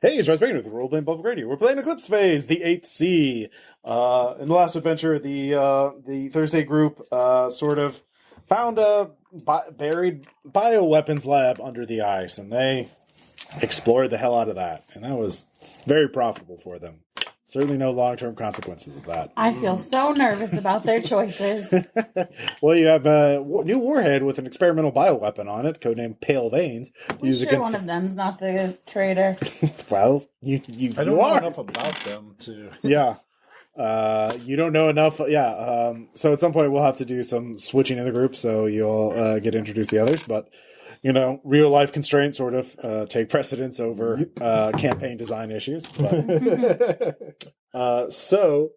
Hey, it's Ross Bain with Role-Playing Public Radio. We're playing Eclipse Phase, the 8th C. In the last adventure, the Thursday group sort of found a buried bioweapons lab under the ice, and they explored the hell out of that. And that was very profitable for them. Certainly no long-term consequences of that. I feel so nervous about their choices. Well, you have a new warhead with an experimental bioweapon on it, codenamed Pale Veins. We sure one of them's not the traitor. Well, you I don't know enough about them to... Yeah. You don't know enough. Yeah. So at some point we'll have to do some switching in the group, so you'll get introduced to the others. But, you know, real life constraints sort of take precedence over campaign design issues. But, so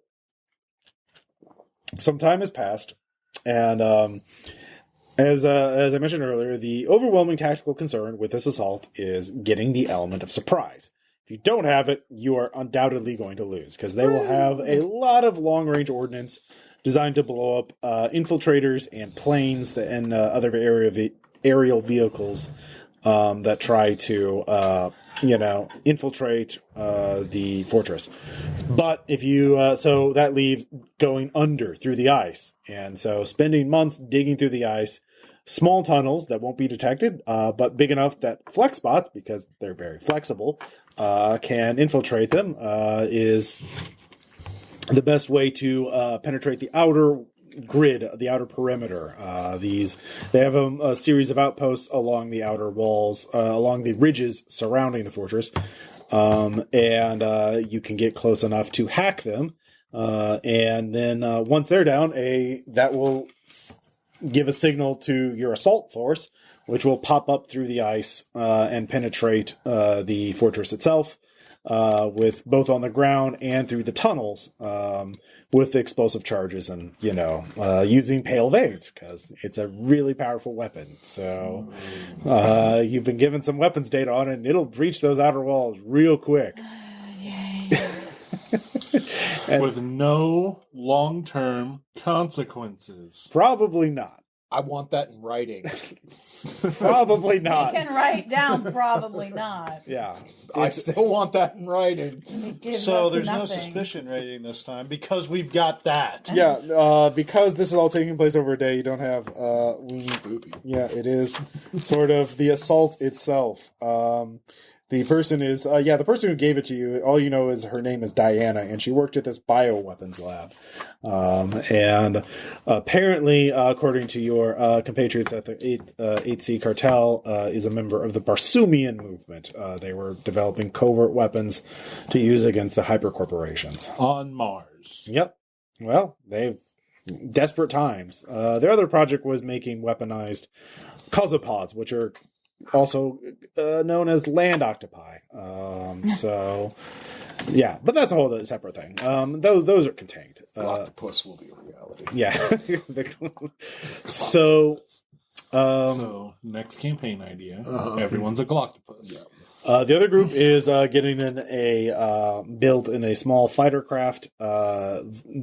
some time has passed, and as I mentioned earlier, the overwhelming tactical concern with this assault is getting the element of surprise. If you don't have it, you are undoubtedly going to lose, because they will have a lot of long-range ordnance designed to blow up infiltrators and planes and other aerial vehicles that try to, infiltrate the fortress. But if you, so that leaves going under through the ice. And so spending months digging through the ice, small tunnels that won't be detected, but big enough that flex spots, because they're very flexible, can infiltrate them, is the best way to penetrate the outer grid, the outer perimeter. They have a series of outposts along the outer walls, along the ridges surrounding the fortress, and you can get close enough to hack them, and then once they're down, that will give a signal to your assault force, which will pop up through the ice and penetrate the fortress itself, with both on the ground and through the tunnels, with the explosive charges and, using Pale Veins, because it's a really powerful weapon. So you've been given some weapons data on it, and it'll breach those outer walls real quick. With no long-term consequences. Probably not. I want that in writing. Probably not. You can write down probably not. Yeah. I still want that in writing. So there's no suspicion rating this time because we've got that. Yeah, because this is all taking place over a day, you don't have... Booby. Yeah, it is sort of the assault itself. The person is, the person who gave it to you, all you know is her name is Diana, and she worked at this bioweapons lab. And apparently, according to your compatriots at the 8C Cartel, is a member of the Barsoomian movement. They were developing covert weapons to use against the hypercorporations. On Mars. Yep. Well, they've... desperate times. Their other project was making weaponized causopods, which are also known as land octopi. So, yeah, but that's a whole separate thing. Those are contained. Octopus will be a reality. Yeah. So, next campaign idea. Everyone's a Galactopus. Yeah. The other group is getting built in a small fighter craft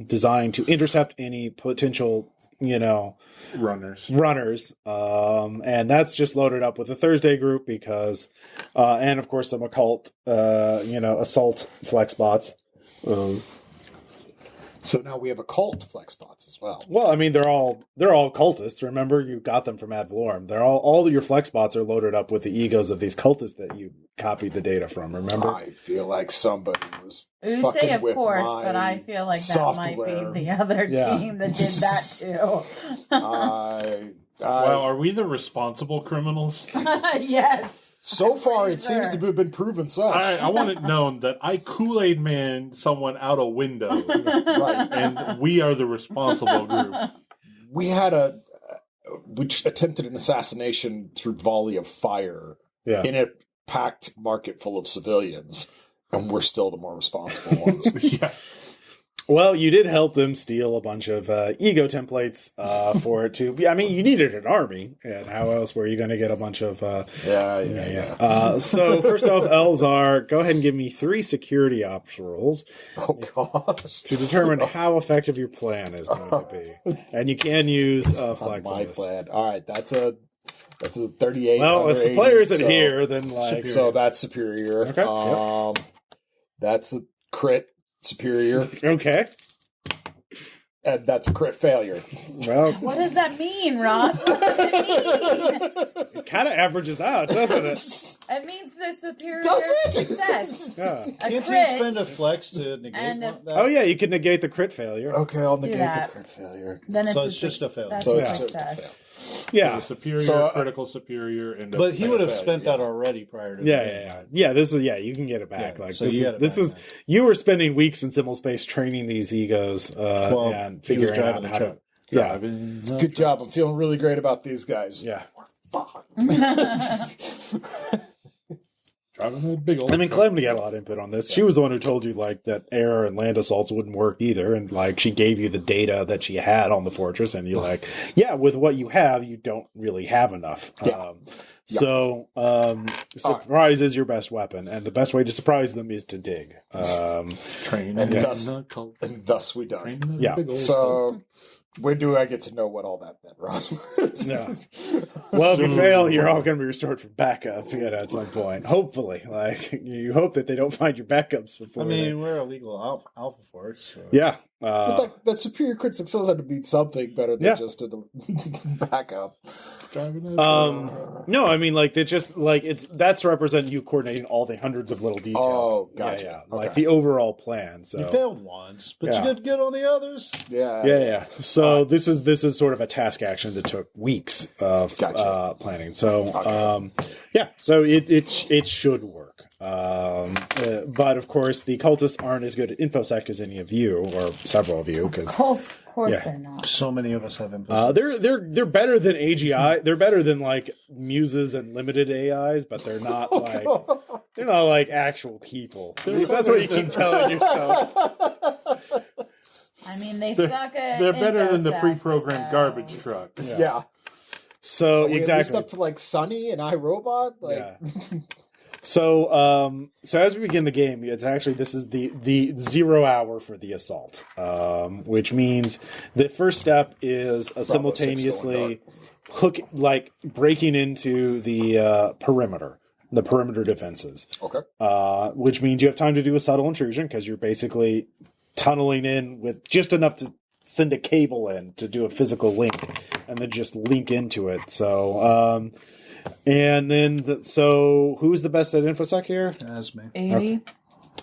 designed to intercept any potential, runners. And that's just loaded up with the Thursday group because, and of course some occult, assault flex bots. So now we have occult flex bots as well. Well, I mean, they're all cultists. Remember, you got them from Ad Valorem. They're all your flex bots are loaded up with the egos of these cultists that you copied the data from. Remember? I feel like somebody was. You say of course, but I feel like that might be the other team that did that too. Well, are we the responsible criminals? Yes. So far, it seems to have been proven such. I want it known that I Kool-Aid Man someone out a window. Right. And we are the responsible group. We attempted an assassination through volley of fire in a packed market full of civilians, and we're still the more responsible ones. Yeah. Well, you did help them steal a bunch of ego templates for it too. I mean, you needed an army, and how else were you going to get a bunch of? So first off, Eleazar, go ahead and give me 3 security ops rolls. Oh gosh! To determine how effective your plan is going to be, and you can use flex. My plan. All right, that's a That's a 38. Well, if the player isn't here, then superior. So that's superior. Okay. That's a crit superior. Okay. And that's a crit failure. Well, what does that mean, Ross? What does it mean? It kind of averages out, doesn't it? It means the superior Yeah. success. Can't you spend a flex to negate that? Oh, yeah, you can negate the crit failure. Okay, I'll negate the crit failure. Then it's just a failure. So it's just a fail. Yeah. So superior, critical superior, and but he would have spent that already prior to Yeah, this is you can get it back. So this is you were spending weeks in Symbol Space training these egos and figuring out how to. Yeah, it's a good job. I'm feeling really great about these guys. Yeah. Driving a big old. I mean, Calamity had a lot of input on this. She was the one who told you that air and land assaults wouldn't work either, and she gave you the data that she had on the fortress, and you're like, yeah, with what you have, you don't really have enough. Yeah. So surprise is your best weapon, and the best way to surprise them is to dig. Train and thus we done. Yeah. So. When do I get to know what all that meant, Ross? Yeah. Well, if you fail, you're all going to be restored for backup, at some point. Hopefully. You hope that they don't find your backups before. I mean, we're a legal alpha force. So. Yeah. That superior crit success had to be something better than just a backup. No, I mean, it's just, that's to represent you coordinating all the hundreds of little details. Oh, gotcha. Yeah. Okay. The overall plan. So. You failed once, but you did good on the others. Yeah. So this is sort of a task action that took weeks of planning. So, so it should work. But of course, the cultists aren't as good at infosec as any of you, or several of you, because of course they're not. So many of us have infosec. They're better than AGI. They're better than muses and limited AIs, but they're not they're not like actual people. At least that's what you keep telling yourself. I mean, they suck at. They're better than the pre-programmed garbage truck. Yeah. So exactly up to Sunny and iRobot. So as we begin the game, it's actually this is the 0 hour for the assault, which means the first step is simultaneously breaking into the perimeter defenses. Okay. Which means you have time to do a subtle intrusion because you're basically tunneling in with just enough to send a cable in to do a physical link, and then just link into it. So. And then, who's the best at InfoSec here? That's me. 80. Okay.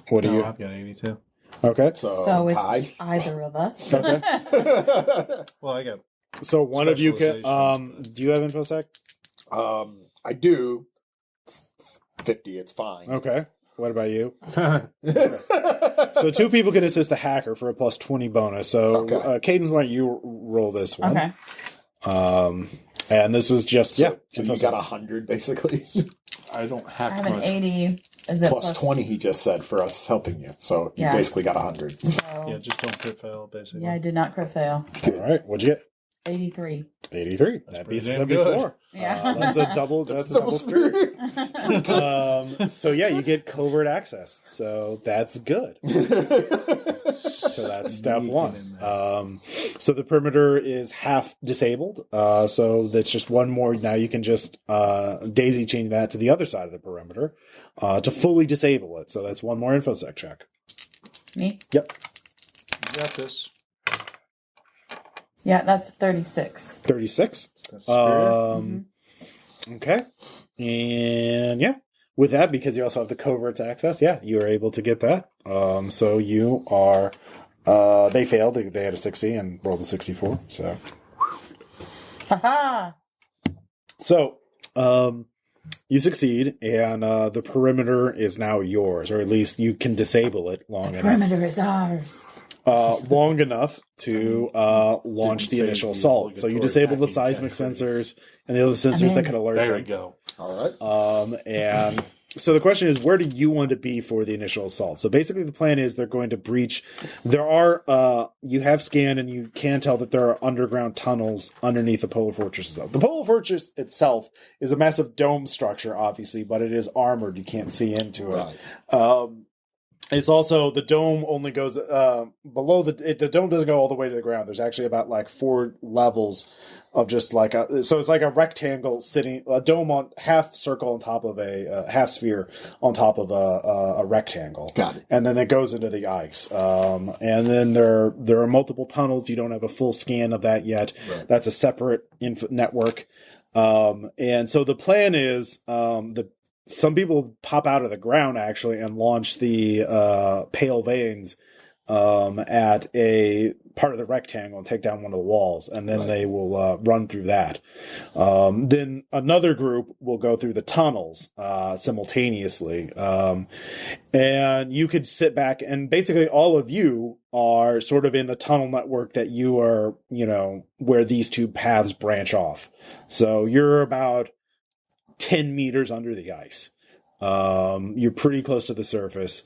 What do you? I've got 82. Okay. So it's either of us. Okay. Well, I got. So one of you can. Do you have InfoSec? I do. 50. It's fine. Okay. What about you? So 2 people can assist the hacker for a plus 20 bonus. So Cadence, why don't you roll this one? Okay. And this is just so you got 100 basically. I don't have. I have an 80. Is it plus 20? He just said for us helping you, so you basically got 100. So, just don't crit fail, basically. Yeah, I did not crit fail. All right, what'd you get? 83. 83. That beats 74. Good. Yeah, that's a double. That's a double spirit. So you get covert access. So that's good. So that's step 1. So the perimeter is half disabled. So that's just one more. Now you can just daisy chain that to the other side of the perimeter to fully disable it. So that's one more infosec check. Me? Yep. You got this. Yeah, that's 36. 36. That's Okay. And with that, because you also have the covert access, you are able to get that. So you are, they failed. They had a 60 and rolled a 64. So. Haha! So, you succeed, and the perimeter is now yours, or at least you can disable it long enough. Perimeter is ours. Long enough to launch the initial assault. So you disable the seismic sensors and the other sensors that can alert them. There we go. All right. And so the question is, where do you want to be for the initial assault? So basically the plan is they're going to breach. There are, you have scanned and you can tell that there are underground tunnels underneath the Polar Fortress itself. The Polar Fortress itself is a massive dome structure, obviously, but it is armored. You can't see into it. Right. It's also the dome only goes below the dome doesn't go all the way to the ground. There's actually about like 4 levels of just like so it's like a rectangle sitting a dome on half circle on top of a half sphere on top of a rectangle. Got it. And then it goes into the ice. And then there are multiple tunnels. You don't have a full scan of that yet. Right. That's a separate network. And so the plan is some people pop out of the ground actually and launch the pale veins at a part of the rectangle and take down one of the walls, and then they will run through that. Then another group will go through the tunnels simultaneously, and you could sit back and basically all of you are sort of in the tunnel network that you are, where these 2 paths branch off. So you're about 10 meters under the ice. You're pretty close to the surface,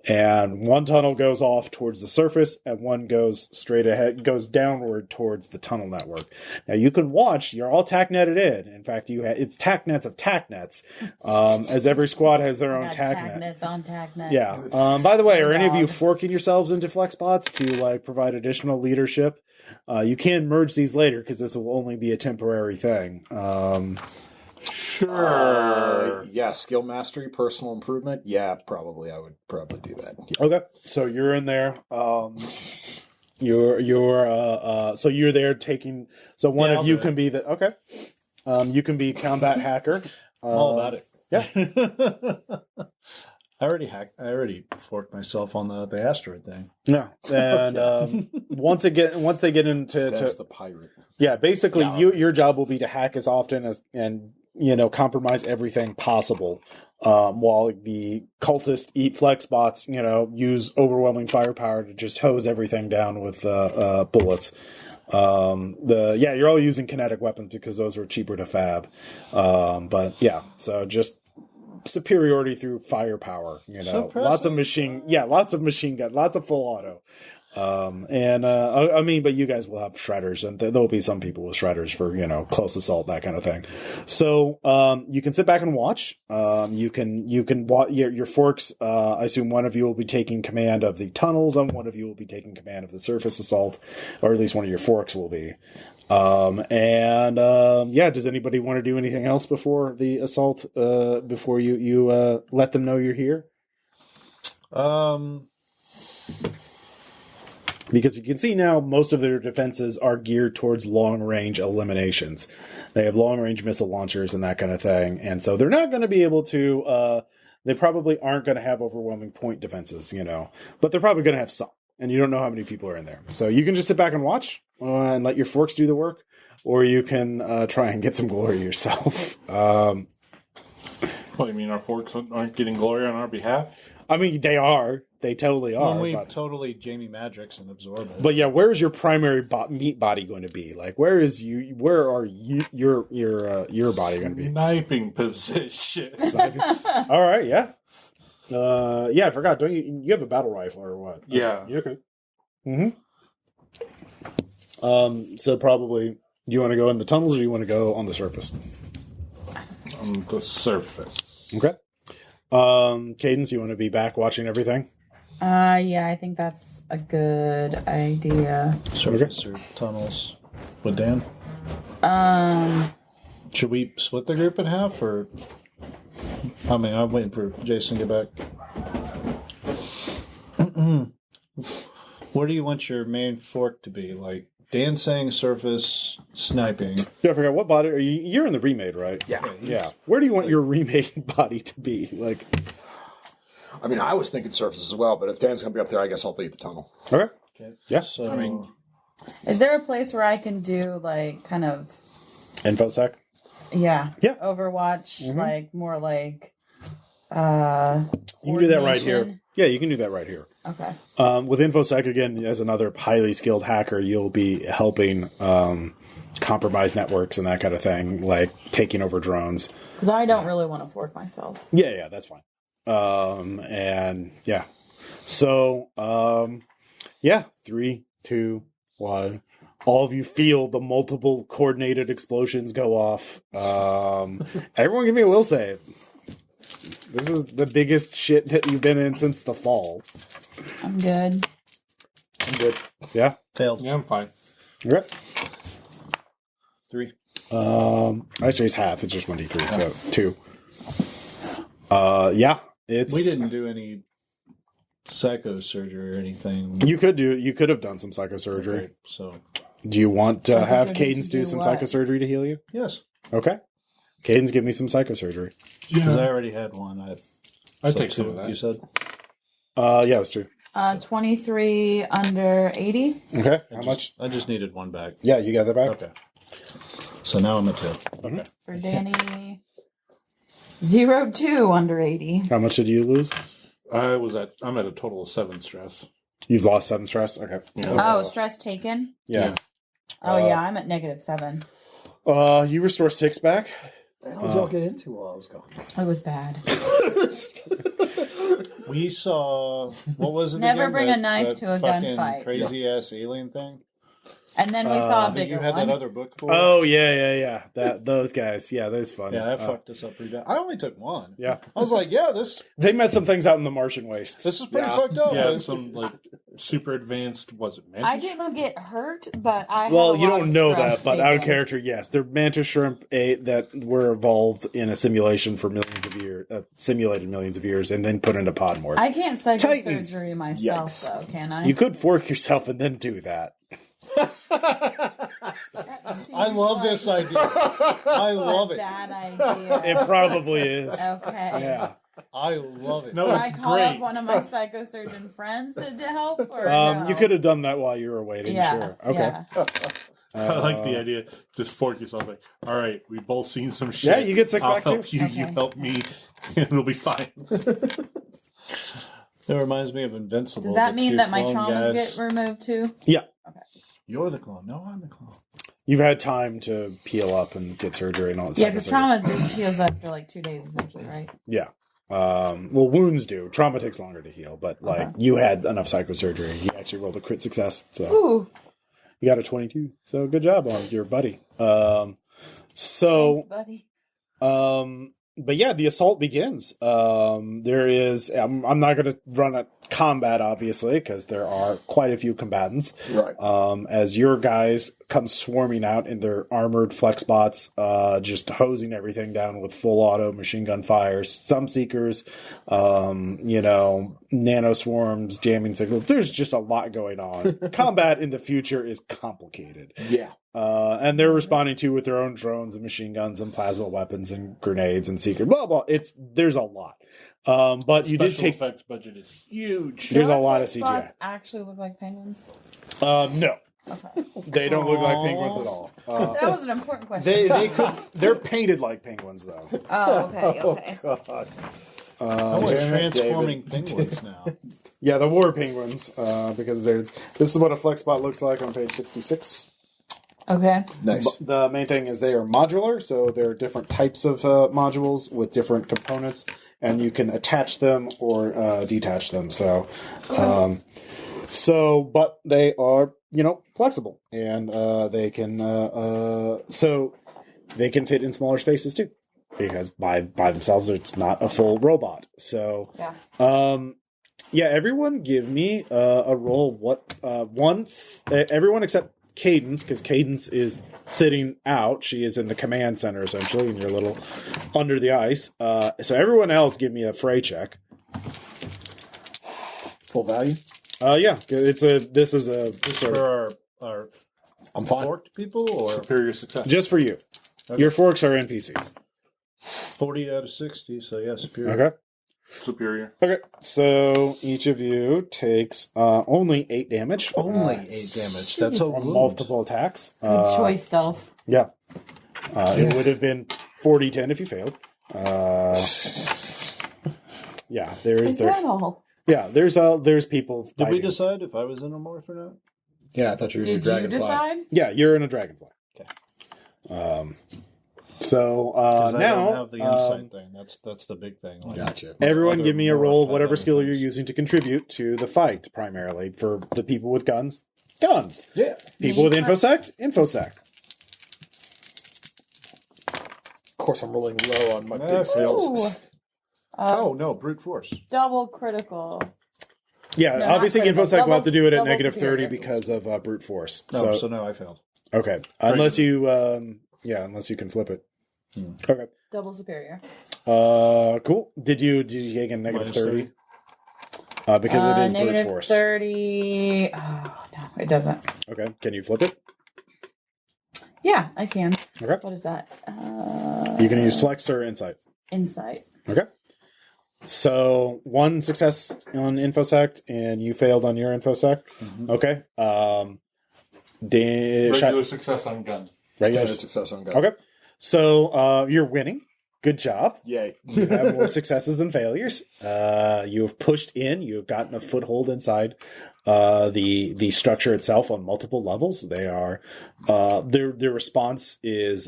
and one tunnel goes off towards the surface and one goes straight ahead, goes downward towards the tunnel network. Now you can watch, you're all tac netted in. In fact, it's tac nets of tac nets, as every squad has their own tac net. Nets on tac net. Yeah. By the way, are any of you forking yourselves into flex bots to like provide additional leadership? You can merge these later because this will only be a temporary thing. Sure. Yeah, skill mastery, personal improvement. Yeah, probably. I would probably do that. Yeah. Okay, so you're in there. So you're there taking. So one of you can be the you can be combat hacker. All about it. Yeah. I already forked myself on the asteroid thing. Yeah, and once they get into That's the pirate. Yeah, basically, your job will be to hack as often as and compromise everything possible, while the cultists eat flex bots. Use overwhelming firepower to just hose everything down with bullets. You're all using kinetic weapons because those are cheaper to fab. But yeah, so just superiority through firepower. Lots of machine gun, lots of full auto. But you guys will have shredders, and there'll be some people with shredders for, close assault, that kind of thing. So, you can sit back and watch. You can watch your forks. I assume one of you will be taking command of the tunnels, and one of you will be taking command of the surface assault, or at least one of your forks will be. Does anybody want to do anything else before the assault, before you let them know you're here? Because you can see now most of their defenses are geared towards long-range eliminations. They have long-range missile launchers and that kind of thing. And so they're not going to be able to... they probably aren't going to have overwhelming point defenses, But they're probably going to have some. And you don't know how many people are in there. So you can just sit back and watch and let your forks do the work. Or you can try and get some glory yourself. What do you mean our forks aren't getting glory on our behalf? I mean, they are. They totally are. Well, we totally Jamie Magics and absorb it. But yeah, where is your primary meat body going to be? Like, where are your body going to be? Sniping position. All right, yeah. I forgot. Don't you have a battle rifle or what? Yeah. Okay. Mm-hmm. So probably, do you want to go in the tunnels or do you want to go on the surface? On the surface. Okay. Cadence, you want to be back watching everything? I think that's a good idea. Surface or tunnels with Dan? Should we split the group in half, or... I'm waiting for Jason to get back. Where do you want your main fork to be? Like, Dan saying surface, sniping. Yeah, I forgot. What body are you? You're in the remade, right? Yeah. Where do you want your remade body to be? Like... I was thinking surface as well, but if Dan's going to be up there, I guess I'll leave the tunnel. Okay. Yeah. So, is there a place where I can do, like, kind of... InfoSec? Yeah. Yeah. Overwatch, like, more like... you can do that right here. Yeah, you can do that right here. Okay. With InfoSec, again, as another highly skilled hacker, you'll be helping compromise networks and that kind of thing, like taking over drones. Because I don't really want to fork myself. Yeah, that's fine. So, 3, 2, 1. All of you feel the multiple coordinated explosions go off. Everyone give me a will save. This is the biggest shit that you've been in since the fall. I'm good. I'm good. Yeah? Failed. Yeah, I'm fine. Okay. 3. Actually, it's half. It's just 1d3, so 2. Yeah. We didn't do any psychosurgery or anything. You could have done some psychosurgery. Okay, so Do you want to have Psychosurgery Cadence to do do some what? psychosurgery to heal you? yes, Okay. Cadence, give me some psychosurgery. because I already had one. I so take 2, some of that. You said Yeah, it was 2. 23 under 80. Okay. How much? I just needed one back. Yeah, you got that back? Okay. So now I'm at 2. Okay. For Danny, 02 under 80. How much did you lose? I'm at a total of 7 stress. You've lost 7 stress? Okay. Yeah. Oh, stress taken? Yeah. Oh, yeah, I'm at -7. You restore 6 back. How did y'all get into while I was gone? It was bad. We saw what was it? Never again? bring a knife to a fucking gunfight. Crazy ass alien thing. And then we saw a That bigger you had one. that other book for. Oh, yeah. Those guys. Yeah, that's fun. yeah, that fucked us up pretty bad. I only took one. Yeah. I was like, yeah, this They met some things out in the Martian wastes. is pretty Yeah. fucked up. Yeah, man. some like super advanced. Was it mantis? I didn't get hurt, but I had Well, a you lot don't of know stress that, but out of taken. character, yes. They're mantis shrimp that were evolved in a simulation for millions of years, simulated millions of years, and then put into podmorphs. I can't Titans. psychosurgery myself, Yikes. though, can I? You could fork yourself and then do that. I love this idea. I love it. Bad idea. It probably is. Okay. Yeah. I love it. No, Can I it's call up great. one of my psychosurgeon friends to help? Or You could have done that while you were waiting. Yeah. Sure. Okay. Yeah. I like the idea. Just fork yourself. Like, all right, we both seen some shit. Yeah, you get 6 I'll back help too. you. You Okay. help me, and it'll be fine. It reminds me of Invincible. Does that the mean 2 that my clone traumas guys. get removed too? Yeah. You're the clone. No, I'm the clone. You've had time to heal up and get surgery and all that Yeah, stuff. because trauma just heals after like 2 days, essentially, right? Yeah. Well, wounds do. Trauma takes longer to heal, but like you had enough psychosurgery. You actually rolled a crit success, so Ooh, you got a 22. So good job on your buddy. thanks, buddy. But yeah, the assault begins. There is. I'm not going to run a combat, obviously, because there are quite a few combatants. Right. As your guys come swarming out in their armored flex bots, just hosing everything down with full auto machine gun fires. Some seekers, nano swarms, jamming signals. There's just a lot going on. Combat in the future is complicated. Yeah. And they're responding to with their own drones and machine guns and plasma weapons and grenades and secret blah blah. There's a lot. But you did Special take. effects budget is huge. There's Do a our lot of flex spots CGI. actually look like penguins? No, Okay. they don't look like penguins at all. That was an important question. They're painted like penguins though. Oh, okay, okay. Gosh. I want Damn it, transforming David. penguins now. Yeah, the war penguins. Because this is what a flex bot looks like on page 66. Okay. Nice. The main thing is they are modular, so there are different types of modules with different components, and you can attach them or detach them. But they are, flexible, and they can fit in smaller spaces too, because by themselves it's not a full robot. So, everyone give me a roll. Everyone except Cadence, because Cadence is sitting out. She is in the command center, essentially, and you're a little under the ice. So everyone else give me a fray check. Full value? This is a For our I'm fine. forked people, or Superior success. just for you. Okay. Your forks are NPCs. 40 out of 60, so yeah, superior. Okay. Superior. Okay. So each of you takes only 8 damage. Only 8 damage. That's a From wound. multiple attacks. Good choice, self. Yeah. It would have been 40-10 if you failed. Is that all? There's people. Did we fighting. decide if I was in a morph or not? Yeah, I thought you were Did a you dragonfly. decide? Yeah, you're in a dragonfly. Okay. So 'Cause I now don't have the insight thing. That's the big thing. Like, Gotcha. everyone other give me a morph roll, have whatever other skill you're things. using to contribute to the fight, primarily. For the people with guns, guns. Yeah. People with infosec, infosec. Of course, I'm rolling low on my big That's sales. Ooh. no, brute force. Double critical. Yeah, No, obviously not critical. InfoSec will have to do it at Double negative 30 superior. because of brute force. No, so no, I failed. Okay. Unless you can flip it. Okay. Double superior. Cool. Did you take a negative 30? Because it is brute negative force. 30. Oh, no, it doesn't. Okay. Can you flip it? Yeah, I can. Okay. What is that? You can use flex or insight. Insight. Okay. So 1 success on InfoSec, and you failed on your InfoSec. Mm-hmm. Okay. Regular success on gun. Standard success on gun. Okay. So you're winning. Good job. Yay. You have more successes than failures. You have pushed in. You have gotten a foothold inside the structure itself on multiple levels. They are their response is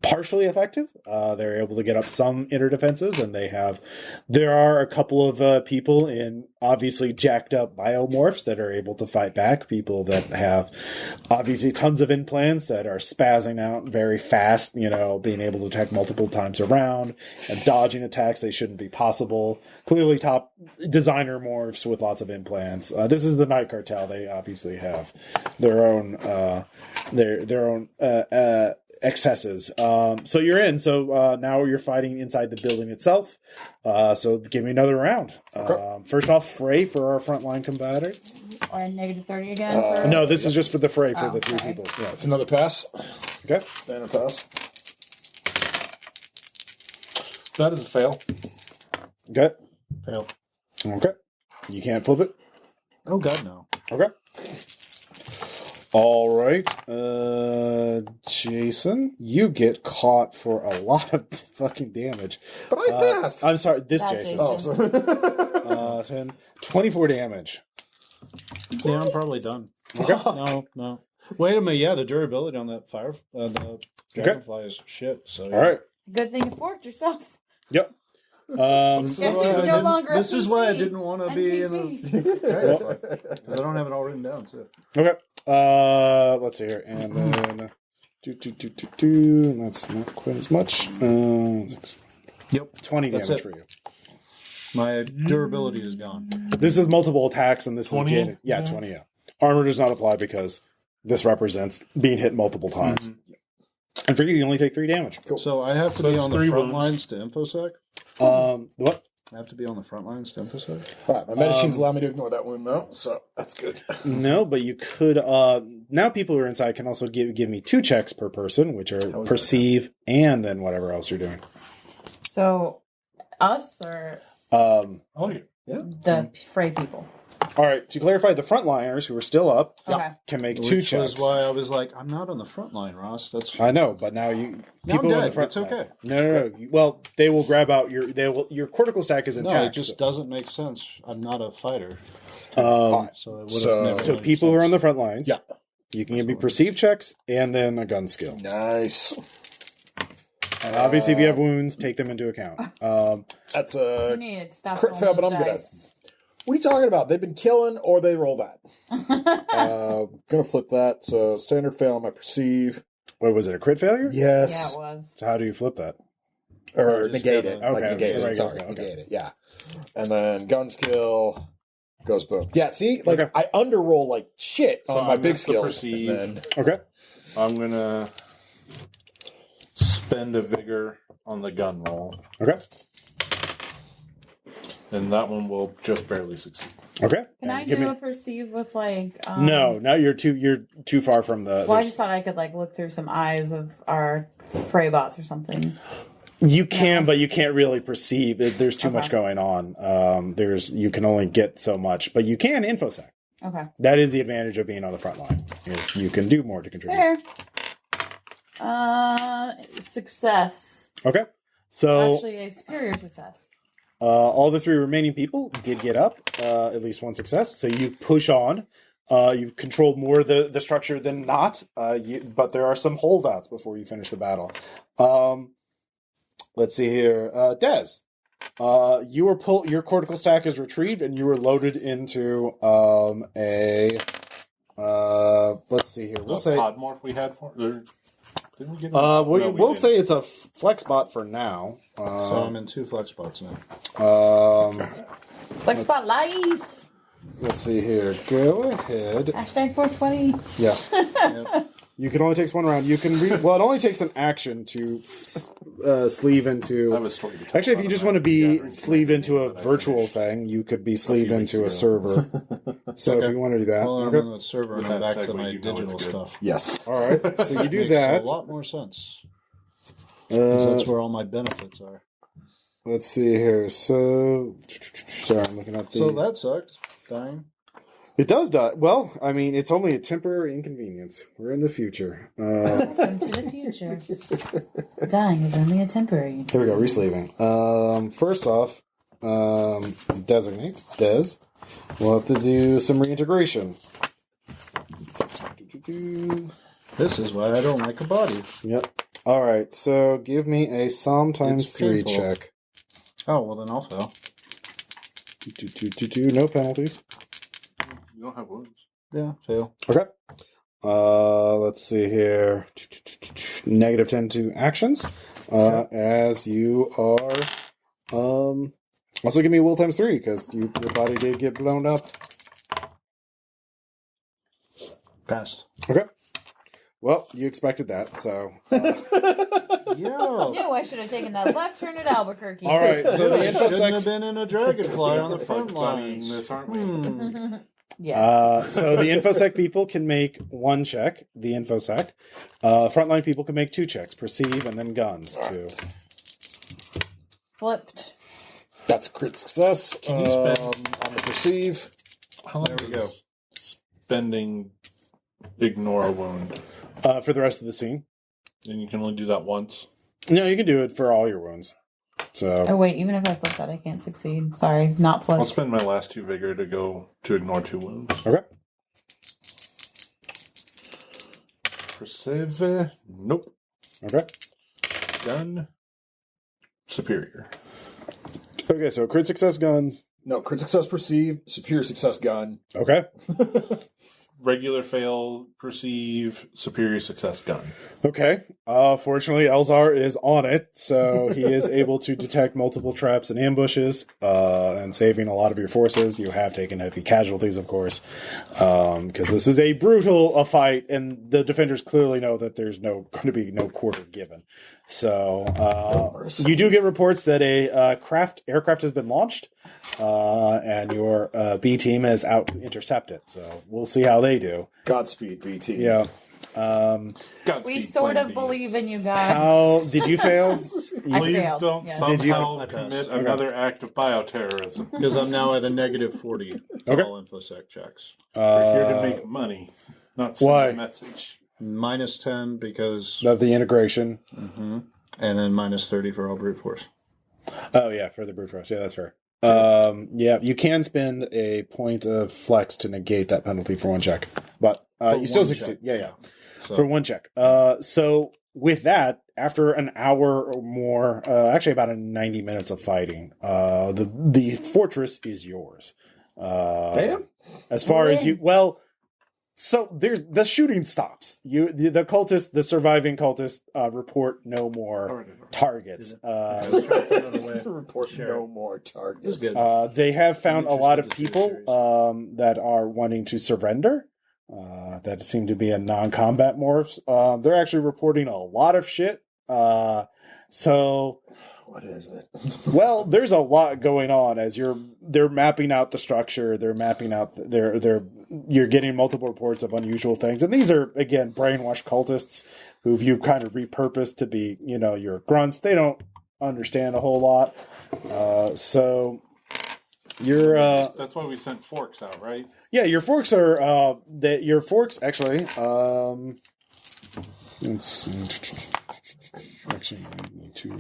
partially effective. They're able to get up some inner defenses, and there are a couple of people in obviously jacked up biomorphs that are able to fight back. People that have obviously tons of implants that are spazzing out very fast, being able to attack multiple times around and dodging attacks they shouldn't be possible. Clearly top designer morphs with lots of implants. This is the Night Cartel. They obviously have their own excesses. So you're in. So now you're fighting inside the building itself. So give me another round. Okay. First off, fray for our frontline combatant. Or negative 30 again? No, this is just for the fray for the 3 okay. people. Yeah. It's another pass. Okay. Standard pass. That is a fail. Okay. Fail. Okay. You can't flip it. Oh God, no. Okay. All right. Jason, you get caught for a lot of fucking damage. But I passed. I'm sorry, this That Jason. Jason. Oh, 10, 24 damage. Yeah, I'm probably done. Okay. No. Wait a minute. Yeah, the durability on that the dragonfly is shit. So All right. Good thing you forked yourself. Yep. Guess he's no longer This a is why I PC. didn't want to be in NPC. because I don't have it all written down too. Okay. Let's see here. And then that's not quite as much. Yep. 20 That's damage it. for you. My durability is gone. This is multiple attacks, and this 20? is Janet. Yeah, 20, yeah. Armor does not apply because this represents being hit multiple times. Mm-hmm. And for you only take 3 damage. Cool. So I have to be on the front lines to InfoSec? What? I have to be on the front lines to InfoSec? All right, my medicines allow me to ignore that wound, though, so that's good. No, but you could. Now people who are inside can also give me 2 checks per person, which are perceive and then whatever else you're doing. So, us or the fray people? All right, to clarify, the frontliners who are still up can make 2 checks. Which was why I was like, I'm not on the front line, Ross. That's I know, but now you people on the front. It's okay. No. Well, they will grab out your cortical stack is intact. No, it just doesn't make sense. I'm not a fighter. So So people who are on the front lines, Yeah. you can give me perceive checks and then a gun skill. Nice. And obviously, if you have wounds, take them into account. That's You a need to stop crit rolling fail, but those I'm good at it. dice. What are you talking about? They've been killing, or they roll that. Gonna flip that. So standard fail on my perceive. What was it? A crit failure? Yes. Yeah, it was. So how do you flip that? Or just negate gotta- it. Okay, Like negate it's a it. regular, Sorry, okay. negate it. Yeah. And then gun skill goes boom. Yeah. See, like Okay. I underroll like shit So on my I big missed the skills. perceive. And then, Okay. I'm gonna spend a vigor on the gun roll, Okay. and that one will just barely succeed. Okay. Can And I give do me- a perceive with like? No, you're too far from the. Well, I just thought I could like look through some eyes of our fray bots or something. You can, but you can't really perceive. There's too much Okay. going on. You can only get so much, but you can infosec. Okay. That is the advantage of being on the front line. Is you can do more to contribute. Fair. Success. Okay. So Actually, a superior success. all the 3 remaining people did get up, at least 1 success. So you push on. You've controlled more of the structure than not, but there are some holdouts before you finish the battle. Let's see here. Des, you were your cortical stack is retrieved, and you were loaded into let's see here. We'll say Podmorph we had for Didn't we get we'll say it's a flex spot for now. So I'm in 2 flex spots now. Flex spot life. Let's see here. Go ahead. Hashtag 420. Yeah. Yep. You can only take one round. You can well, it only takes an action to sleeve into. I have a story to tell Actually, if you about just my want to be gathering sleeved into a that I virtual finished thing, you could be sleeved into a weeks server. So if you want to do that, Well, I'm on the server and With I'm that back to segue, my you know digital it's good. stuff. Yes. all right. So you do Makes that. a lot more sense. 'Cause that's where all my benefits are. Let's see here. So, sorry, I'm looking at the. So that sucked. Dying. It does die. Well, I mean, it's only a temporary inconvenience. We're in the future. Welcome to the future. Dying is only a temporary. Here we go, resleeving. First off, designate, Des. We'll have to do some reintegration. This is why I don't like a body. Yep. All right, so give me a Psalm times It's 3 painful. check. Oh, well then I'll fail. No penalties. You don't have wounds. Yeah, fail. Okay. Let's see here. Negative 10 to actions. As you are. Also give me a will times 3 because your body did get blown up. Passed. Okay. Well, you expected that, so. Yeah. No, I should have taken that left turn at Albuquerque. All right, so the I shouldn't infosec. have been in a dragonfly on the front Buddying lines. this, aren't we? Yes. So the infosec people can make 1 check. The infosec. Frontline people can make 2 checks. Perceive and then guns too. Flipped. That's a crit success. Can you spend- on the perceive. How long There we go. does spending ignore a wound? For the rest of the scene. And you can only do that once. No, you can do it for all your wounds. So. Oh wait, even if I flip that, I can't succeed. Sorry, not I'll flip. spend my last 2 vigor to go to ignore 2 wounds. Okay. Perceive. Nope. Okay. Gun. Superior. Okay, so crit success guns. No, crit success perceive, superior success gun. Okay. Regular fail, perceive, superior success gun. Okay. Fortunately, Eleazar is on it, so he is able to detect multiple traps and ambushes, and saving a lot of your forces. You have taken heavy casualties, of course, because this is a brutal fight, and the defenders clearly know that there's going to be no quarter given. So you do get reports that a aircraft has been launched, and your B team is out to intercept it. So we'll see how they do. Godspeed, BT. Yeah. Godspeed, We sort Plan of B. believe in you guys. How did you fail? I Please failed. don't Yes. Did you- somehow I passed. commit Okay. another act of bioterrorism. Because I'm now at a negative 40 Okay. all infosec checks. We're here to make money, not send why? a message. Minus 10 because... Of the integration. And then minus 30 for all brute force. Oh yeah, for the brute force. Yeah, that's fair. Yeah, you can spend a point of flex to negate that penalty for 1 check, but you still one succeed. check. Yeah. So, For 1 check. So with that, after an hour or more, actually about 90 minutes of fighting, the fortress is yours. Damn. As far as you, well, so there's the shooting stops. The cultists, the surviving cultists, report no more targets. Report no more targets. good. They have found a lot of Interested to see people the that are wanting to surrender. That seem to be a non-combat morphs. They're actually reporting a lot of shit. So, What is it? well, there's a lot going on as they're mapping out the structure. They're mapping out you're getting multiple reports of unusual things, and these are again brainwashed cultists who you kind of repurposed to be your grunts. They don't understand a whole lot. So you're That's why we sent forks out, right? yeah, your forks are your forks actually. Let's see. Actually, I need to.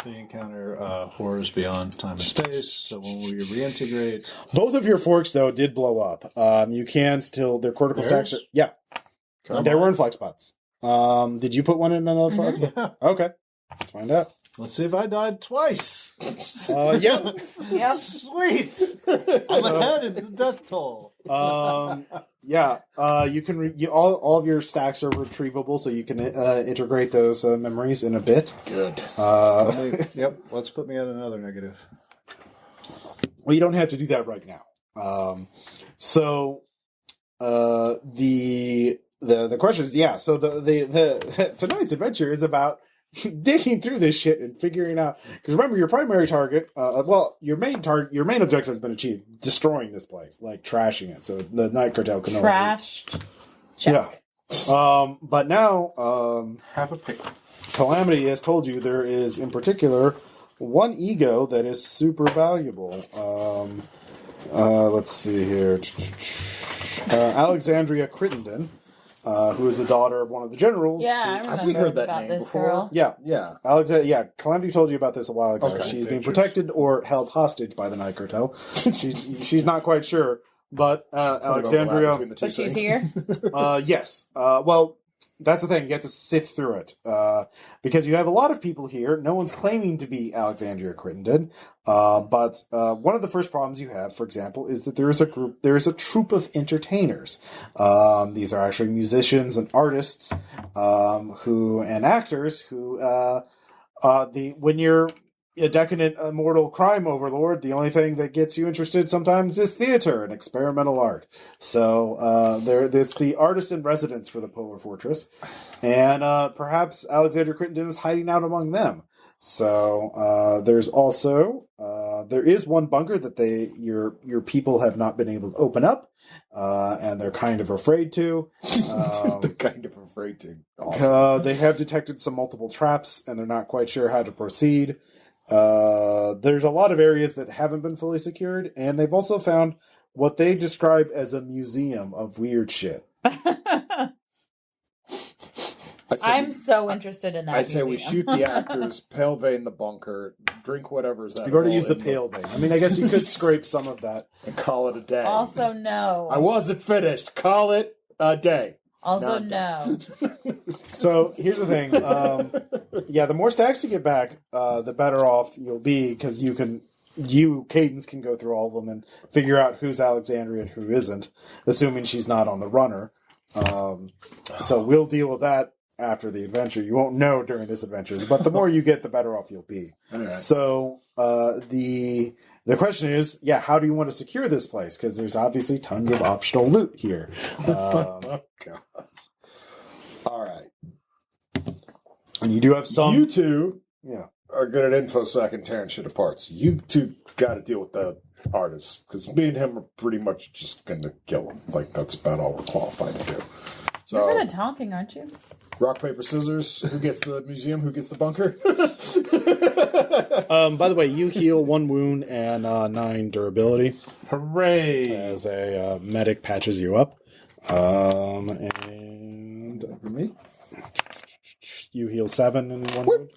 They encounter horrors beyond time and space, so when we reintegrate... Both of your forks though did blow up. You can still their cortical Theirs? stacks. Yeah, they were in flex spots. Did you put one in another fork? Yeah. Okay, let's find out. Let's see if I died twice. Yeah. Yep. Sweet. I'm ahead in the death toll. Yeah, you can all of your stacks are retrievable, so you can integrate those memories in a bit. Good. Yep. Let's put me at another negative. Well, you don't have to do that right now. So the question is, yeah. So the tonight's adventure is about digging through this shit and figuring out. Because remember, your primary target, your main objective has been achieved: destroying this place, like trashing it. So the Night Cartel can trashed. Check. Yeah. But now, have a pick. Calamity has told you there is, in particular, one ego that is super valuable. Let's see here. Alexandria Crittenden. Who is the daughter of one of the generals. Yeah, I remember have we heard that about name this before? girl. Yeah. Calamity told you about this a while ago. Okay, She's being protected or held hostage by the Night Cartel. She's not quite sure, but Alexandria. But she's here? Yes. Well, that's the thing. You have to sift through it. Because you have a lot of people here. No one's claiming to be Alexandria Crittenden. But one of the first problems you have, for example, is that there is a troupe of entertainers. These are actually musicians and artists, and actors who, when you're a decadent, immortal crime overlord, the only thing that gets you interested sometimes is theater and experimental art. So there's the artist in residence for the Polar Fortress, and perhaps Alexander Crittenden is hiding out among them. So there's also there is one bunker that your people have not been able to open up, and they're kind of afraid to. They're kind of afraid to. Awesome. They have detected some multiple traps, and they're not quite sure how to proceed. There's a lot of areas that haven't been fully secured, and they've also found what they describe as a museum of weird shit. I'm so interested in that. I say we shoot the actors, pale vein the bunker, drink whatever's that. You've already used the pale vein. I mean, I guess you could scrape some of that and call it a day. Also, no. I wasn't finished. Call it a day. Also, no. So here's the thing. The more stacks you get back, the better off you'll be, because Cadence can go through all of them and figure out who's Alexandria and who isn't, assuming she's not on the runner. So we'll deal with that after the adventure. You won't know during this adventure, but the more you get, the better off you'll be. Right. So the question is, how do you want to secure this place? Because there's obviously tons of optional loot here. Oh, God. All right. And you do have some... You two are good at infosec and tearing shit apart. You two got to deal with the artists, because me and him are pretty much just going to kill him. Like, that's about all we're qualified to do. So, you're good at talking, aren't you? Rock, paper, scissors. Who gets the museum? Who gets the bunker? By the way, you heal 1 wound and 9 durability. Hooray! As a medic patches you up. And for me, you heal 7 in 1 wound.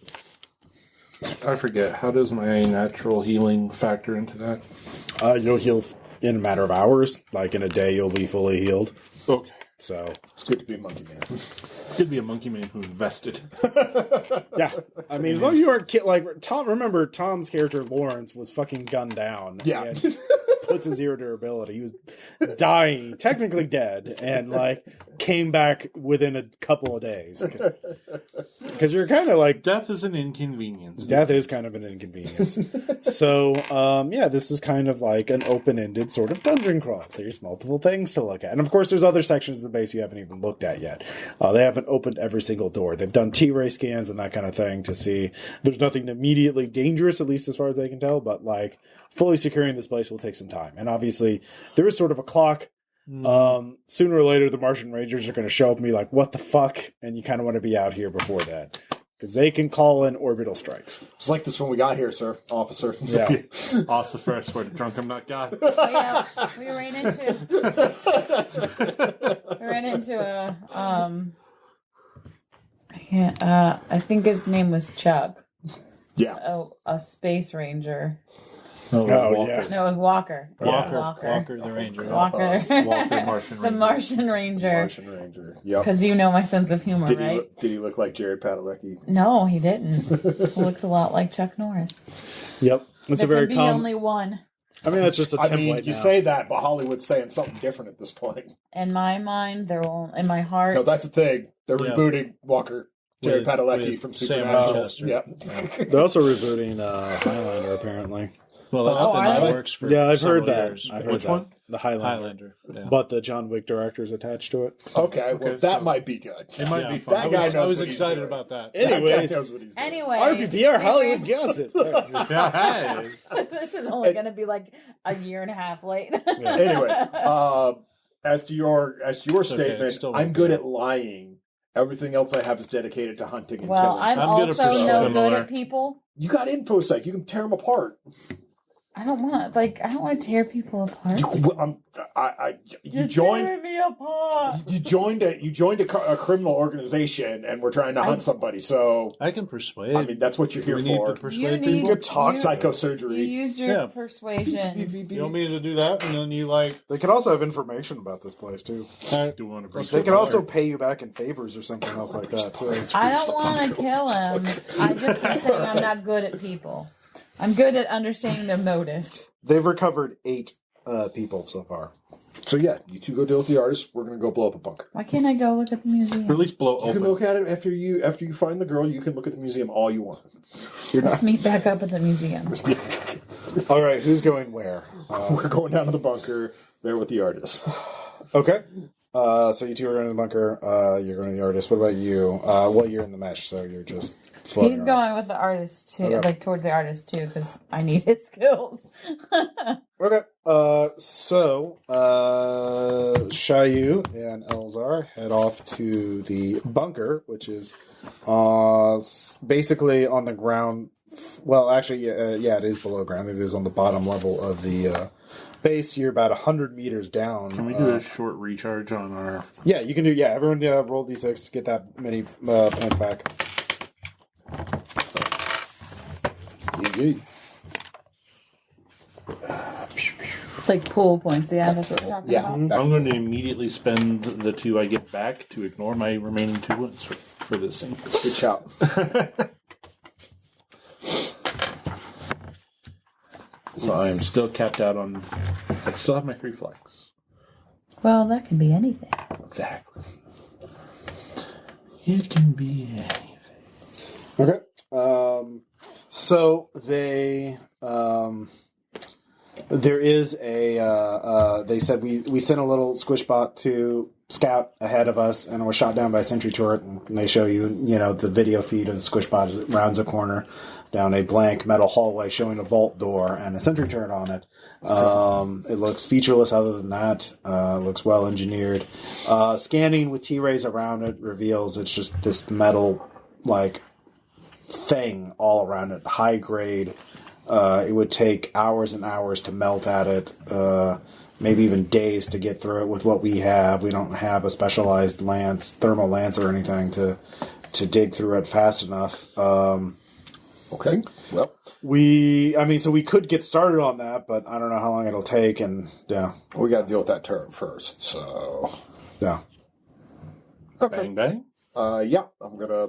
I forget. How does my natural healing factor into that? You'll heal in a matter of hours. Like in a day, you'll be fully healed. Okay. So it's good to be a monkey man. It's good to be a monkey man who's vested. Yeah, I mean, as long as you aren't like Tom. Remember, Tom's character Lawrence was fucking gunned down. Yeah, puts a 0 durability. He was dying, technically dead, and like came back within a couple of days. Because you're kind of like, death is an inconvenience. Death is kind of an inconvenience. So, this is kind of like an open-ended sort of dungeon crawl. There's multiple things to look at, and of course, there's other sections of the base you haven't even looked at yet. They haven't opened every single door. They've done T-ray scans and that kind of thing to see there's nothing immediately dangerous, at least as far as they can tell. But like fully securing this place will take some time, and obviously there is sort of a clock. Sooner or later, the Martian Rangers are going to show up and be like, "What the fuck?" And you kind of want to be out here before that, because they can call in orbital strikes. It's like this when we got here, sir, officer. Yeah, Officer, I swear to drunk I'm not God. We ran into a I think his name was Chuck. Yeah. A space ranger. Oh, yeah. No, it was Walker. Walker the Ranger. Walker. Walker, Martian Ranger. The Martian Ranger. Martian Ranger. Yep. Because you know my sense of humor, right? Did he look like Jared Padalecki? No, he didn't. He looks a lot like Chuck Norris. Yep. It's There a very could be only one. I mean, that's just a template. You now. say that, but Hollywood's saying something different at this point. In my mind, they're all in my heart. No, that's the thing. They're rebooting Walker, Jared Padalecki from Supernatural. Yep. They're also rebooting Highlander, apparently. Well, that's been in the works for I've heard that. years. I've heard Which that. one? The Highlander. Yeah. But the John Wick director's attached to it. Okay, well, that might be good. It might be fun. That guy knows I was what he's excited doing. about that. Anyways, That guy knows what he's doing. Anyway, RPPR Hollywood gossip. Yeah, hey. this is only going to be like a year and a half late. Anyway, as to your statement, still I'm good at lying. Everything else I have is dedicated to hunting and Well, killing. I'm good at also no similar. good at people. You got infosec. You can tear them apart. I don't want to tear people apart. You joined. tearing me apart. You joined a criminal organization, and we're trying to hunt somebody. So I can persuade. I mean, that's what you're here we need for. to persuade You need people. Good talk. You Psychosurgery. used your persuasion. You want me to do that, and then you like. They could also have information about this place, too. Do want to They could also pay you back in favors or something else like that, too. I don't want to kill him. I just am saying I'm not good at people. I'm good at understanding their motives. They've recovered 8 people so far. So yeah, you two go deal with the artist. We're gonna go blow up a bunker. Why can't I go look at the museum? Or at least blow You can open. look at it after you find the girl. You can look at the museum all you want. Let's meet back up at the museum. All right, who's going where? We're going down to the bunker there with the artist. Okay. So you two are going to the bunker. You're going to the artist. What about you? Well, you're in the mesh, so you're just floating He's around. going with the artist too, Okay. like towards the artist too, because I need his skills. Okay. So Chaiu and Eleazar head off to the bunker, which is basically on the ground. Well, actually, yeah, it is below ground. It is on the bottom level of the base. You're about 100 meters down. Can we do a short recharge on our... Yeah, you can do. Yeah, everyone roll d6 to get that many points back. Like pool points, yeah, that's what we're talking about. I'm going to immediately spend the 2 I get back to ignore my remaining 2 ones for this thing. Good shout. So I'm still capped out on... I still have my 3 flex. Well, that can be anything. Exactly. It can be anything. Okay. So they there is a they said we sent a little squish bot to scout ahead of us and was shot down by a sentry turret, and they show you the video feed of the squish bot as it rounds a corner down a blank metal hallway showing a vault door and a sentry turret on it. It looks featureless other than that. It looks well engineered. Scanning with T-rays around it reveals it's just this metal thing all around it, high grade. It would take hours and hours to melt at it, maybe even days to get through it with what we have. We don't have a specialized thermal lance or anything to dig through it fast enough. Okay. Well, so we could get started on that, but I don't know how long it'll take, and yeah. we got to deal with that turret first, so... Yeah. Okay. Bang, bang. Yeah, I'm gonna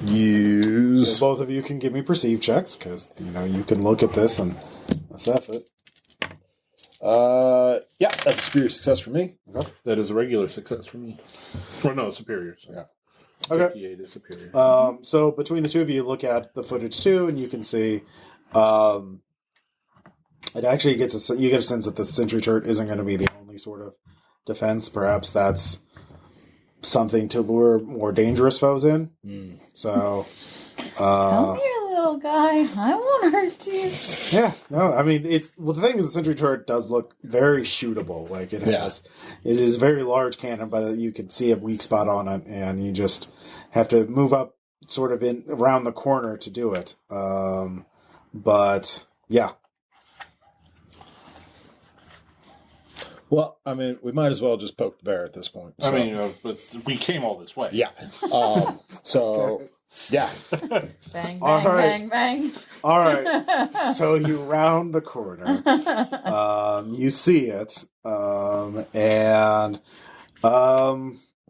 use... So both of you can give me perceive checks, because, you can look at this and assess it. Yeah, that's a superior success for me. Okay. That is a regular success for me. Or no, superior. So. Yeah. Okay. 58 is superior. So between the two of you, look at the footage too, and you can see it actually you get a sense that the sentry turret isn't going to be the only sort of defense. Perhaps that's something to lure more dangerous foes in. So, Come here, little guy. I won't hurt you. yeah, no, I mean the thing is the sentry turret does look very shootable. Like it is a very large cannon, but you can see a weak spot on it, and you just have to move up sort of around the corner to do it. But yeah. Well, I mean, we might as well just poke the bear at this point. So. But we came all this way. Yeah. So, yeah. Bang, All bang, right. bang, bang. All right. So you round the corner. You see it.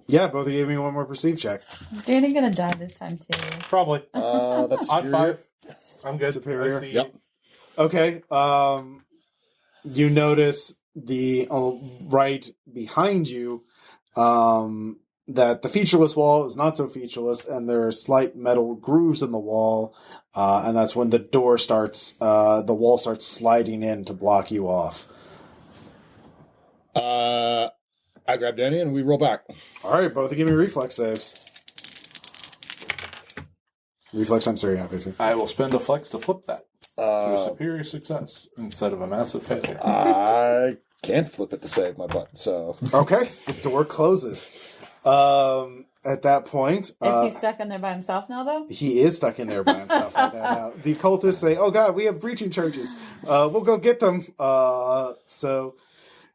Yeah, both of you gave me one more perceive check. Is Danny gonna die this time too? Probably. That's Odd superior. 5. I'm good. Superior. I see Yep. Okay. You notice the right behind you that the featureless wall is not so featureless, and there are slight metal grooves in the wall, and that's when the door starts, the wall starts sliding in to block you off. I grab Danny and we roll back. All right, both give me reflex saves. Reflex, I'm sorry, obviously. I will spend a flex to flip that to a superior success instead of a massive failure. I can't flip it to save my butt, so... Okay, the door closes. At that point... Is he stuck in there by himself now, though? He is stuck in there by himself right now. The cultists say, oh god, we have breaching charges. We'll go get them.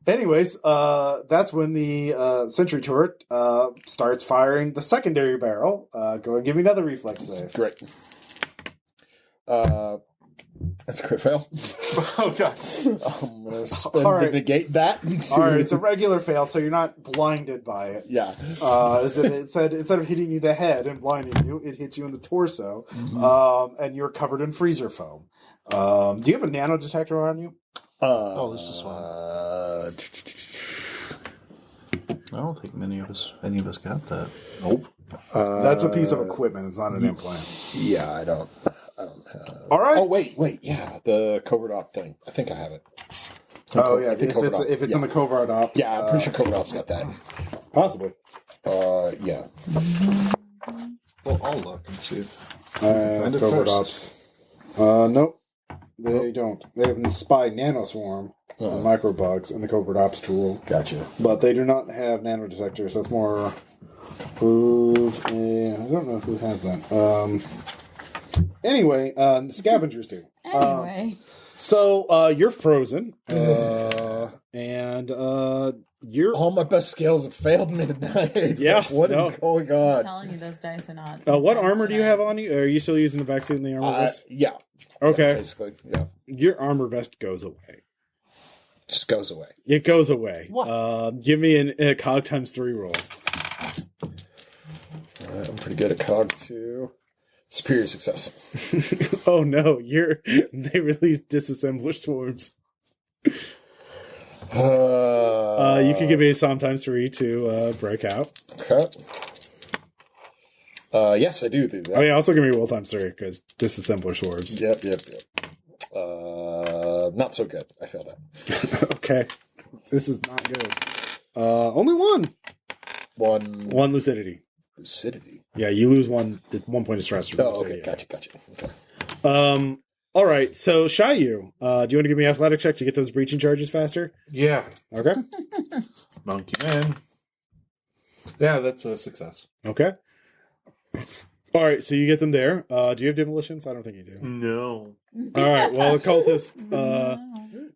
Anyways, that's when the sentry turret starts firing the secondary barrel. Go and give me another reflex save. Great. That's a crit fail. Oh, God. I'm going to spend to negate that. All right, it's a regular fail, so you're not blinded by it. Yeah. Instead of hitting you in the head and blinding you, it hits you in the torso, and you're covered in freezer foam. Do you have a nano detector on you? This is one. I don't think any of us got that. Nope. That's a piece of equipment. It's not an implant. Yeah, I don't have... All right. Oh, wait. Yeah, the covert op thing. I think I have it. If it's in the covert op. Yeah, I'm pretty sure covert op's got that. Possibly. Yeah. Well, I'll look and see if find it covert ops. Nope. They don't. They have spy nanoswarm, microbugs, and the covert ops tool. Gotcha. But they do not have nanodetectors. That's more... I don't know who has that. Anyway, scavengers do. Anyway. So you're frozen, and you're... All my best skills have failed me tonight. Yeah. What is going on? I'm telling you, those dice are not... what armor do you have on you? Are you still using the back suit and the armor vest? Yeah. Okay. Yeah, basically, yeah. Your armor vest goes away. Just goes away. It goes away. What? Give me a cog times 3 roll. I'm pretty good at cog 2. Superior success. Oh no, they released disassembler swarms. You can give me a Psalm times 3 to break out. Okay. Yes, I do that. Oh yeah, also give me will times 3 because disassembler swarms. Yep. Not so good. I failed that. Okay. This is not good. Only one. One lucidity. Lucidity? Yeah, you lose one point of stress. Okay, gotcha. Okay. All right, so Chaiu, do you want to give me an athletic check to get those breaching charges faster? Yeah. Okay. Monkey man. Yeah, that's a success. Okay. All right, so you get them there. Do you have demolitions? I don't think you do. No. All right, well, the cultist,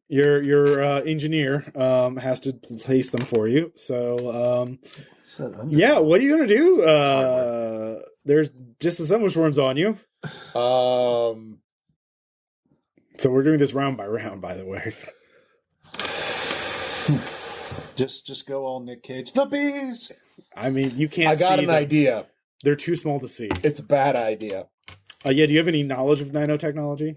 your engineer has to place them for you. So, yeah, what are you going to do? There's disassembler swarms on you. So we're doing this round by round, by the way. Just go all Nick Cage. The bees! I mean, you can't see I got an idea. They're too small to see. It's a bad idea. Yeah, do you have any knowledge of nanotechnology?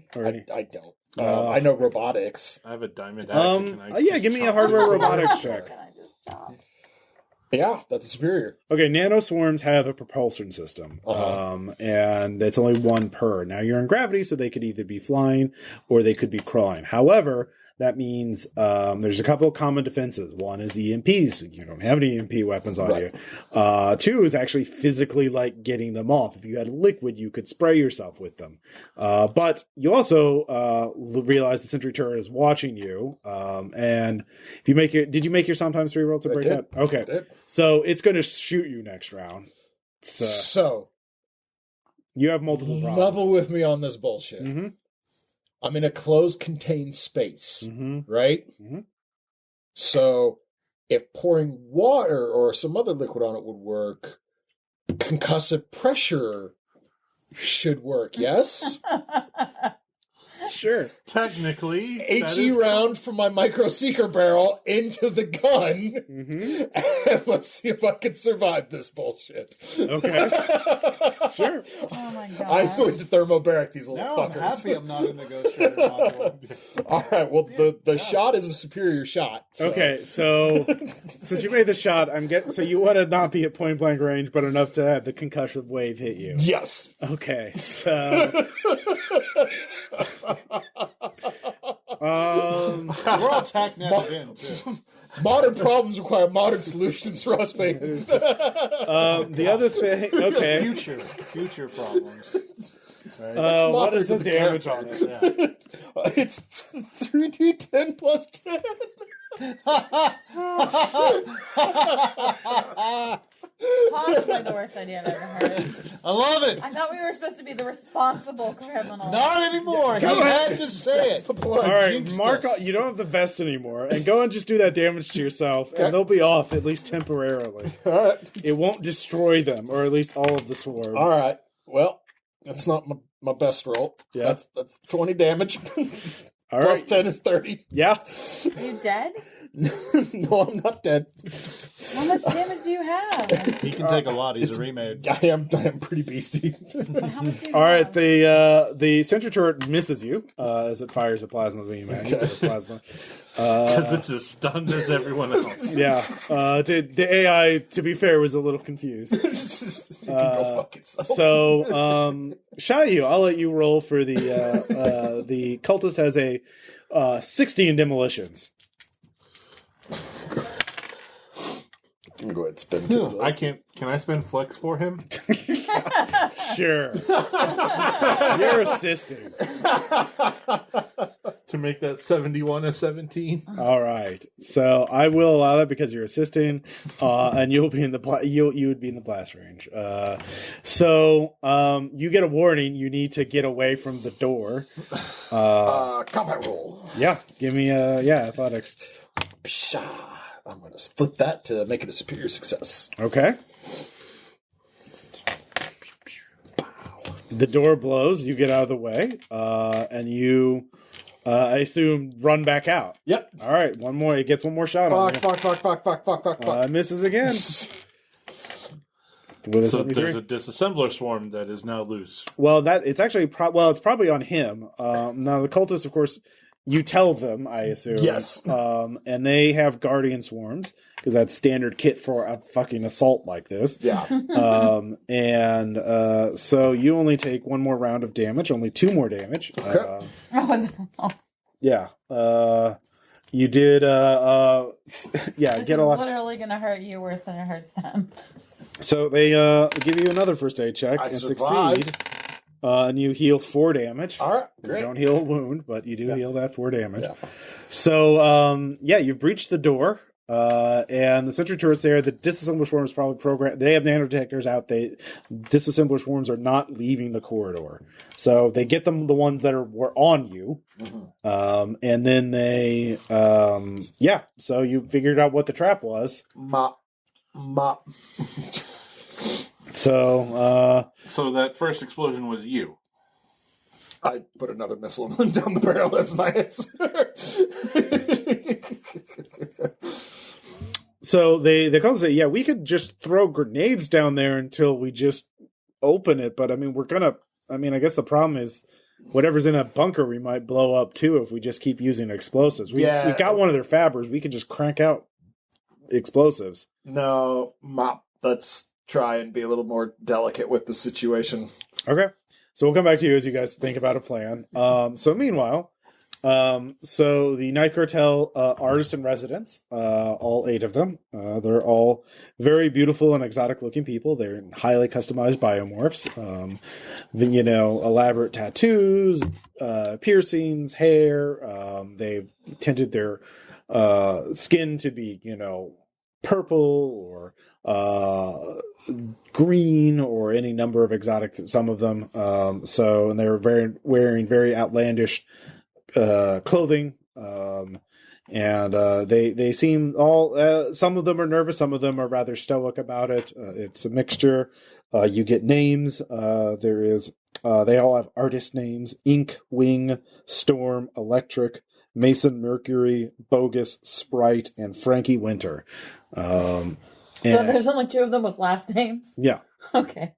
I don't. I know robotics. I have a diamond axe. Yeah, give me a hardware robotics check. Yeah, that's a superior. Okay, nanoswarms have a propulsion system, and it's only one per. Now, you're in gravity, so they could either be flying or they could be crawling. However, that means there's a couple of common defenses. One is EMPs. You don't have any EMP weapons on you. 2 is actually physically like getting them off. If you had liquid, you could spray yourself with them. But you also realize the sentry turret is watching you. And if you make it, did you make your sometimes 3 roll to break out? Okay. So it's going to shoot you next round. So you have multiple problems. Level with me on this bullshit. Mm-hmm. I'm in a closed, contained space, right? Mm-hmm. So if pouring water or some other liquid on it would work, concussive pressure should work, yes? Sure. Technically. HE round from my micro seeker barrel into the gun. And let's see if I can survive this bullshit. Okay. Sure. Oh my god. I'm going to thermobaric these little Now fuckers. I'm happy I'm not in the Ghost Rider module. All right, well, the shot is a superior shot. So. Okay, so since you made the shot, so you want to not be at point blank range, but enough to have the concussive wave hit you. Yes. Okay, so We're all TACnet again, too. Modern problems require modern solutions, Ross Bacon. the other thing, okay, Future problems. Right? what is the damage on it? Yeah. It's 3d10 plus 10. Possibly the worst idea I've ever heard. I love it. I thought we were supposed to be the responsible criminal. Not anymore. He had to say it. All right, Jinxed mark. us. You don't have the vest anymore, and go and just do that damage to yourself, and they'll be off at least temporarily. All right. It won't destroy them, or at least all of the swarm. All right. Well, that's not my best roll. Yeah. That's 20 damage. All Plus right. 10 is 30. Yeah. Are you dead? No, I'm not dead. How much damage do you have? He can take a lot. He's a remade. I am pretty beastie. But how much do you All right. have? The sentry turret misses you as it fires a plasma beam at you. Plasma. Because it's as stunned as everyone else. Yeah. The AI, to be fair, was a little confused. It can go fuck itself. So, Chaiu, I'll let you roll for the cultist has a 60 in demolitions. I'm going to go ahead and spend 2 of those. I can't. Can I spend flex for him? Sure. You're assisting. To make that 71 a 17? All right. So I will allow that because you're assisting, and you'll be in the you would be in the blast range. So you get a warning. You need to get away from the door. Combat roll. Yeah. Give me athletics. Pshaw. I'm going to split that to make it a superior success. Okay. The door blows. You get out of the way, and you, I assume, run back out. Yep. All right, one more. It gets one more shot on you. Fuck. Misses again. With a So 73. there's a disassembler swarm that is now loose. Well, it's actually it's probably on him. Now the cultists, of course, you tell them, I assume. Yes. And they have guardian swarms because that's standard kit for a fucking assault like this. Yeah. So you only take one more round of damage, only 2 more damage. Okay. Yeah. You did. This Get is a lot. literally going to hurt you worse than it hurts them. So they give you another first aid check I and survived. succeed. And you heal 4 damage. All right. You Great. don't heal a wound, but you do heal that 4 damage. Yeah. So, you've breached the door, and the sentry turret's there. The disassembler swarm is probably programmed. They have nanodetectors out. Disassembler swarms are not leaving the corridor. So they get the ones that were on you. Mm-hmm. And then they, so you figured out what the trap was. Mop. So, So that first explosion was you. I put another missile down the barrel as my answer. So they come and say, we could just throw grenades down there until we just open it. But I mean, I guess the problem is whatever's in that bunker, we might blow up too if we just keep using explosives. We got one of their fabbers. We could just crank out explosives. No, Mop. Let's try and be a little more delicate with the situation. Okay. So we'll come back to you as you guys think about a plan. So meanwhile, so the Night Cartel artists in residence, all 8 of them, they're all very beautiful and exotic looking people. They're highly customized biomorphs, elaborate tattoos, piercings, hair. They've tinted their skin to be, purple or green or any number of exotic, some of them. And they're wearing very outlandish clothing. They seem all, some of them are nervous, some of them are rather stoic about it. It's a mixture. You get names. There is They all have artist names: Ink, Wing, Storm, Electric, Mason Mercury, Bogus, Sprite, and Frankie Winter. So there's only 2 of them with last names? Yeah. Okay.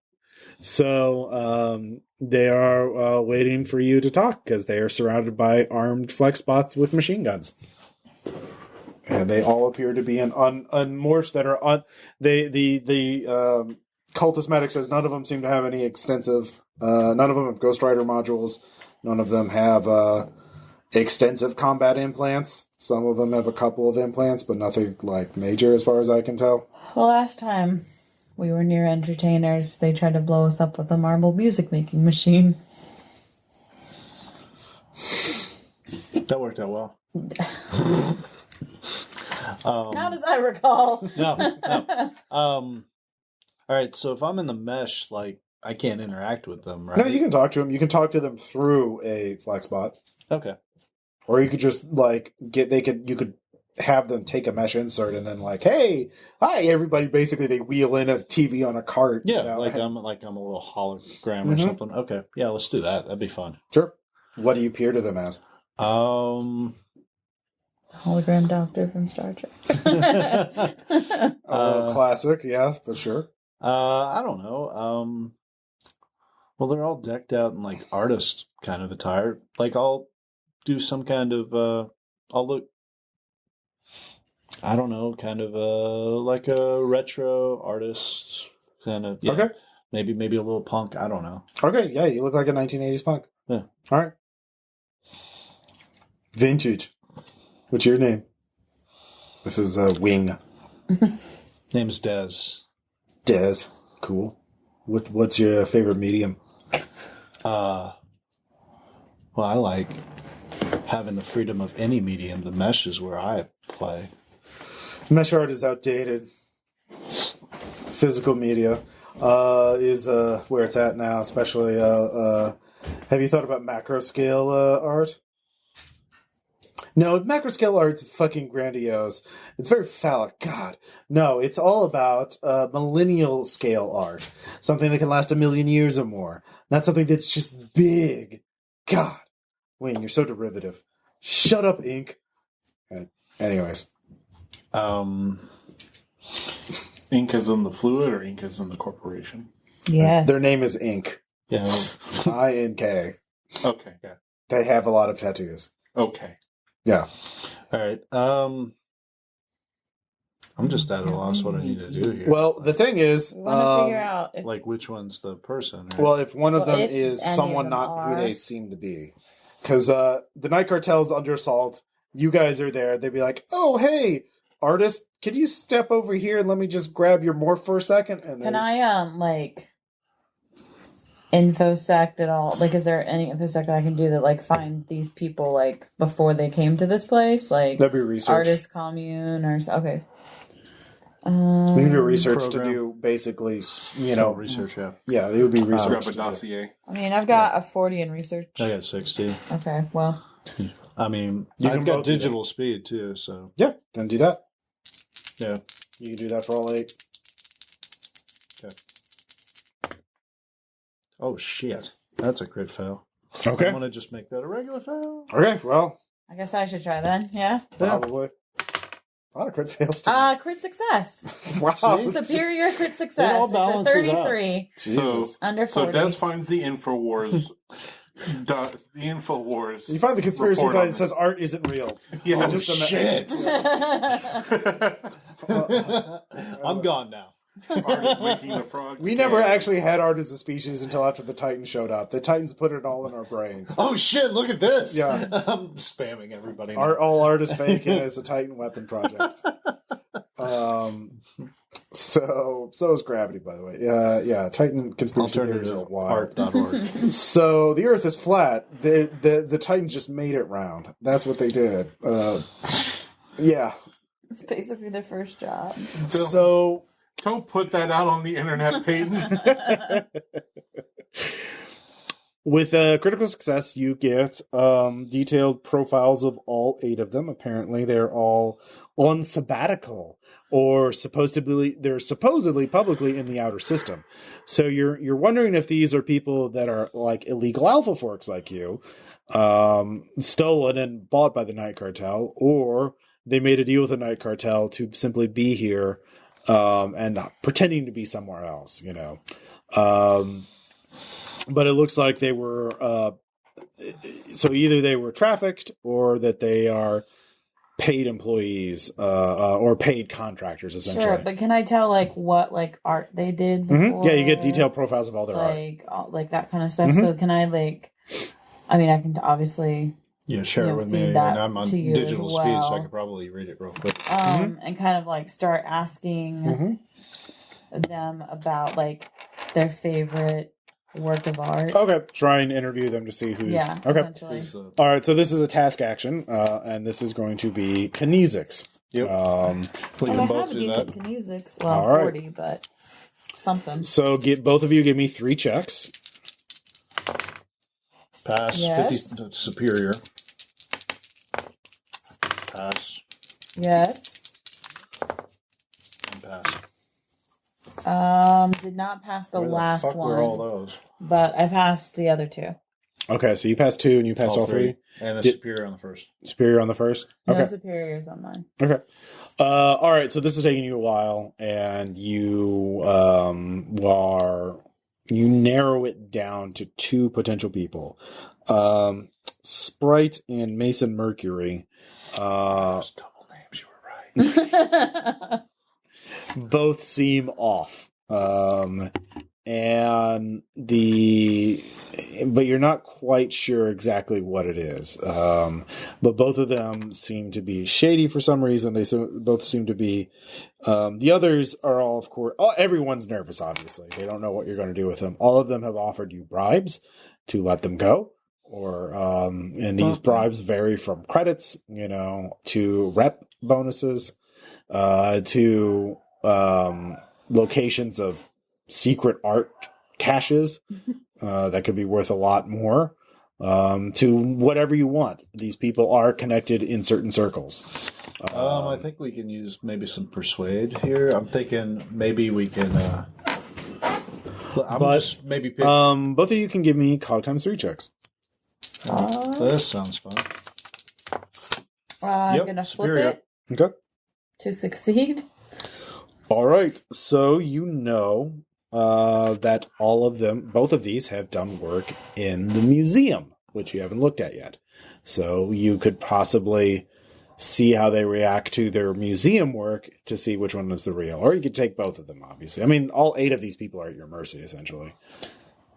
So they are waiting for you to talk because they are surrounded by armed flex bots with machine guns. And they all appear to be in unmorphs that are the cultist medic says none of them seem to have any extensive. None of them have Ghost Rider modules. None of them have extensive combat implants. Some of them have a couple of implants, but nothing like major, as far as I can tell. Well, last time we were near entertainers, they tried to blow us up with a marble music making machine. That worked out well. Not as I recall. No. All right, so if I'm in the mesh, like, I can't interact with them, right? No, you can talk to them. You can talk to them through a Flexbot. Okay. Or you could just, like, you could have them take a mesh insert and then, like, hey, hi, everybody. Basically, they wheel in a TV on a cart. Yeah, you know? I'm a little hologram or something. Okay, yeah, let's do that. That'd be fun. Sure. What do you peer to them as? Hologram doctor from Star Trek. Classic, yeah, for sure. I don't know. Well, they're all decked out in, like, artist kind of attire. Like, I'll do some kind of, I'll look, I don't know, kind of like a retro artist kind of. Yeah, okay. Maybe a little punk. I don't know. Okay, yeah, you look like a 1980s punk. Yeah. All right. Vintage. What's your name? This is Wing. Name's Dez. Dez. Cool. What's your favorite medium? Well, I like having the freedom of any medium. The mesh is where I play. Mesh art is outdated. Physical media is where it's at now, especially. Have you thought about macro scale art? No, macro scale art's fucking grandiose. It's very phallic. God. No, it's all about millennial scale art. Something that can last 1,000,000 years or more. Not something that's just big. God. Wayne, you're so derivative. Shut up, Ink. Anyways. Ink as in the fluid or ink as in the corporation? Yes. Their name is Ink. Yeah. INK. Okay. Yeah. They have a lot of tattoos. Okay. Yeah. All right. I'm just at a loss what I need to do here. Well, the thing is, we want to figure out if, like, which one's the person? Right? well, if one of them if is any someone of them not are. who they seem to be, because the Night Cartel's under assault. You guys are there. They'd be like, "Oh, hey, artist, could you step over here and let me just grab your morph for a second?" And can I like infosec at all? Like, is there any infosec that I can do that like find these people like before they came to this place? Like, that'd be research. artist commune or okay. We can do research Program. to do basically, research, yeah. Yeah, it would be research. Grab a to do. dossier. I mean, I've got a 40 in research. I got 60. Okay, well, I mean, You can I've both got do digital speed, too, so. Yeah, then do that. Yeah. You can do that for all 8. Okay. Oh, shit. That's a crit fail. Okay. I want to just make that a regular fail. Okay, well, I guess I should try then. Yeah. probably. A lot of crit fails. Tonight. Crit success. Wow. See? Superior crit success. It all It's a balances 33. Jesus. Under 40. So Des finds the InfoWars. The InfoWars. You find the conspiracy report side on that says art isn't real. Yeah. Oh, Just shit. it. I'm gone now. Artist making the frogs. We never gay. actually had art as a species until after the Titans showed up. The Titans put it all in our brains. Oh, shit, look at this. Yeah. I'm spamming everybody now. All art is fake and it's a Titan weapon project. So is Gravity, by the way. Yeah, Titan conspiracy theories are wild. Art.org. So the Earth is flat. The Titans just made it round. That's what they did. Yeah. It's basically their first job. So Don't put that out on the internet, Peyton. With critical success, you get detailed profiles of all 8 of them. Apparently, they're all on sabbatical, or they're supposedly publicly in the outer system. So you're wondering if these are people that are like illegal alpha forks like you, stolen and bought by the Night Cartel, or they made a deal with the Night Cartel to simply be here and pretending to be somewhere else. But it looks like they were, so either they were trafficked or that they are paid employees or paid contractors, essentially. Sure, but can I tell what art they did before? Mm-hmm. Yeah, you get detailed profiles of all their art. Like that kind of stuff. Mm-hmm. So can I I can obviously... Yeah, share it with me. And I'm on digital speed, so I could probably read it real quick. And kind of start asking them about their favorite work of art. Okay, try and interview them to see who's... Yeah, okay. essentially. All right, so this is a task action, and this is going to be kinesics. Yep. We can both do that. Kinesics. Well, 40, but something. So both of you give me 3 checks. Pass. Yes. 50 superior. Pass. Yes. And pass. Did not pass the last fuck one. Were all those? But I passed the other 2. Okay, so you passed 2 and you passed all 3. And a superior on the first. Superior on the first? Okay. No superiors on mine. Okay. All right, so this is taking you a while, and you you narrow it down to 2 potential people. Sprite and Mason Mercury. Those double names, you were right. Both seem off. But you're not quite sure exactly what it is. But both of them seem to be shady for some reason. They both seem to be. The others are all, of course, everyone's nervous, obviously. They don't know what you're going to do with them. All of them have offered you bribes to let them go. And these bribes vary from credits, to rep bonuses, to locations of secret art caches that could be worth a lot more, to whatever you want. These people are connected in certain circles. I think we can use maybe some persuade here. I'm thinking maybe we can. Just maybe pick. Both of you can give me cog times 3 checks. This sounds fun. I'm gonna flip it. Okay. To succeed. All right. So that both of these have done work in the museum, which you haven't looked at yet. So you could possibly see how they react to their museum work to see which one is the real. Or you could take both of them, obviously. I mean, all 8 of these people are at your mercy, essentially.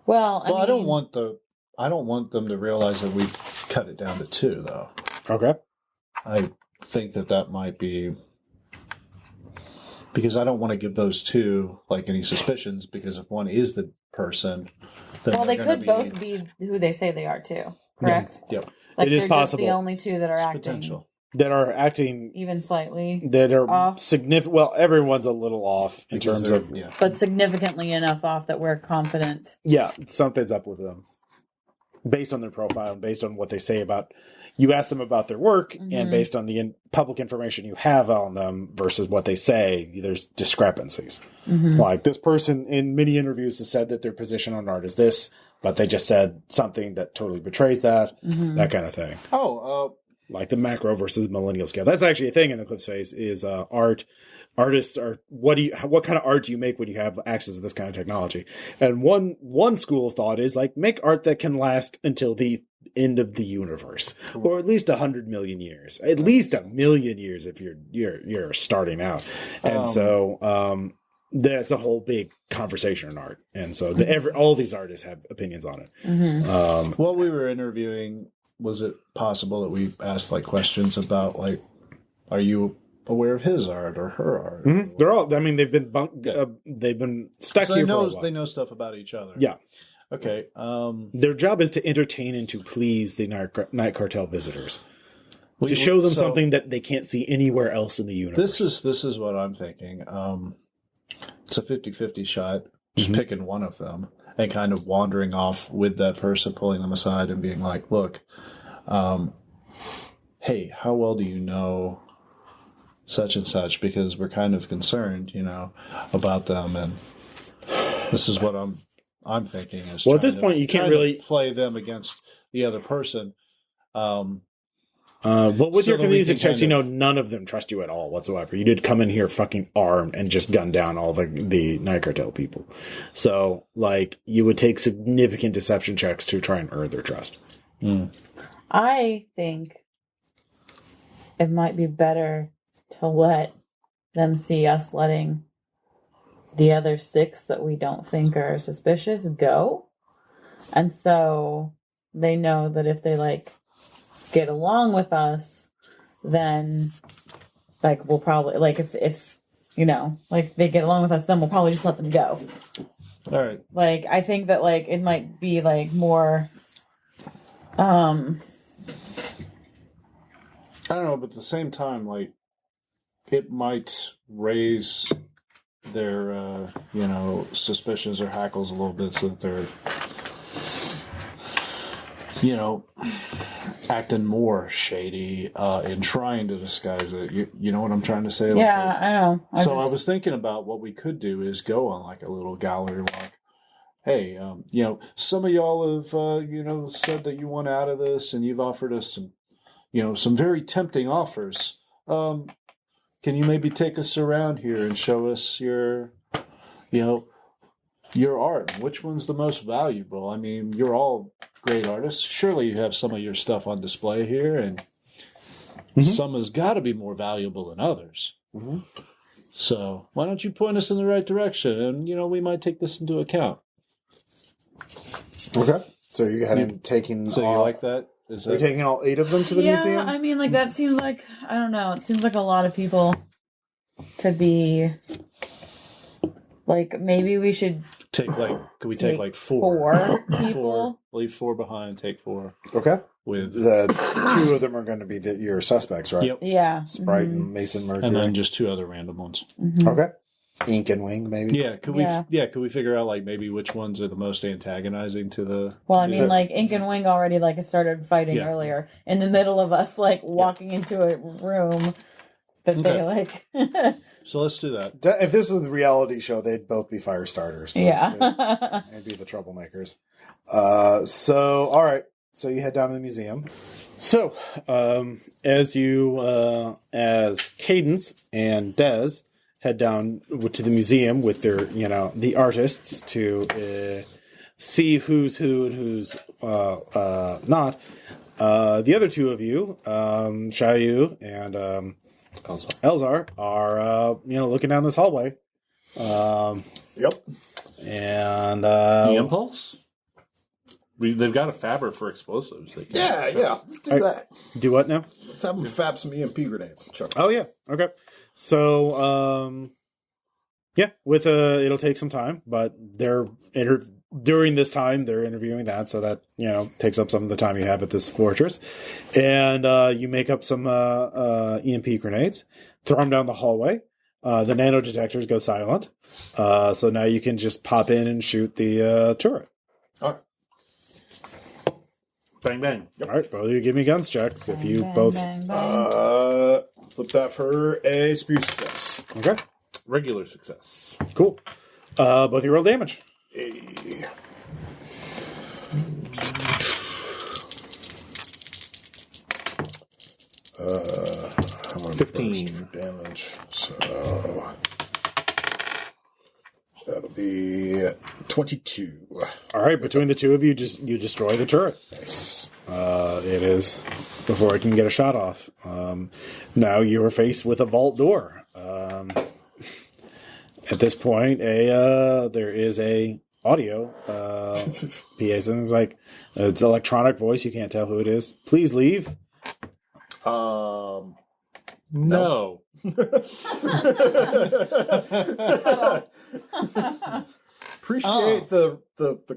Well, I don't want them to realize that we've cut it down to 2, though. Okay. I think that might be... Because I don't want to give those 2 any suspicions, because if one is the person, then they could both be who they say they are too. Correct? Yep. It is possible. Just the only 2 that are acting. Potential. That are acting even slightly. That are off. Significant. Well, everyone's a little off in terms of, but significantly enough off that we're confident. Yeah, something's up with them, based on their profile and based on what they say about. You ask them about their work, and based on the public information you have on them versus what they say, there's discrepancies. Like this person in many interviews has said that their position on art is this, but they just said something that totally betrays that, that kind of thing. Like the macro versus millennial scale. That's actually a thing in Eclipse phase is art. Artists are what kind of art do you make when you have access to this kind of technology? And one school of thought is make art that can last until the end of the universe, or at least 100 million years, at least 1 million years if you're starting out. And so that's a whole big conversation in art. And so all these artists have opinions on it. While we were interviewing, was it possible that we asked questions about are you aware of his art or her art? They're all. I mean, they've been stuck here for a while. They know stuff about each other. Yeah. Okay. Their job is to entertain and to please the Night Cartel visitors, to show them something that they can't see anywhere else in the universe. This is what I'm thinking. It's a 50-50 shot. Just picking one of them. and kind of wandering off with that person, pulling them aside and being like, look, hey, how well do you know such and such? Because we're kind of concerned, about them, and this is what I'm thinking is. Well, at this point, you can't really play them against the other person. But with So your that we convincing can checks, kind of- none of them trust you at all whatsoever. You did come in here fucking armed and just gun down all the Night Cartel people. So, you would take significant deception checks to try and earn their trust. I think it might be better to let them see us letting the other 6 that we don't think are suspicious go. And so they know that if they get along with us, then we'll probably if they get along with us, then we'll probably just let them go. All right. I think that it might be more I don't know, but at the same time, it might raise their, suspicions or hackles a little bit so that they're, acting more shady in trying to disguise it. You know what I'm trying to say? yeah, I know. I was thinking about what we could do is go on a little gallery walk. Hey, some of y'all have, said that you want out of this and you've offered us some very tempting offers. Can you maybe take us around here and show us your art? Which one's the most valuable? I mean, you're all great artists. Surely you have some of your stuff on display here, and some has got to be more valuable than others. Mm-hmm. So why don't you point us in the right direction, and we might take this into account. Okay. So you go ahead and taking. So you like that? Are you taking all 8 of them to the museum? I mean, that seems I don't know. It seems like a lot of people to be. Maybe we should take could we take 4? 4 people? Leave 4 behind, take 4. Okay. With the 2 of them are going to be your suspects, right? Yep. Yeah. Sprite and Mason Mercury. And then just 2 other random ones. Mm-hmm. Okay. Ink and Wing, maybe? Yeah, could we figure out maybe which ones are the most antagonizing to the... Well, I mean, Ink and Wing already started fighting earlier in the middle of us walking into a room that they So let's do that. If this was a reality show, they'd both be fire starters. Yeah. They'd be the troublemakers. All right. So you head down to the museum. So, as Cadence and Des head down to the museum with their, the artists to see who's who and who's not. The other 2 of you, Chaiu and Eleazar, are looking down this hallway. Yep. And the impulse. They've got a fabber for explosives. Yeah. Do that. Do what now? Let's have them fab some EMP grenades. Chuck. Oh yeah. Okay. So with it'll take some time, but during this time they're interviewing that, so that takes up some of the time you have at this fortress, and you make up some EMP grenades, throw them down the hallway. The nano detectors go silent, so now you can just pop in and shoot the turret. All right. Bang, bang. Yep. All right, both of you give me guns checks. If you Bang, both bang, bang. Flip that for a speed success. okay, Regular success. cool. Both of you roll damage. Hey. I'm on 15 for damage, so that'll be 22. All right, between the 2 of you, you destroy the turret. Nice. It is before I can get a shot off. Now you are faced with a vault door. At this point, there is a audio PA system. It's it's electronic voice. You can't tell who it is. Please leave. No. Appreciate the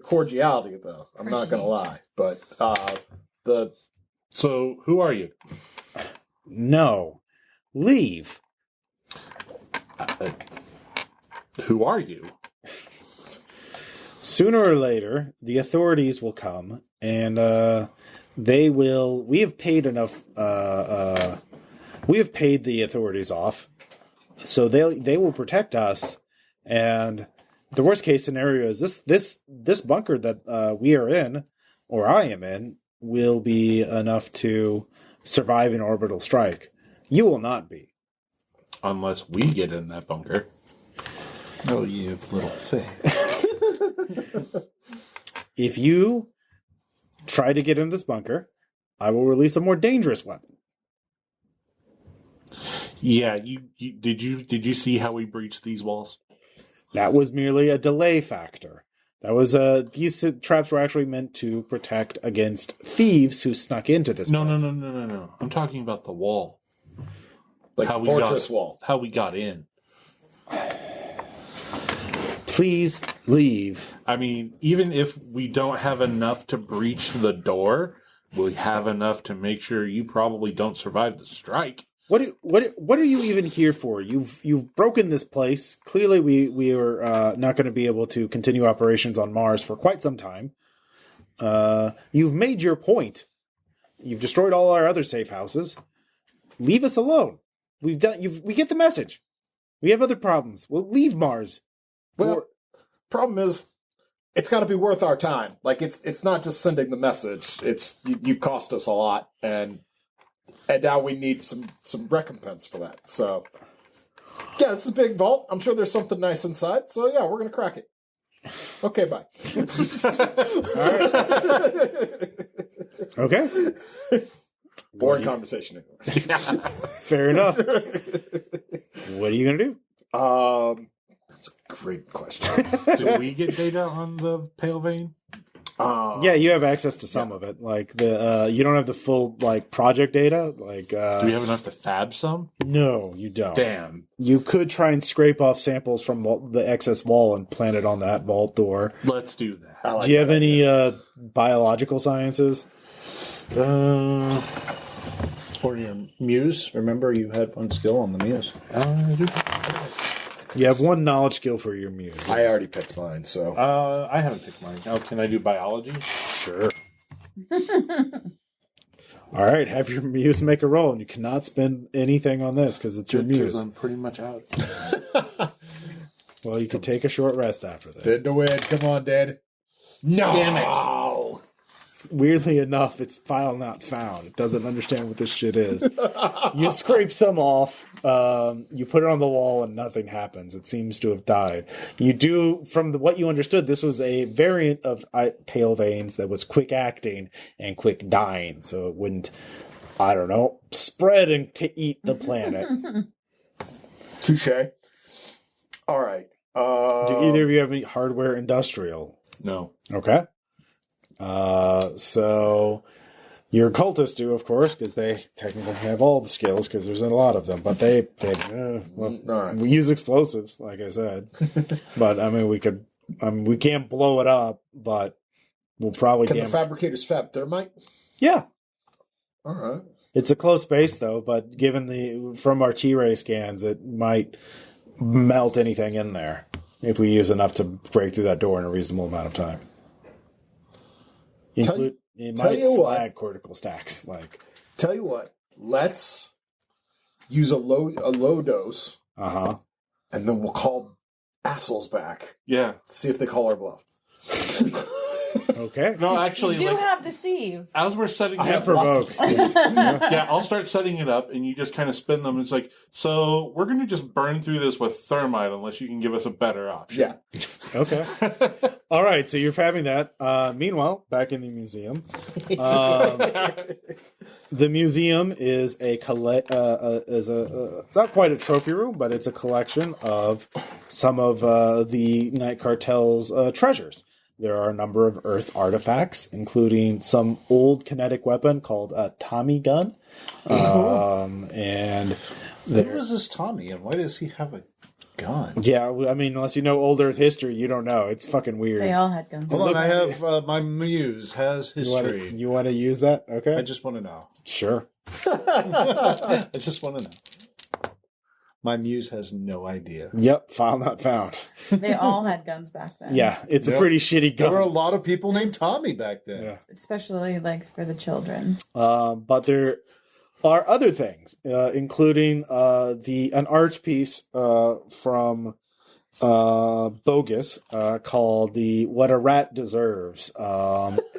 cordiality, though. I'm not going to lie. But So, who are you? No, leave. Who are you? Sooner or later, the authorities will come, and they will. We have paid enough. We have paid the authorities off, so they will protect us. And the worst case scenario is this bunker that we are in, or I am in, will be enough to survive an orbital strike. You will not be, unless we get in that bunker. Oh, you little faith. If you try to get in this bunker, I will release a more dangerous weapon. Yeah, did you see how we breached these walls? That was merely a delay factor. That was these traps were actually meant to protect against thieves who snuck into this. No. place. No. I'm talking about the wall. Like how fortress wall. How we got in. Please leave. I mean, even if we don't have enough to breach the door, we have enough to make sure you probably don't survive the strike. What are you even here for? You've broken this place. Clearly, we are not going to be able to continue operations on Mars for quite some time. You've made your point. You've destroyed all our other safe houses. Leave us alone. We get the message. We have other problems. We'll leave Mars. Well, problem is, it's got to be worth our time. Like it's not just sending the message. It's you cost us a lot, and now we need some recompense for that. So, yeah, this is a big vault. I'm sure there's something nice inside. So yeah, we're gonna crack it. Okay, bye. All right. Okay. Boring conversation. Fair enough. What are you gonna do? That's a great question. Do we get data on the pale vein? Yeah, you have access to some of it. Like you don't have the full project data. Like, do we have enough to fab some? No, you don't. Damn. You could try and scrape off samples from the excess wall and plant it on that vault door. Let's do that. Do you have any biological sciences? Or your muse. Remember, you had one skill on the muse. You have one knowledge skill for your muse. I already picked mine, so I haven't picked mine. Now, can I do biology? Sure. All right, have your muse make a roll, and you cannot spend anything on this because it's your muse. Because I'm pretty much out. Well, you could take a short rest after this. did the win. Come on, Dad. No. Damn it. Weirdly enough, it's file not found. It doesn't understand what this shit is. You scrape some off, you put it on the wall, and nothing happens. It seems to have died. You do, from what you understood, this was a variant of pale veins that was quick acting and quick dying, so it wouldn't, I don't know, spread and eat the planet. Touche. All right. Do either of you have any hardware industrial? No. Okay. So your cultists do, of course, because they technically have all the skills, because there's a lot of them. But we use explosives, like I said. But I mean, we can't blow it up, but we'll probably. Can the fabricators fab thermite? Yeah. All right. It's a close space, though. But given from our T-ray scans, it might melt anything in there if we use enough to break through that door in a reasonable amount of time. It might slag cortical stacks. Tell you what, let's use a low dose. And then we'll call assholes back. Yeah. See if they call our bluff. Okay. No, actually, You do have deceive. as we're setting I it have up, provoke. yeah, I'll start setting it up, and you just kind of spin them. It's like, so we're going to just burn through this with thermite unless you can give us a better option. Yeah. Okay. All right. So you're fabbing that. Meanwhile, back in the museum, the museum is not quite a trophy room, but it's a collection of some of the Night Cartel's treasures. There are a number of Earth artifacts, including some old kinetic weapon called a Tommy gun. And Who was this Tommy, and why does he have a gun? yeah, I mean, unless you know old Earth history, you don't know. It's fucking weird. They all had guns. Hold on, I have my muse has history. You want to use that? Okay. I just want to know. Sure. I just want to know. My muse has no idea. Yep, file not found. They all had guns back then. Yeah, it's a pretty shitty gun. There were a lot of people named Tommy back then. Yeah. Especially like for the children. But there are other things, including an art piece from Bogus called the What a Rat Deserves.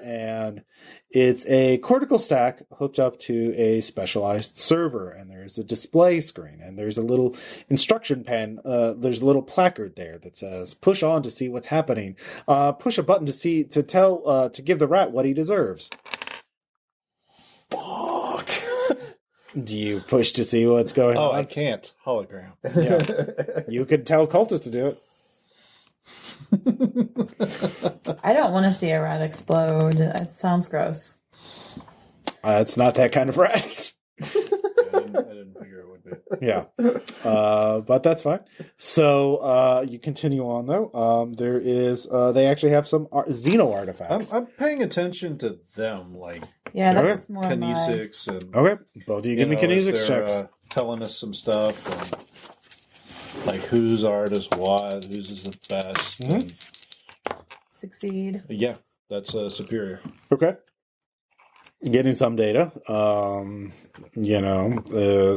And it's a cortical stack hooked up to a specialized server, and there's a display screen, and there's a little instruction pen. There's a little placard there that says, push on to see what's happening. Push a button to give the rat what he deserves. Fuck. Do you push to see what's going on? Oh, I can't. Hologram. Yeah. You could tell cultists to do it. I don't want to see a rat explode. It sounds gross. It's not that kind of rat. I didn't figure it would be. Yeah. But that's fine. So you continue on, though. There is, they actually have some Xeno artifacts. I'm paying attention to them, like Yeah, Okay. that's more my... kinesics and Okay. Both of you give me as kinesics they're, checks. telling us some stuff, and, like whose art is what, whose is the best. Mhm. And, Succeed. yeah, that's superior. Okay. Getting some data.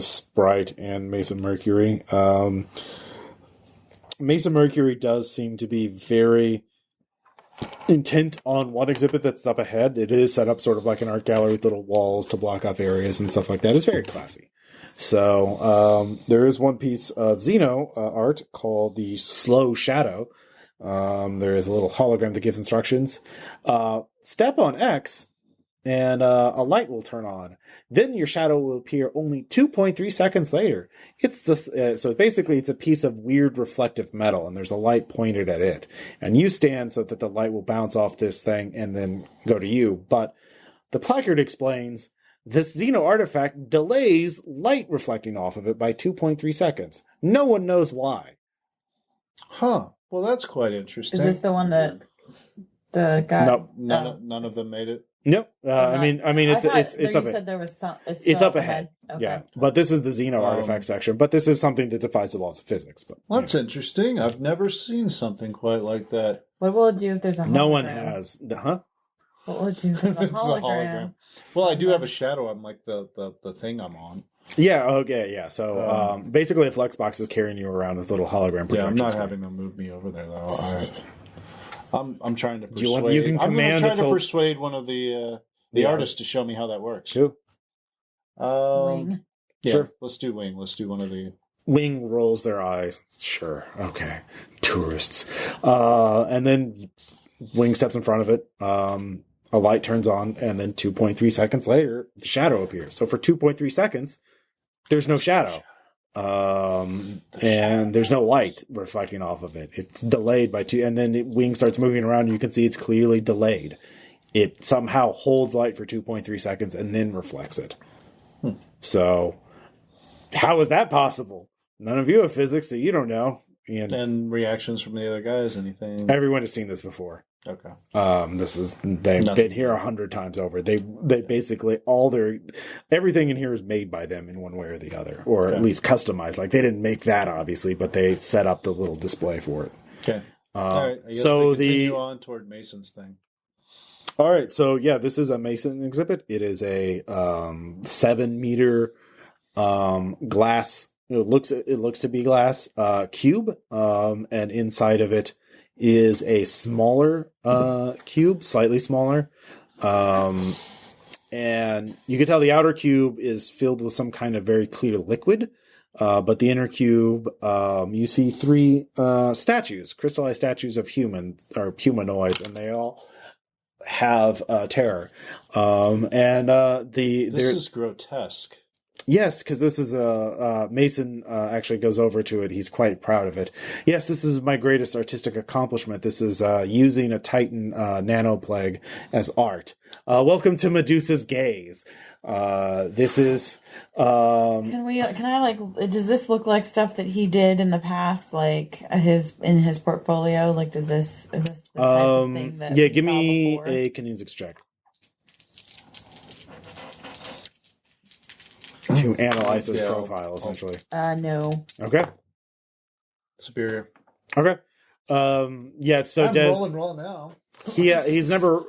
Sprite and Mason Mercury. Mason Mercury does seem to be very intent on one exhibit that's up ahead. It is set up sort of like an art gallery with little walls to block off areas and stuff like that. It's very classy. So there is one piece of Xeno art called the Slow Shadow. There is a little hologram that gives instructions. Step on X, and a light will turn on. Then your shadow will appear only 2.3 seconds later. It's this. So basically, it's a piece of weird reflective metal, and there's a light pointed at it. And you stand so that the light will bounce off this thing and then go to you. But the placard explains this Xeno artifact delays light reflecting off of it by 2.3 seconds. No one knows why. Huh. Well, that's quite interesting. Is this the one that the guy? Nope. None of them made it. Nope. I mean, it's I thought it's you up. said there was some. It's It's still up ahead. Okay. Yeah, but this is the Xeno artifact section. But this is something that defies the laws of physics. But Well, that's interesting. I've never seen something quite like that. What will it do if there's a hologram? no one has. Huh? What will it do if there's a It's a hologram? Well, I do have a shadow on like the thing I'm on. Yeah. Okay. Yeah. So basically, a flex box is carrying you around with little hologram projections. Yeah, I'm not having them move me over there though. I'm trying to persuade. you want- you can command I'm trying this to whole- persuade one of the artists to show me how that works. Cool. Wing. Yeah, Sure. let's do Wing. Let's do one of the. Wing rolls their eyes. Sure. Okay. Tourists. And then Wing steps in front of it. A light turns on, and then 2.3 seconds later, the shadow appears. So for 2.3 seconds, there's no shadow. And there's no light reflecting off of it. It's delayed by two, and then Wing starts moving around, and you can see it's clearly delayed. It somehow holds light for 2.3 seconds and then reflects it. So, how is that possible? None of you have physics, so you don't know. And reactions from the other guys, anything? Everyone has seen this before. Okay. They've been here 100 times over. They basically everything in here is made by them in one way or the other, or at least customized. Like they didn't make that obviously, but they set up the little display for it. Okay. All right. I guess so we continue on toward Mason's thing. All right. So yeah, this is a Mason exhibit. It is a 7-meter glass. It looks to be glass cube, and inside of it is a smaller cube, slightly smaller. And you can tell the outer cube is filled with some kind of very clear liquid. But the inner cube, you see 3 statues, crystallized statues of humanoids, and they all have terror. This is grotesque. Yes, because this is Mason actually goes over to it. He's quite proud of it. Yes, this is my greatest artistic accomplishment. This is using a Titan nanoplague as art. Welcome to Medusa's Gaze. This is. Does this look like stuff that he did in the past, like in his portfolio? Like, is this the type of thing that we give saw me before? a kinesics check. to analyze his Yeah, profile, essentially. No. Okay. Superior. Okay. Yeah, so I'm rolling now. he's never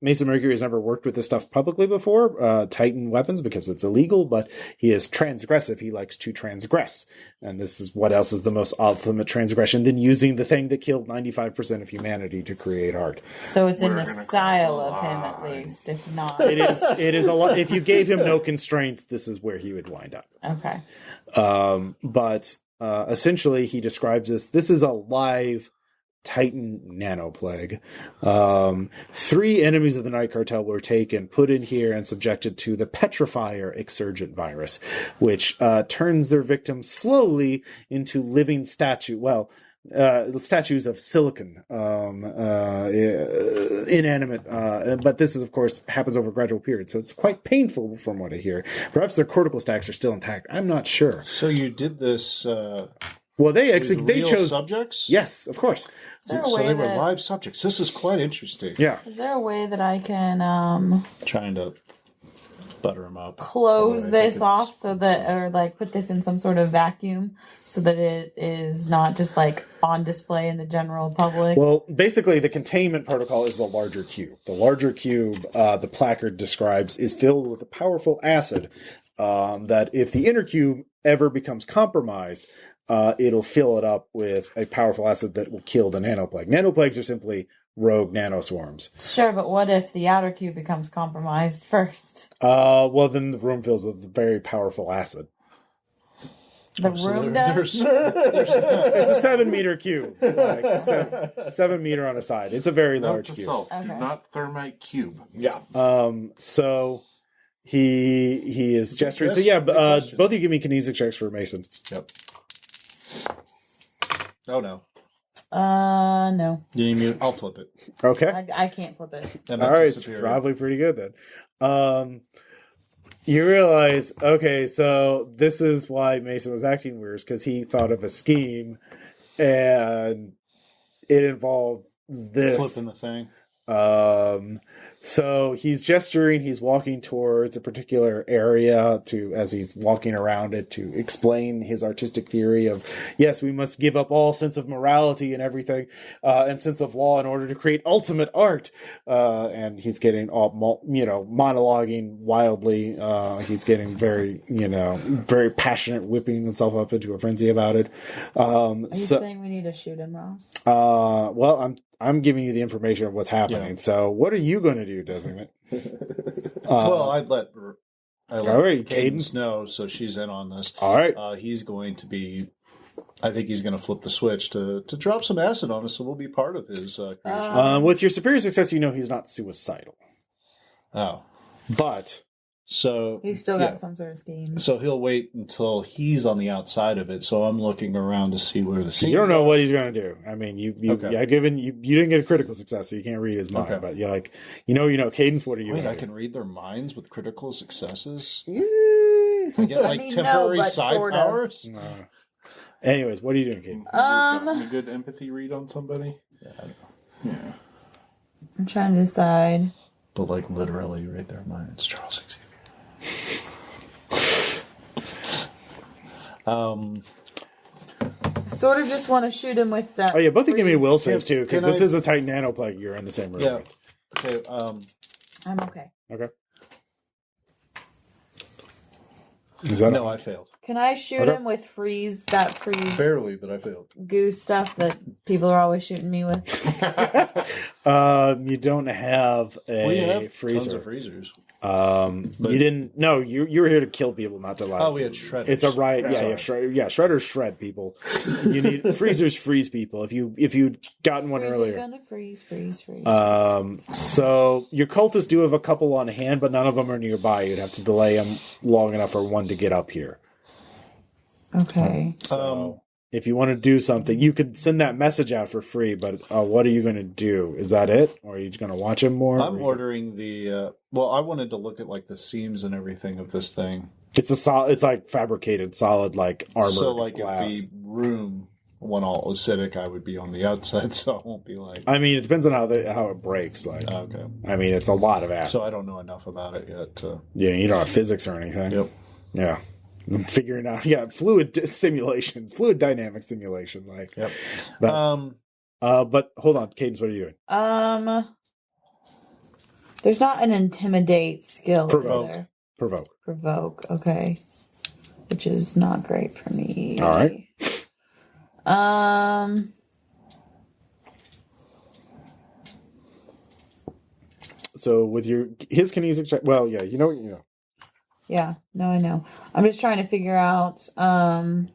Mason Mercury has never worked with this stuff publicly before, Titan weapons, because it's illegal, but he is transgressive. He likes to transgress. And this is what else is the most ultimate transgression than using the thing that killed 95% of humanity to create art. So it's in We're the gonna style cross of a him, at line. least, if not. It is a lot. If you gave him no constraints, this is where he would wind up. Okay. But essentially, he describes this is a live Titan nanoplague. 3 enemies of the Night Cartel were taken, put in here, and subjected to the Petrifier exsurgent virus, which turns their victims slowly into living statues of silicon, inanimate, but this is, of course, happens over a gradual period, so it's quite painful from what I hear. Perhaps their cortical stacks are still intact. I'm not sure. So you did this Well, they with they real chose subjects? Yes, of course. Is there a So way they were that- live subjects. This is quite interesting. Yeah. Is there a way that I can Trying to butter them up. close I think this it's- off so that, or like put this in some sort of vacuum so that it is not just like on display in the general public? Well, basically, the containment protocol is the larger cube. The larger cube, the placard describes, is filled with a powerful acid that if the inner cube ever becomes compromised, it'll fill it up with a powerful acid that will kill the nanoplague. Nanoplagues are simply rogue nanoswarms. Sure, but what if the outer cube becomes compromised first? Well, then the room fills with very powerful acid. The So room there- does? It's a 7-meter cube. Like 7 meter on a side. It's a very Note large to cube. self, Okay. do not thermite cube. Yeah. So he is gesturing. So yeah, both of you give me kinesis checks for Mason. Yep. Oh, no. No. You need me? I'll flip it. Okay. I can't flip it. That All makes right, it it's superior. probably pretty good then. You realize, okay, so this is why Mason was acting weird, because he thought of a scheme, and it involved this. Flipping the thing. So he's gesturing, he's walking towards a particular area as he's walking around it to explain his artistic theory of, yes, we must give up all sense of morality and everything, and sense of law in order to create ultimate art. And he's getting all, monologuing wildly. He's getting very, very passionate, whipping himself up into a frenzy about it. Are you saying we need to shoot him, Ross? Well, I'm giving you the information of what's happening. Yeah. So what are you going to do, Designate? Well, I'd let all right, Cadence Cadence. know, so she's in on this. All right. He's going to be. I think he's going to flip the switch to drop some acid on us, so we'll be part of his creation. With your superior success, he's not suicidal. Oh, But so He's still got some sort of scheme. So he'll wait until he's on the outside of it. So I'm looking around to see where the you don't know what he's going to do. I mean, you Okay. given you didn't get a critical success, so you can't read his mind. Okay. But you're like, Cadence, what are you Wait, gonna I do? can read their minds with critical successes. Yeah. I get I mean, no, temporary but side sort of. powers. No. Anyways, what are you doing, Cadence? Got a good empathy read on somebody? Yeah. I'm trying to decide. But like literally read their minds, Charles Xavier. I sort of just want to shoot him with that. Oh yeah, both of you give me freeze. will saves too, because Can this I- is a Titan nanoplague you're in the same room Yeah. with. Okay. I'm okay. Okay. Is that No, I failed. Can I shoot Okay. him with that freeze Barely, but I failed. goo stuff that people are always shooting me with? You don't have a We have freezer. tons of freezers. You didn't. No, you were here to kill people, not to lie. Oh, we had shredders. It's a riot. Yeah, Sorry. shredders shred people. You need freezers freeze people. If you'd gotten one Freezer's earlier. gonna freeze. So your cultists do have a couple on hand, but none of them are nearby. You'd have to delay them long enough for one to get up here. Okay. So if you want to do something, you could send that message out for free. But what are you going to do? Is that it, or are you just going to watch him more? I'm ordering the. Well, I wanted to look at like the seams and everything of this thing. It's a solid. It's like fabricated, solid, like armor So like glass. if the room one all acidic, I would be on the outside, so I won't be like... I mean, it depends on how it breaks. Like, Okay. I mean, it's a lot of acid. So I don't know enough about it yet. Yeah, you don't have physics or anything. Yep. Yeah. I'm figuring out, fluid dynamic simulation. Like, yep. But hold on, Cadence, what are you doing? There's not an intimidate skill. Provoke. Is there? Provoke. Okay. Which is not great for me. All right. So with his kinetic check, well, yeah, you know. Yeah, no, I know. I'm just trying to figure out Oh,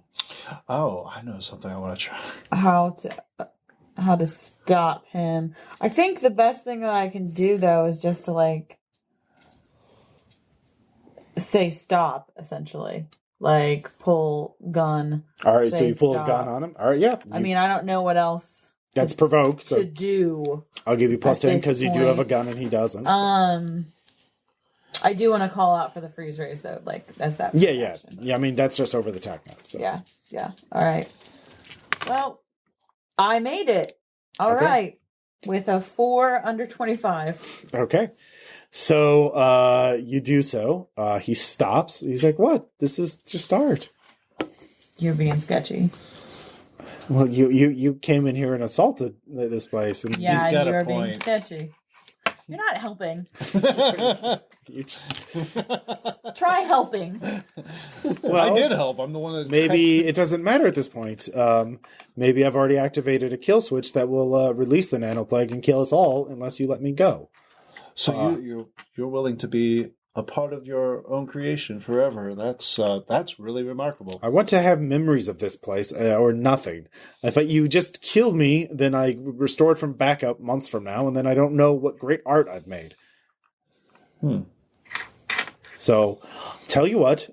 I know something I want to try. how to stop him. I think the best thing that I can do though is just to like say stop, essentially. Like pull gun. All right, so you pull stop. a gun on him. All right, yeah. I mean, I don't know what else That's provoke. So to do. I'll give you plus at 10 this because you do have a point. gun and he doesn't. So. I do want to call out for the freeze rays though. Like that's that. Yeah. action. Yeah, I mean, that's just over the tac net. So. Yeah. All right. Well, I made it. All Okay. right. With a 4 under 25. Okay. So you do so. He stops. He's like, what? This is just art. You're being sketchy. Well, you came in here and assaulted this place. And Yeah, He's got a you're being point. sketchy. You're not helping. you just, Try helping. well, I did help. I'm the one that... maybe it doesn't matter at this point. Maybe I've already activated a kill switch that will release the nanoplague and kill us all unless you let me go. So you're willing to be a part of your own creation forever. That's really remarkable. I want to have memories of this place or nothing. If you just killed me, then I restored from backup months from now, and then I don't know what great art I've made. So, tell you what,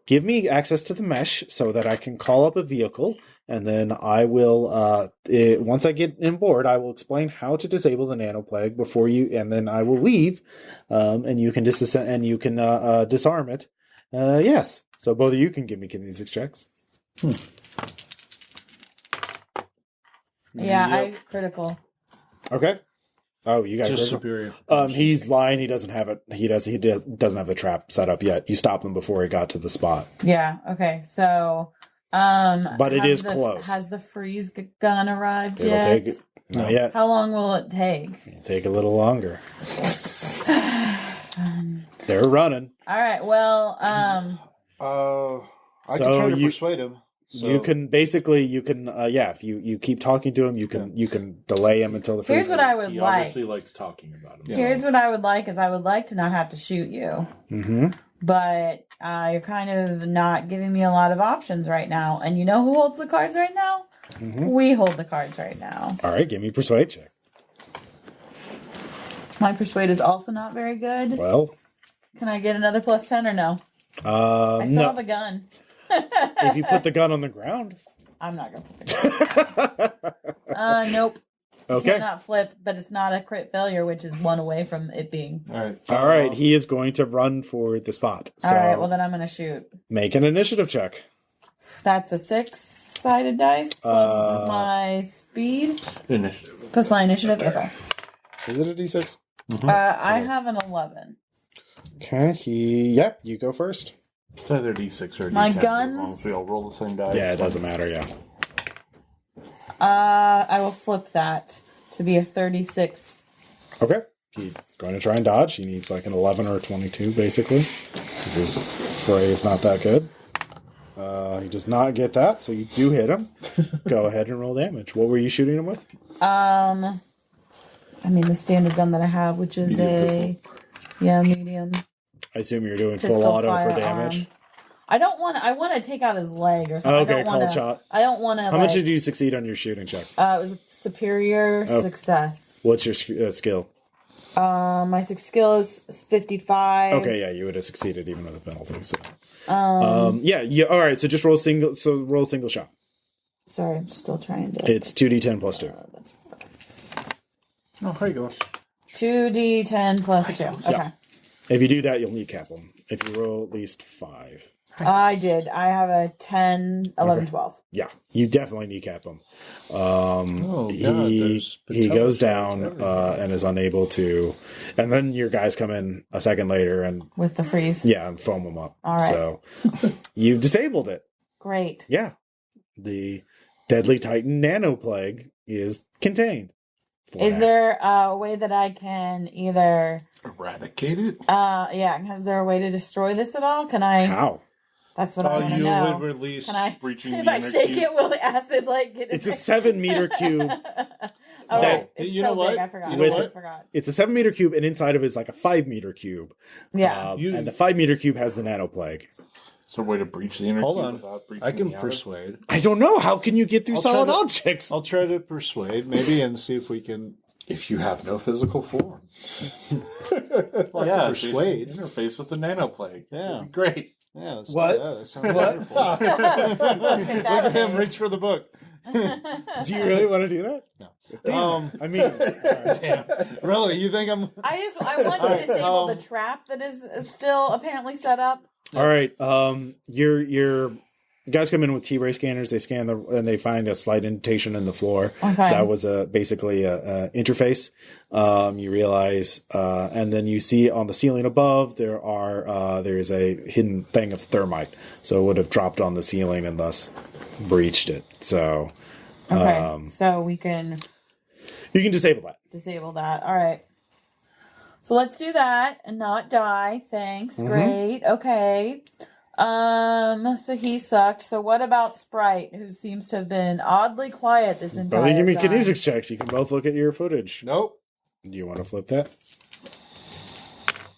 give me access to the mesh so that I can call up a vehicle, and then I will, once I get on board, I will explain how to disable the nanoplague before you, and then I will leave, and you can disarm it. Yes. So both of you can give me kinesics checks. Yeah, I critical. Okay. Oh, you got Just critical? superior. He's lying. He doesn't have it. He doesn't have the trap set up yet. You stopped him before he got to the spot. Yeah, okay. So, But it is close. Has the freeze gun arrived It'll yet? take it. Not yet. How long will it take? It'll take a little longer. They're running. All right. Well, I So can try to you- persuade him. So. If you keep talking to him, you can delay him until the freeze. here's what I would He like. obviously likes talking about himself. Here's what I would like is I would like to not have to shoot you. Mm-hmm. But you're kind of not giving me a lot of options right now. And you know who holds the cards right now? Mm-hmm. We hold the cards right now. All right, give me persuade check. My persuade is also not very good. Well, Can I get another plus 10 or no? I still no. have a gun. If you put the gun on the ground. I'm not going to put the gun. Nope. Okay. Cannot flip, but it's not a crit failure, which is one away from it being. All right. All right, he is going to run for the spot. So All right, well then I'm going to shoot. make an initiative check. That's a 6-sided dice plus my speed. Initiative. Plus my initiative. Okay. Is it a d6? I have an 11. Okay, yep, you go first. It's either D6 or D10. My As long guns? as we all roll the same die. Yeah, it it's doesn't matter, yeah. I will flip that to be a 36. Okay, he's going to try and dodge. He needs like an 11 or a 22, basically. His fray is not that good. He does not get that, so you do hit him. Go ahead and roll damage. What were you shooting him with? I mean the standard gun that I have, which is medium. I assume you're doing Pistol full auto for firearm. damage. I want to take out his leg or something. Okay, I don't wanna, call shot. I don't want to. How much did you succeed on your shooting check? It was a superior success. What's your skill? My skill is 55. Okay, yeah, you would have succeeded even with a penalty. So, yeah. All right, so just roll single. So roll single shot. Sorry, I'm still trying to. It's 2d10 plus 2. That's Oh, here you go. 2d10 plus 2. Okay. Yeah. If you do that, you'll kneecap him. If you roll at least 5. I did. I have a 10, 11, Okay. 12. Yeah, you definitely kneecap him. God, there's He patella goes shards down everywhere. and is unable to. And then your guys come in a second later and With the freeze. and foam him up. All right. So you've disabled it. Great. Yeah, the deadly Titan nano plague is contained. Is there a way that I can either... Eradicate it? is there a way to destroy this at all? Can I... How? That's what I want to You know. would release Can I... breaching If the I inner shake cube. it, will the acid, like, get It's a in 7-meter cube. Oh, that- right. It's you so know what? big, I forgot. You know I what? just forgot. It's a 7-meter cube, and inside of it is like a 5-meter cube. Yeah. And the 5-meter cube has the nano plague. Is there a way to breach the inner Hold cube on. without breaching I can the outer? persuade. I don't know. How can you get through I'll try solid to- objects? I'll try to persuade, maybe, and see if we can. If you have no physical form. Well, Yeah, Jason, persuade. interface with the nano plague. Yeah. That'd be great. Yeah, let's What? do that. That sounds wonderful. Look at Look that at him face. reach for the book. Do you really want to do that? No. I mean, Damn. Really? You think I'm? I want to disable the trap that is still apparently set up. all right. Your guys come in with T-ray scanners. They scan and they find a slight indentation in the floor. Okay. That was basically a interface. You realize, and then you see on the ceiling above there is a hidden thing of thermite. So it would have dropped on the ceiling and thus breached it. So Okay. So we can you can disable that. disable that. All right. So let's do that and not die. Thanks. Great. Okay. So he sucked. So what about Sprite, who seems to have been oddly quiet this entire Both give me time? kinesics checks. You can both look at your footage. Nope. Do you want to flip that?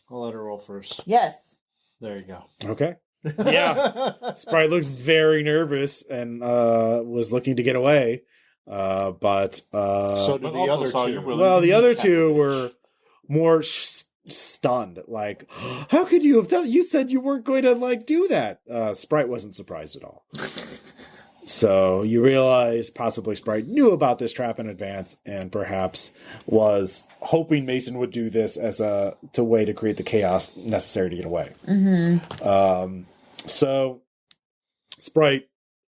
I'll let her roll first. Yes. There you go. Okay. Yeah. Sprite looks very nervous and was looking to get away. But So did But the also other saw two. you're willing well, to the other kneecap two it. were more stunned. Like, how could you have done? You said you weren't going to do that. Sprite wasn't surprised at all. So you realize possibly Sprite knew about this trap in advance and perhaps was hoping Mason would do this as a way to create the chaos necessary to get away. Mm-hmm. So Sprite,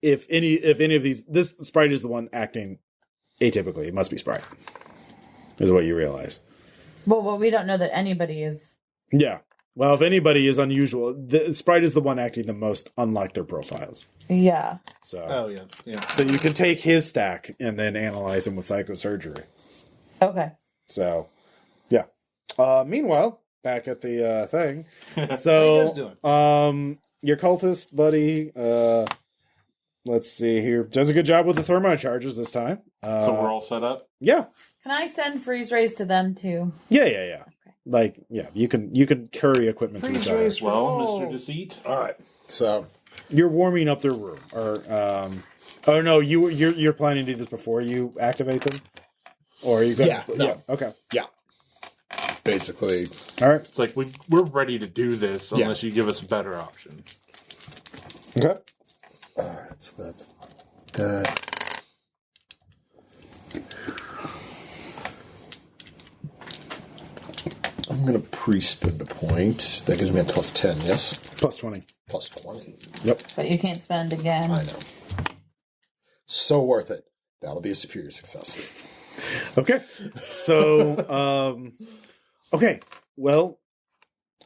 if any of these, this Sprite is the one acting atypically. It must be Sprite, is what you realize. Well, we don't know that anybody is. Yeah. Well, if anybody is unusual, the Sprite is the one acting the most unlike their profiles. Yeah. So, Oh yeah, yeah. so you can take his stack and then analyze him with psychosurgery. Okay. So, yeah. Meanwhile, back at the thing. How you guys So, doing? your cultist buddy, let's see here, does a good job with the thermite charges this time. So we're all set up? Yeah. Can I send freeze rays to them too? Yeah. You can carry equipment to Freeze each other. rays. Well, Oh. Mr. Deceit. All right. So You're warming up their room, or oh no, you're planning to do this before you activate them, or are you going? Yeah, no. Yeah. Okay. basically, All right. It's like we're ready to do this unless you give us a better option. Okay. all right. So that's that. I'm going to pre-spend a point. That gives me a plus 10, yes? Plus 20. Plus 20. Yep. But you can't spend again. I know. So worth it. That'll be a superior success. Okay. So, okay. Well,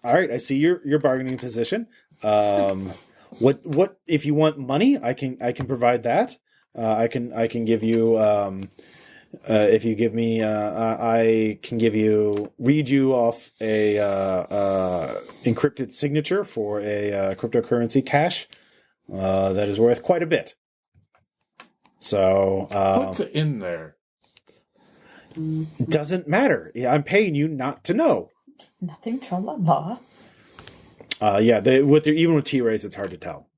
all right. I see your bargaining position. What if you want money? I can provide that. I can give you. If you give me, I can read you off a encrypted signature for a cryptocurrency cash that is worth quite a bit. So What's in there? it doesn't matter. Yeah, I'm paying you not to know. Nothing tra-la-la. Even with T-rays, it's hard to tell.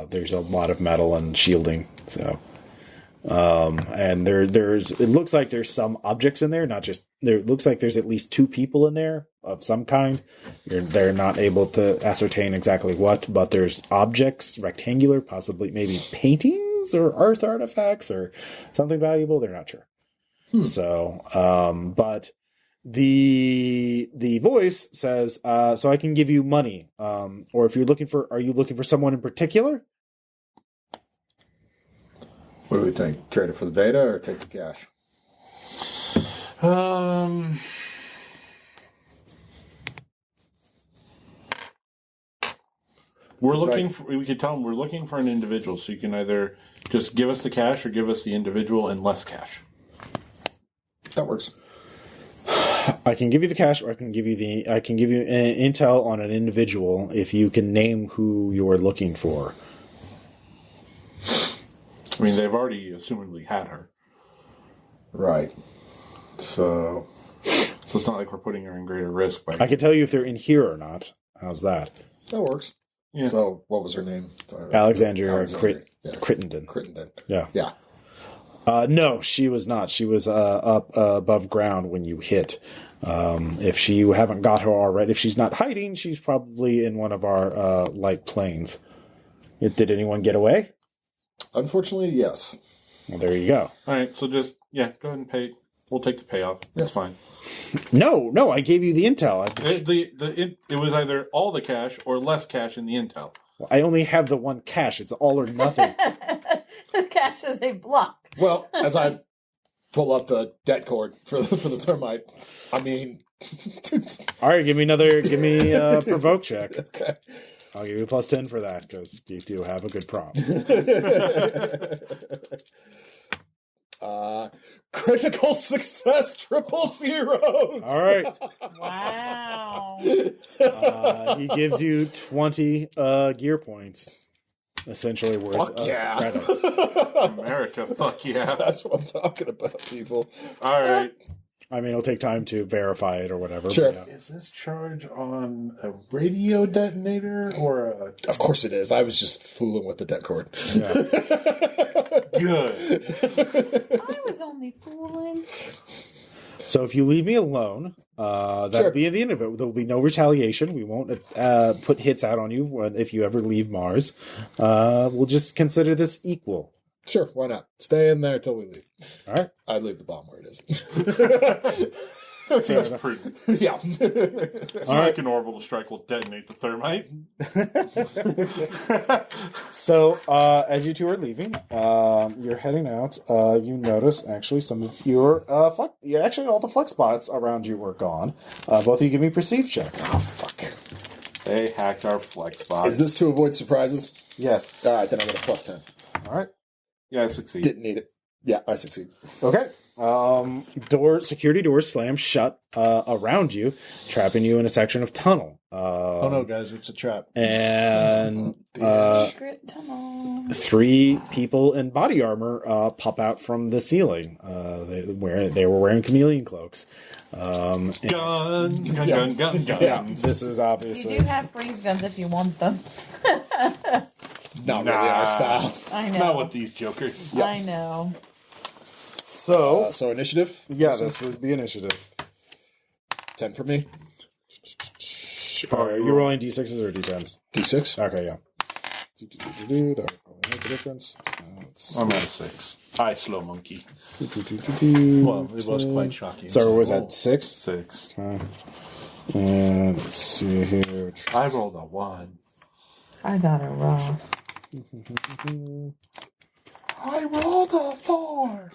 There's a lot of metal and shielding. So, and there's it looks like there's some objects in there. Not just there. It looks like there's at least 2 people in there of some kind. They're not able to ascertain exactly what, but there's objects, rectangular, possibly maybe paintings or earth artifacts or something valuable. They're not sure. So, but the voice says, so I can give you money. Or if you're looking for, are you looking for someone in particular? What do we think? Trade it for the data or take the cash? We're looking for, we could tell them we're looking for an individual, so you can either just give us the cash or give us the individual and less cash. That works. I can give you the cash, or I can give you intel on an individual if you can name who you're looking for. I mean, they've already assumedly had her. Right. So it's not like we're putting her in greater risk. I can tell you if they're in here or not. How's that? That works. Yeah. So what was her name? Alexandria Yeah. Crittenden. Crittenden. Yeah. Yeah. No, she was not. She was up above ground when you hit. If you haven't got her already, if she's not hiding, she's probably in one of our light planes. Did anyone get away? Unfortunately, yes. Well, there you go. All right, so just, go ahead and pay. We'll take the payoff. That's fine. No, I gave you the intel. It was either all the cash or less cash in the intel. I only have the one cash. It's all or nothing. The cash is a block. Well, as I pull up the debt cord for the thermite, I mean... All right, give me a provoke check. Okay. I'll give you a +10 for that, because you do have a good prop. Critical success, 000. All right. Wow. He gives you 20 gear points, essentially worth Fuck yeah. credits. America, fuck yeah. That's what I'm talking about, people. All right. I mean, it'll take time to verify it or whatever. Sure. But yeah. Is this charge on a radio detonator or a... Of course it is. I was just fooling with the debt cord. Yeah. Good. I was only fooling. So if you leave me alone, that'll be the end of it. There will be no retaliation. We won't put hits out on you if you ever leave Mars. We'll just consider this equal. Sure, why not? Stay in there until we leave. All right. I'd leave the bomb where it is. Seems prudent. Yeah. So I can orbital strike will detonate the thermite. So as you two are leaving, you're heading out. You notice actually some of your actually all the flex spots around you were gone. Both of you give me perceive checks. Oh, fuck. They hacked our flex spot. Is this to avoid surprises? Yes. All right, then I get a +10. All right. Yeah, I succeed. Didn't need it. Yeah, I succeed. Okay. Security doors slam shut around you, trapping you in a section of tunnel. Oh no, guys, it's a trap. And Secret tunnel. 3 people in body armor pop out from the ceiling. They were wearing chameleon cloaks. Gun. Yeah, this is obviously. You do have freeze guns if you want them. Not really our style. I know. Not with these jokers. Yep. I know. So, So initiative? yeah, this would be initiative. 10 for me. Are you rolling d6s or d10s? D6. Okay, yeah. That would probably make a difference. I'm at a 6. I slow monkey. Well, it was quite shocking. So was Oh. that 6? 6. Okay. And let's see here. I rolled a 1. I got it raw. I rolled a 4.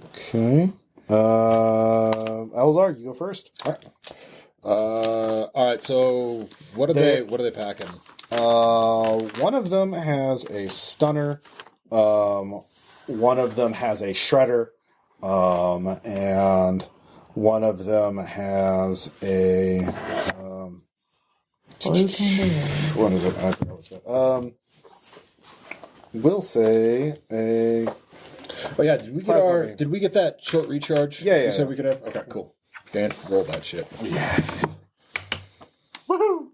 Okay. Eleazar, you go first. All right, so what are they packing? One of them has a stunner. One of them has a shredder. And one of them has a Blue kangaroo. what is it? I forgot what's it. We'll say a. Oh yeah, did we get that short recharge? Yeah. You said we could have. Okay, cool. Dan, roll that shit. Yeah. Woohoo!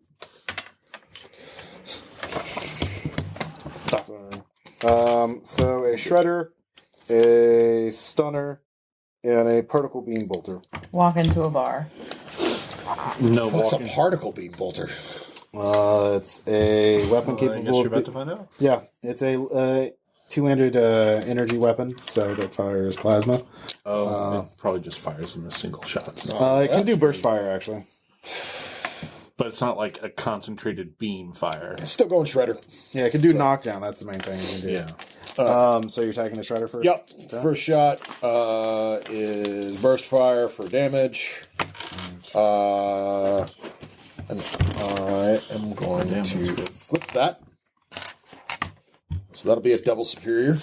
So a shredder, a stunner, and a particle beam bolter. Walk into a bar. No What's a walking. particle beam bolter? It's a weapon I guess capable you're of. about to find out. Yeah, it's a two-handed energy weapon, so that fires plasma. It probably just fires in a single shot. It can do burst fire, actually. But it's not like a concentrated beam fire. Still going Shredder. Yeah, it can do knockdown. That's the main thing it can do. Yeah. So you're attacking the Shredder first? Yep. Okay. First shot is burst fire for damage. And I am going to flip that. So that'll be a double superior.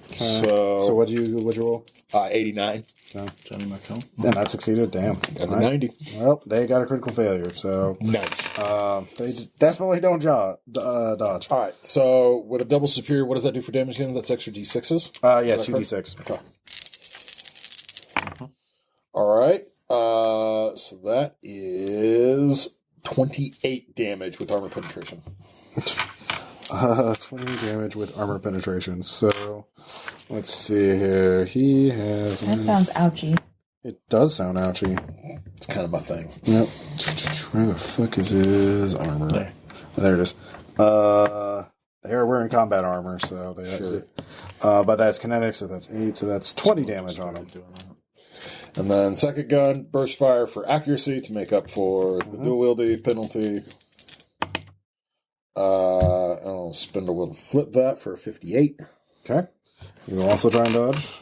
So what'd you roll? 89. Okay. Johnny Macomb. And that succeeded. Damn. Got a 90. Well, they got a critical failure, so Nice. they definitely don't dodge. All right. So with a double superior, what does that do for damage again? That's extra d6s? Yeah, 2d6. Okay. All right. So that is 28 damage with armor penetration. 20 damage with armor penetration. So let's see here. He has. That sounds ouchy. It does sound ouchy. It's kind of my thing. Yep. Where the fuck is his armor? There it is. We're in combat armor, so they Sure. But that's kinetic, so that's 8, so that's 20 damage on him. And then second gun, burst fire for accuracy to make up for the dual wieldy penalty. I'll spend a will to flip that for a 58. Okay. You will also try and dodge.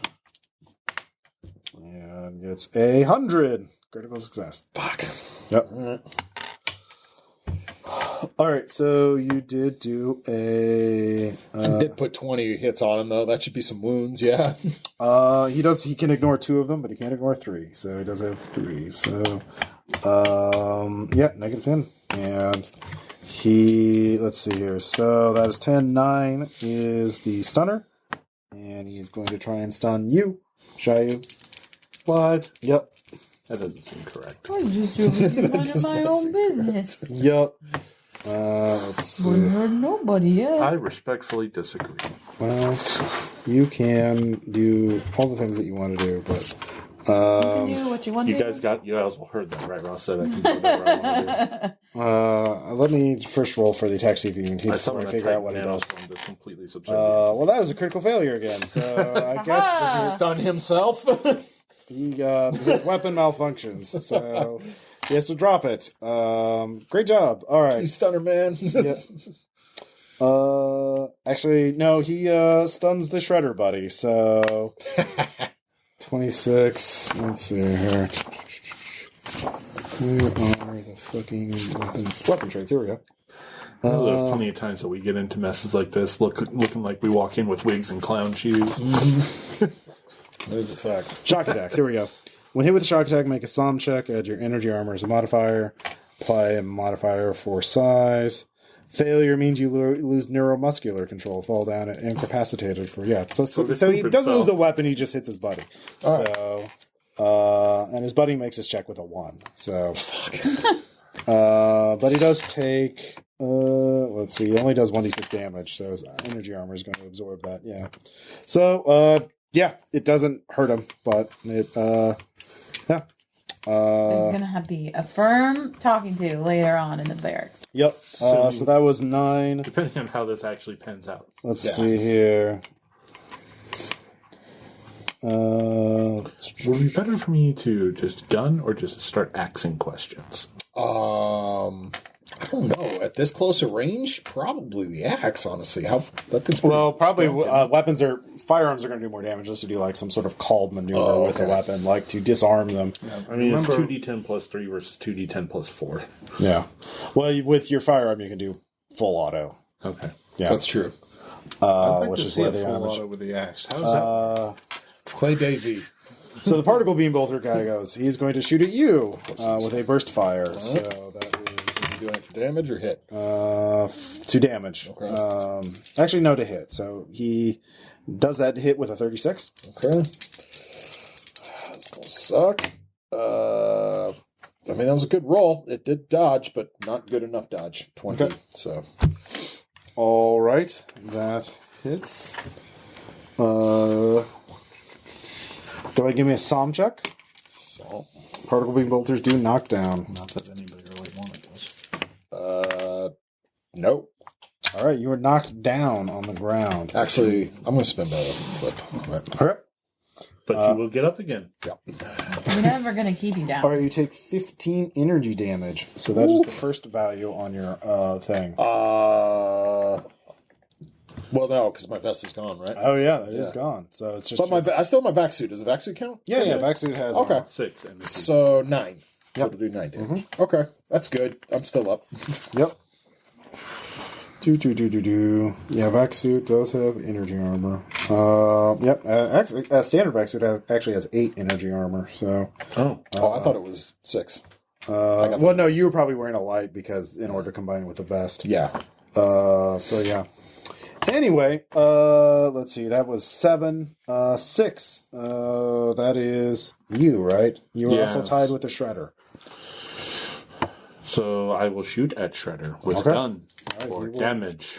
And it's 100. Critical success. Fuck. Yep. Alright, so you did do a... I did put 20 hits on him, though. That should be some wounds, yeah. He can ignore 2 of them, but he can't ignore 3. So he does have 3. So, negative 10. And let's see here. So that is 10. 9 is the stunner. And he's going to try and stun you, Chaiu. What? Yep. That doesn't seem correct. I just really minding my own business. Yep. Let's see. We heard nobody yet. I respectfully disagree. Well, you can do all the things that you want to do, but You can do what you want to You do. guys all heard that, right? Ross said I can do whatever I want to do. let me first roll for the attack, see if you can I saw him figure out what it does. that's completely subservient. Well, that was a critical failure again, so I guess Stun himself. his weapon malfunctions, so he has to drop it. Great job. All right. You stunner, man. Yep. Actually, no, he stuns the Shredder buddy, so 26. Let's see here. Where are the fucking weapon traits? Here we go. There are plenty of times that we get into messes like this, looking like we walk in with wigs and clown shoes. That is a fact. Shock attacks. Here we go. When hit with a shock attack, make a SOM check. Add your energy armor as a modifier. Apply a modifier for size. Failure means you lose neuromuscular control. Fall down and incapacitated for So he doesn't lose a weapon. He just hits his buddy. So, and his buddy makes his check with a 1. So, but he does take. Let's see. He only does 1d6 damage, so his energy armor is going to absorb that. Yeah. So, it doesn't hurt him, but it. There's gonna have to be a firm talking to later on in the barracks. Yep. So that was 9. Depending on how this actually pans out. Let's see here. Would it be better for me to just gun or just start axing questions? I don't know. At this closer range, probably the axe, honestly. Probably firearms are going to do more damage just to do like some sort of called maneuver with a weapon, like to disarm them. Yeah, I mean, it's 2d10 plus 3 versus 2d10 plus 4. Yeah. Well, with your firearm, you can do full auto. Okay. Yeah. That's true. I'd like which to is see where a the full damage. auto with the axe. How's that? Play Daisy. So the particle beam bolter guy goes. He's going to shoot at you with a burst fire. So that is. Doing it for damage or hit? To damage. Okay. Actually, no, to hit. So he does that hit with a 36. Okay. That's gonna suck. I mean, that was a good roll. It did dodge, but not good enough dodge. 20. Okay. So. All right, that hits. Go ahead and give me a SOM check. So. Particle beam bolters do knock down. Not that anybody really wanted this. Nope. All right, you were knocked down on the ground. Actually, I'm going to spend a flip. All right. But you will get up again. Yeah. We're never going to keep you down. All right, you take 15 energy damage. So that is the first value on your thing. Well, no, because my vest is gone, right? Oh, yeah, that is gone. So it's just... But I still have my vac suit. Does the vac suit count? Yeah, vac suit has... Okay. 6 energy. So 9. So to do 9 damage. Okay, that's good. I'm still up. Yep. Yeah, vac suit does have energy armor. Yep. Actually, standard vac suit actually has 8 energy armor. So. I thought it was 6. Well, no, you were probably wearing a light because in order to combine it with the vest. Yeah. So yeah. Anyway, let's see. That was 7. 6. That is you, right? You were also tied with the shredder. So I will shoot at Shredder with gun for damage.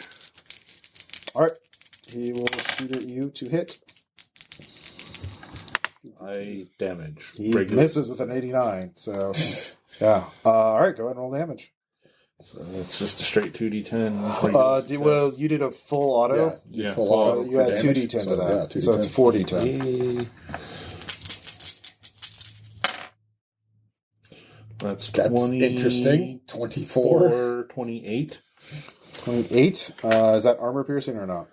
All right. He will shoot at you to hit. I damage. He misses with an 89. So, yeah. All right. Go ahead and roll damage. So it's just a straight 2d10. Well, you did a full auto. Yeah. Full full auto. So you had 2d10 to that. So it's 4d10. That's That's interesting. 24. 28. 28. Is that armor piercing or not?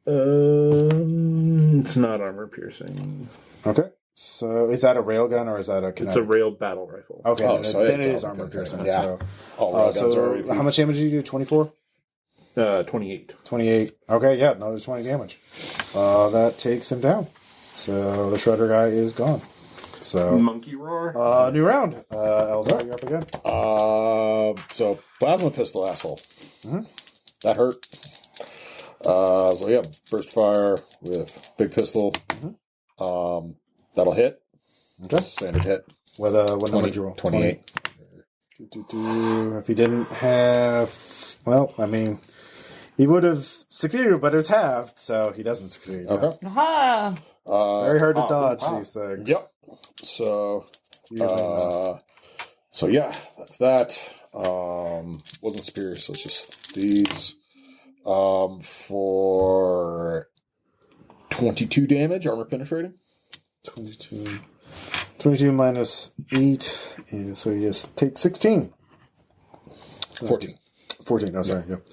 It's not armor piercing. Okay. So is that a railgun or is that a kinetic? It's a rail battle rifle. Okay, then it is armor armor piercing. Yeah. So how much damage did you do? 24? 28. 28. Okay, yeah, another 20 damage. That takes him down. So the shredder guy is gone. So Monkey roar. new round. Eleazar, you're up again. So plasma pistol, asshole. That hurt. So yeah, burst fire with big pistol. That'll hit. Okay. Standard hit. What number did you roll? 28. If he didn't have, well, I mean, he would have succeeded, but it was halved, so he doesn't succeed. Okay. Aha! Very hard to dodge these things. Yep. So, yeah, that's that. Wasn't superior, so it's just these. For 22 damage, armor penetrating. 22 minus 8, and so you just take 16. 14. 14, no, sorry. Yep.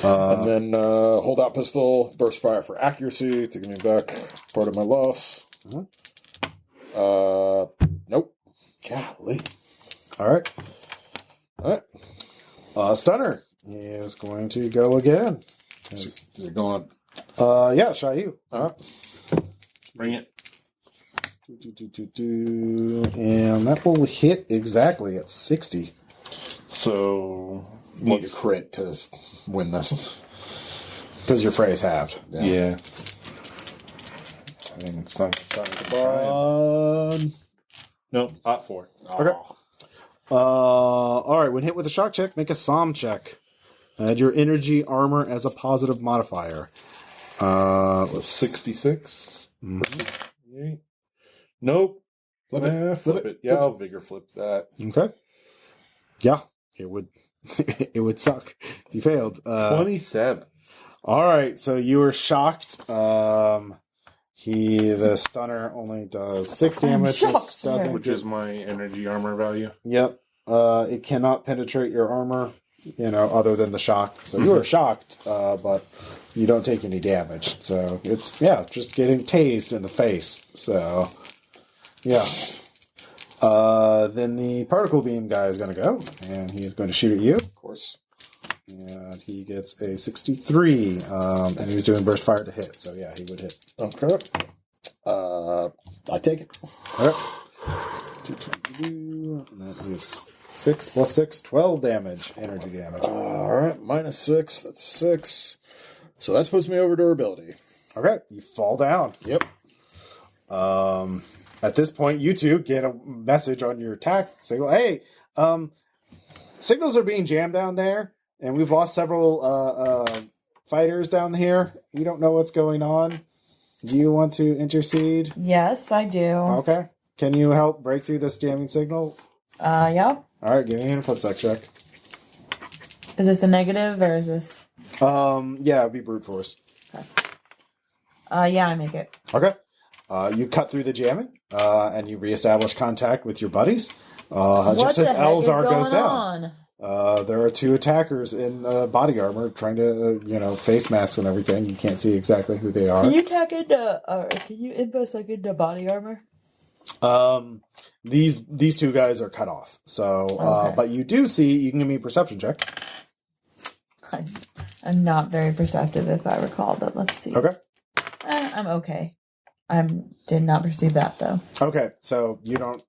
And then hold out pistol, burst fire for accuracy to give me back part of my loss. Nope. Golly. All right. Stunner is going to go again. You're going. Yeah, Chaiu. All right. Bring it. And that will hit exactly at 60. So Need a crit to win this. Because your phrase halved. yeah. I think it's not No, not 4. Okay. All right. When hit with a shock check, make a SOM check. Add your energy armor as a positive modifier. 66. Nope. Flip it. Yeah, I'll vigor flip that. Okay. Yeah, it would. It would suck if you failed. 27. All right. So you were shocked. The stunner only does 6 damage, Which is my energy armor value. Yep. It cannot penetrate your armor, other than the shock. So you were shocked, but you don't take any damage. So it's, just getting tased in the face. So, yeah. Then the particle beam guy is going to go, and he's going to shoot at you. Of course. And he gets a 63, and he was doing burst fire to hit. So, yeah, he would hit. Okay. I take it. All right. That is 6 plus 6, 12 damage, energy damage. All right, minus 6. That's 6. So that puts me over durability. Okay, you fall down. Yep. At this point, you two get a message on your attack signal. Hey, signals are being jammed down there, and we've lost several fighters down here. We don't know what's going on. Do you want to intercede? Yes, I do. Okay. Can you help break through this jamming signal? Yeah. All right, give me an infosec check. Is this a negative or is this... Yeah, it'd be brute force. Okay. Yeah, I make it. Okay. You cut through the jamming, and you reestablish contact with your buddies. Just as Eleazar goes down. There are two attackers in body armor trying to, face masks and everything. You can't see exactly who they are. Can you tack into, can you infosec into body armor? These two guys are cut off. So, Okay. but you do see, you can give me a perception check. I'm not very perceptive if I recall, but let's see. Okay. I'm okay. I did not perceive that though. Okay, so you don't,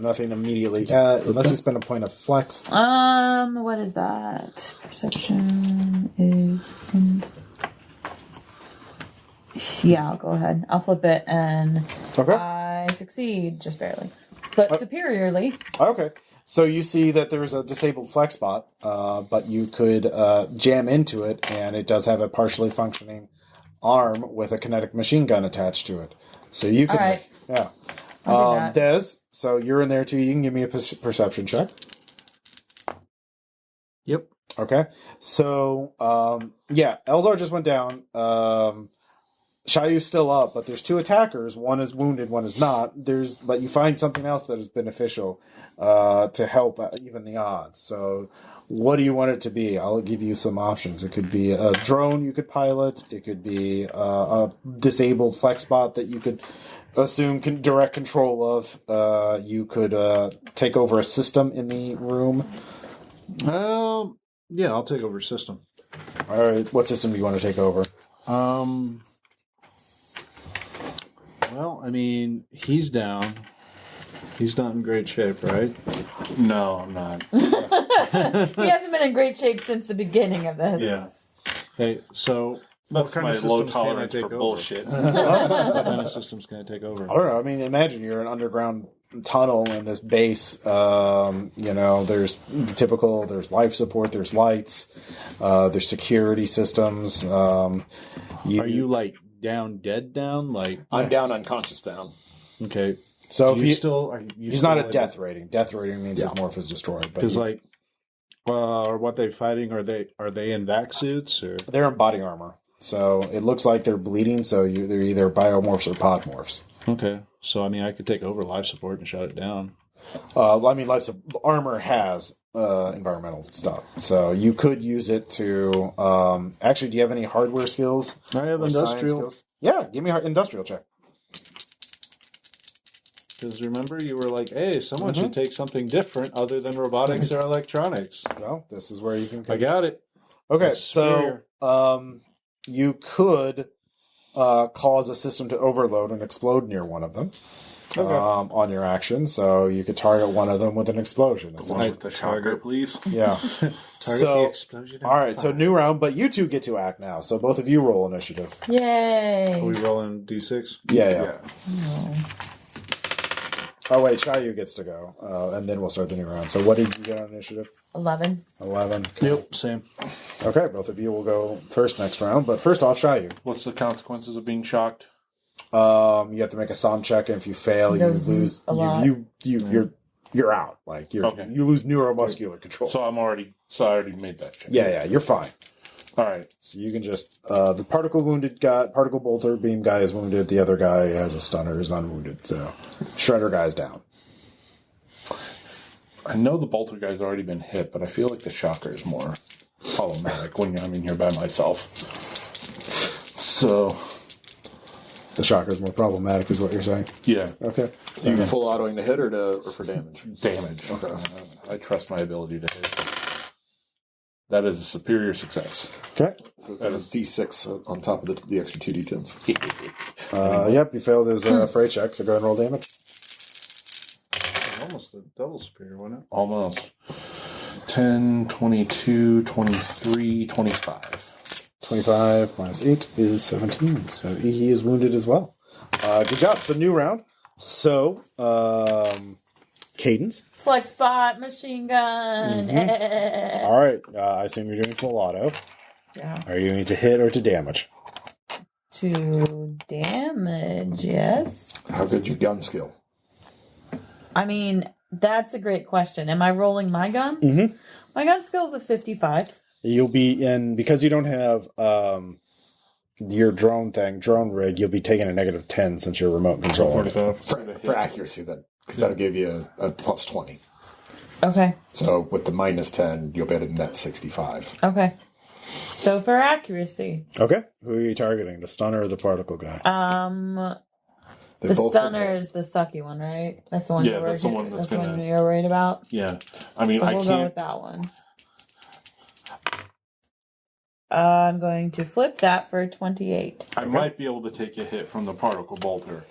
nothing immediately, unless you spend a point of flex. What is that? Perception is yeah, I'll go ahead. I'll flip it and Okay. I succeed just barely. But superiorly. Okay. So you see that there's a disabled flex spot, but you could jam into it, and it does have a partially functioning arm with a kinetic machine gun attached to it. So you can, all right. Yeah. I'll do that. Des, so you're in there too. You can give me a perception check. Yep. Okay. So, Eleazar just went down. Chaiu's still up, but there's two attackers. One is wounded, one is not. But you find something else that is beneficial to help even the odds. So, what do you want it to be? I'll give you some options. It could be a drone you could pilot. It could be a disabled flex bot that you could assume direct control of. You could take over a system in the room. Yeah, I'll take over system. All right, what system do you want to take over? Well, I mean, he's down. He's not in great shape, right? No, I'm not. He hasn't been in great shape since the beginning of this. Yeah. Hey, so That's what kind my of low systems can I tolerance take for over? bullshit. What kind of systems can I take over? I don't know. I mean, imagine you're in an underground tunnel in this base. There's the typical. There's life support. There's lights. There's security systems. Are you like dead down? Like I'm down, unconscious down. okay. So Do if you you, still are you he's still not at able- death rating. Death rating means his morph is destroyed. But Because he's- are what they fighting? Are they in vac suits or? they're in body armor, so it looks like they're bleeding. So they're either biomorphs or podmorphs. Okay, so I mean, I could take over life support and shut it down. Armor has environmental stuff, so you could use it to. Actually, do you have any hardware skills? I have or science industrial. skills? Yeah, give me an industrial check. Because remember, you were like, "Hey, someone should take something different other than robotics or electronics." Well, this is where you can. I got it. Okay, That's so superior. you could cause a system to overload and explode near one of them on your action. So you could target one of them with an explosion. The one with the shocker, please. Yeah. Target so, the explosion. all right, so new round, but you two get to act now. So both of you roll initiative. Yay. Are we rolling d6? Yeah. No. Oh, wait, Chaiu gets to go, and then we'll start the new round. So what did you get on initiative? 11. 11. Okay. Yep, same. Okay, both of you will go first next round. But first off, Chaiu. What's the consequences of being shocked? You have to make a SOM check, and if you fail, you Those lose. a lot. You're out. Like you lose neuromuscular control. So I already made that check. Yeah, you're fine. All right. So you can just the particle bolter beam guy is wounded. The other guy has a stunner, is unwounded. So shredder guy's down. I know the bolter guy's already been hit, but I feel like the shocker is more problematic when I'm in here by myself. So The shocker is more problematic, is what you're saying. yeah, Okay. You full autoing to hit or for damage? damage. I trust my ability to hit. That is a superior success. Okay. So it's a D6 on top of the extra 2 D10s. Yep, you failed his fray check, so go ahead and roll damage. Almost a double superior, wasn't it? Almost. 10, 22, 23, 25. 25 minus 8 is 17. So he is wounded as well. Good job. So new round. So, Cadence. Flex bot, machine gun. All right. I assume you're doing full auto. Yeah. Are you going to hit or to damage? To damage, yes. How good's your gun skill? I mean, that's a great question. Am I rolling my guns? Mhm. My gun skill's a 55. You'll be in, because you don't have your drone rig, you'll be taking a -10 since you're remote control. 45. For accuracy, then, because that'll give you a plus 20. Okay. So with the -10, you'll be at a net 65. Okay. So for accuracy. Okay. Who are you targeting? The stunner or the particle guy? The stunner is the sucky one, right? That's the one. Yeah, that's the one that's the gonna- one you're worried about. Yeah. I mean, So I we'll go can't. with that one. I'm going to flip that for 28. I might be able to take a hit from the particle bolter.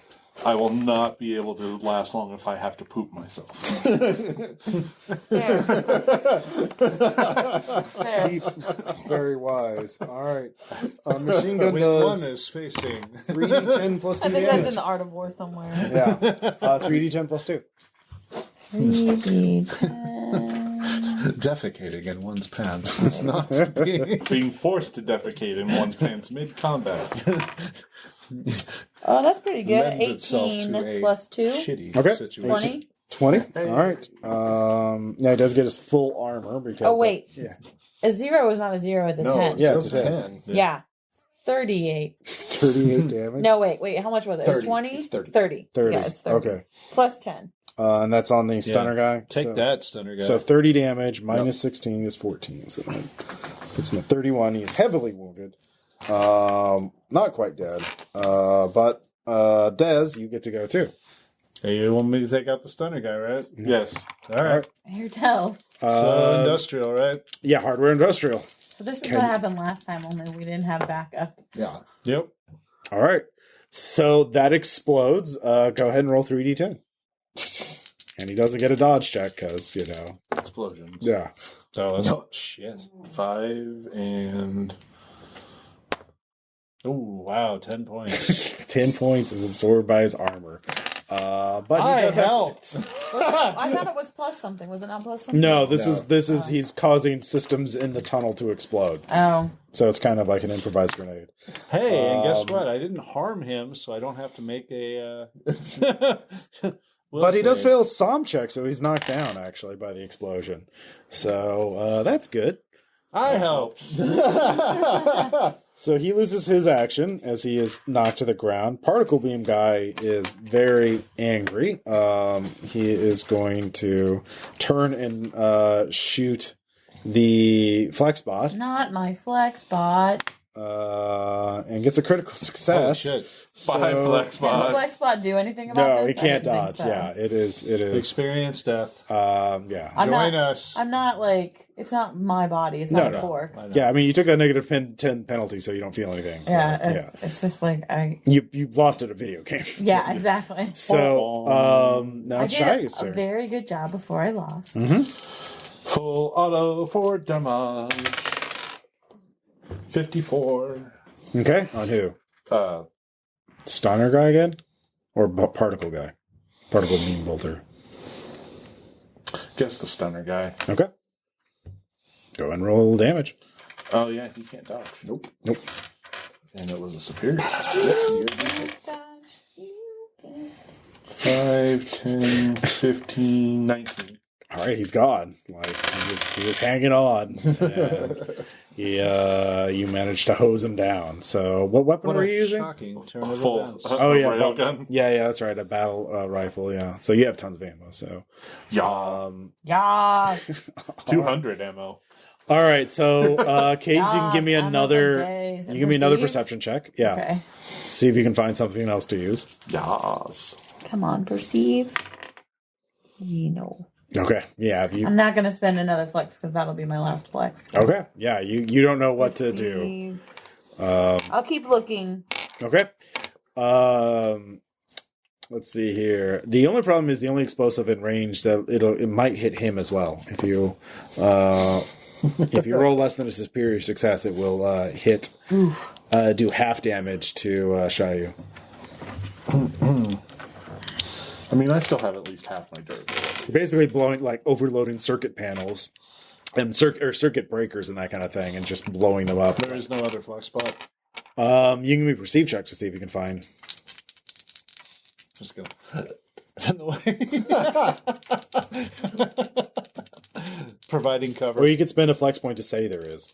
I will not be able to last long if I have to poop myself. Fair. Fair. Very wise. All right. Machine gun Wing does 1 is facing 3d10 plus 2 I think damage. that's in the Art of War somewhere. Yeah. 3d10 plus 2. 3d10. defecating in one's pants. It's not Being forced to defecate in one's pants mid-combat. Oh, that's pretty good. lends itself 18 to a plus 2. shitty Okay. situation. 20. 20. All right. Yeah, he does get his full armor. Because Oh, wait. yeah. A 0 is not a 0, it's a 10. Yeah, it's a 10. Yeah. 38. 38 damage. No, wait. How much was it? It was 30. 20? It's 30. 30. 30. Yeah, it's 30. Okay. Plus 10. And that's on the stunner guy. Take so, that, stunner guy. So 30 damage minus 16 is 14. So that puts him at 31. He is heavily wounded. Not quite dead. But Dez, you get to go too. Hey, you want me to take out the stunner guy, right? Yes. All right. Here, tell. So industrial, right? Yeah, hardware industrial. So this is what happened last time, only we didn't have backup. Yeah. Yep. All right. So that explodes. Go ahead and roll 3d10. And he doesn't get a dodge check because, Explosions. yeah. Oh, that's No. shit. 5 and... Oh, wow, 10 points. 10 points is absorbed by his armor. But he I does have... helped. I thought it was plus something. Was it not plus something? No, this is he's causing systems in the tunnel to explode. Oh. So it's kind of like an improvised grenade. Hey, and guess what? I didn't harm him, so I don't have to make a... We'll But he does see. fail SOM check, so he's knocked down, actually, by the explosion. So that's good. I helped. So he loses his action as he is knocked to the ground. Particle Beam guy is very angry. He is going to turn and shoot the flex bot. Not my flex bot. And gets a critical success. Oh, shit. 5 flex Can the bot. flex bot do anything about No, this? he can't I didn't dodge. think so. Yeah, it is. Experience death. Yeah. I'm Join not, us. I'm not like, it's not my body. It's not a fork. I know. Yeah, I mean, you took that negative 10 penalty, so you don't feel anything. Yeah, it's just like, You've lost at a video game. yeah, exactly. So, now I it's did Chaiu's a turn. very good job before I lost. Full auto for damage. 54. Okay, on who? Uh, Stunner guy again? Or particle guy? Particle beam bolter. guess the stunner guy. Okay. Go and roll damage. Oh, yeah, he can't dodge. Nope. And it was a superior. Oh 5, 10, 15, 19. All right, he's gone. Like he was hanging on. And you managed to hose him down. So, what weapon What were a you using? shocking turn of Full. events. Oh yeah, Railgun. yeah, that's right. A battle rifle. Yeah, so you have tons of ammo. So, Yeah. Yeah. 200 ammo. all right. So, Cadence, you can give me Ammo for another. days. You can give me another Perceive? perception check. Yeah. Okay. See if you can find something else to use. Yes. Come on, perceive. Okay. Yeah. If you. I'm not going to spend another flex because that'll be my last flex. Okay. Yeah. You don't know what to do. Perceive. I'll keep looking. Okay. Let's see here. The only problem is the only explosive in range that it might hit him as well. If you roll less than a superior success, it will hit. Do half damage to Chaiu. I mean, I still have at least half my durability. You're basically blowing, like, overloading circuit panels and circuit breakers and that kind of thing, and just blowing them up. There is no other flex spot. You can give me a perceive check to see if you can find. Just go. In the way. providing cover. Or you could spend a flex point to say there is.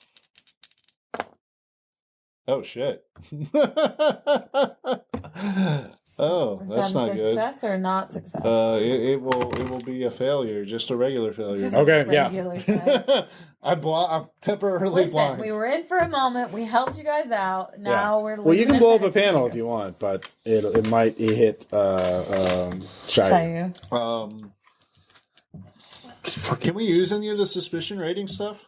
Oh shit! Oh, Is that's that not a good. success or not success? It will be a failure, just a regular failure. Just Okay, yeah. regular time. I'm temporarily Listen, blind. we were in for a moment. We helped you guys out. Now we're Well, you leaving can it blow up a back to panel you. if you want, but it might hit Chaiu. Chaiu. Can we use any of the suspicion rating stuff?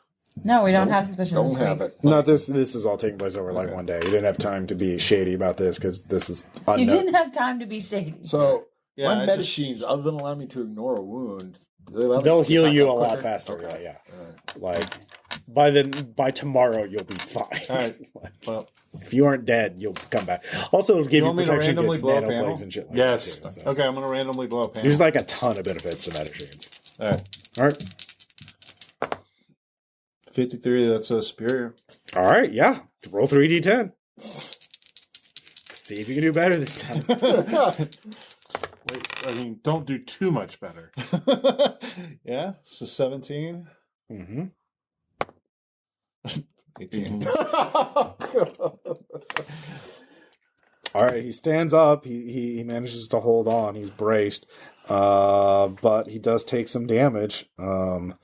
No, we don't have suspicion. Don't this have week. it. No, this is all taking place over like one day. You didn't have time to be shady about this because this is unknown. You didn't have time to be shady. So, Yeah, my I medicines, other than allow me to ignore a wound, do they allow me They'll to get heal back you up a lot quicker? faster. Okay. Yeah. All right. Like by tomorrow you'll be fine. All right. Well, If you aren't dead, you'll come back. Also, it'll give You you want me to protection randomly against blow a nano panel? plagues and shit like Yes. that. Too, so. okay, I'm going to randomly blow a panel. There's like a ton of benefits to medicines. All right. All right. 53, that's a superior. All right. Yeah. Roll 3d10. See if you can do better this time. Wait, I mean, don't do too much better. Yeah, it's a 17. Mm-hmm. 18. All right, he stands up. He manages to hold on. He's braced, but he does take some damage. And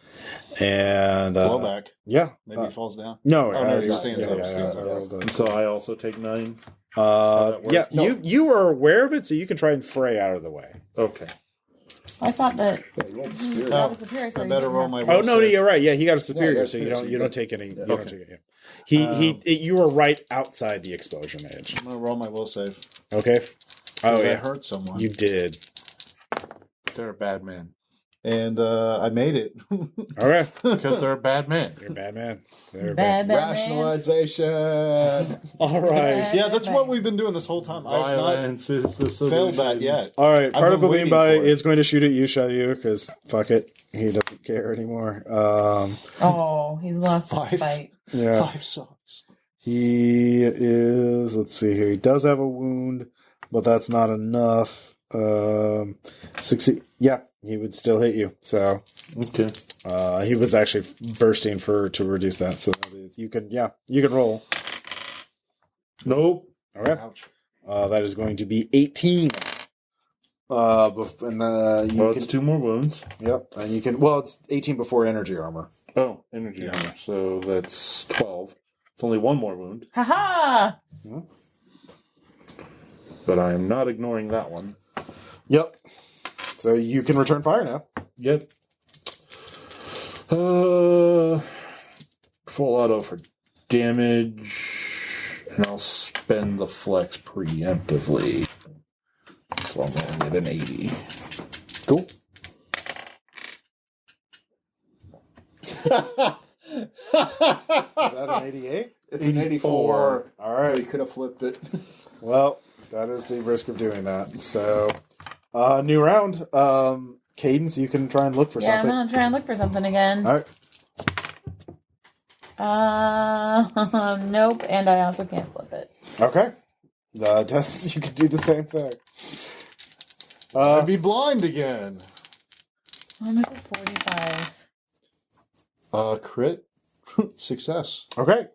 Blowback. yeah, Maybe he falls down. no, Oh, no, he yeah, stands up, stands up. I rolled And so I also take 9. that work? yeah. No. You are aware of it, so you can try and fray out of the way. Okay. I thought that Yeah, you rolled superior. that was superior. So I you better didn't roll have my to- will Oh no, save. you're right. Yeah, he got a superior, Yeah, so you superior, don't so take any. You yeah. don't take it. You were right outside the explosion edge. I'm going to roll my will save. Okay. Oh I yeah, hurt someone. you did. They're a bad man. And I made it. Okay, Because they're a bad man. you're a bad man. You're a Bad, bad man. Rationalization. All right. Yeah, that's what we've been doing this whole time. I've not Violence is the solution. failed that yet. All right, I've been Particle waiting Beam by for it. is going to shoot at you, Chaiu, because fuck it, he doesn't care anymore. Oh, he's lost his 5. fight. Yeah, 5 sucks. he is. Let's see here. He does have a wound, but that's not enough. 60. Yeah, he would still hit you. So Okay. he was actually bursting to reduce that. So you can roll. Nope. All right. Ouch. That is going to be 18. And Well, it's 2 more wounds. Yep, and you can. Well, it's 18 before energy armor. Oh, energy armor. So that's 12. It's only 1 more wound. Ha But I am not ignoring that one. Yep. So you can return fire now. Yep. Full auto for damage. And I'll spend the flex preemptively. So I'm going to get an 80. Cool. Is that an 88? It's an 84. All So right. he could have flipped it. Well, that is the risk of doing that. So, new round. Cadence, you can try and look for Yeah, I'm something. gonna try and look for something again. All right. Nope, and I also can't flip it. Okay. You can do the same thing. I'd be blind again. I'm at 45. Crit. Success. Okay.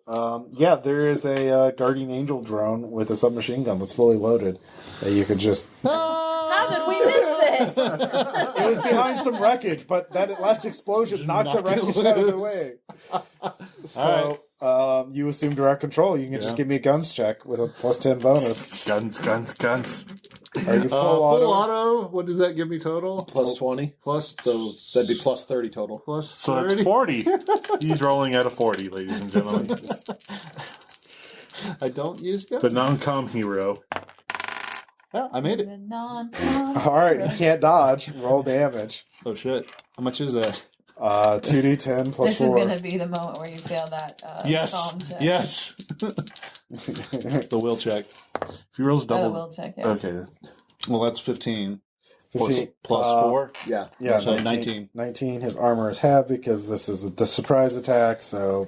Yeah, there is a guardian angel drone with a submachine gun that's fully loaded that you could just. How did we miss this? It was behind some wreckage, but that last explosion knocked the knocked it wreckage out of the loose. way. So, you assume direct control. You can just give me a guns check with a plus 10 bonus. Guns. Are you full Full auto? auto. What does that give me total? Plus 20. Plus, So that'd be plus 30 total. plus So 30. that's 40. He's rolling at a 40, ladies and gentlemen. I don't use guns. The non-com hero. Yeah, I made it. All right, you can't dodge. Roll damage. Oh shit! How much is that? 2d10 plus This 4. is going to be the moment where you fail that calm check. Yes. The will check. If he rolls Oh, doubles. we'll check, yeah. Okay. Well, that's 15. 15. Plus 4. Yeah. Yeah, So 19. 19. His armor is halved because this is the surprise attack. So,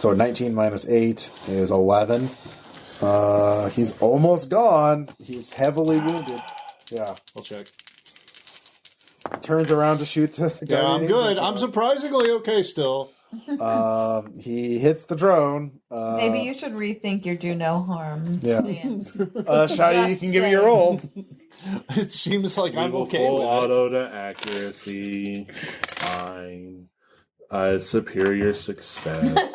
19 minus 8 is 11. He's almost gone. He's heavily wounded. Yeah. We'll check. turns around to shoot the Yeah, I'm guardian good. angel. I'm surprisingly okay still. He hits the drone. Maybe you should rethink your do no harm Yeah. stance. Shaiu, you Just can give me saying. your roll. It seems like I'm Legal okay full with it. auto to accuracy. Fine. Superior success.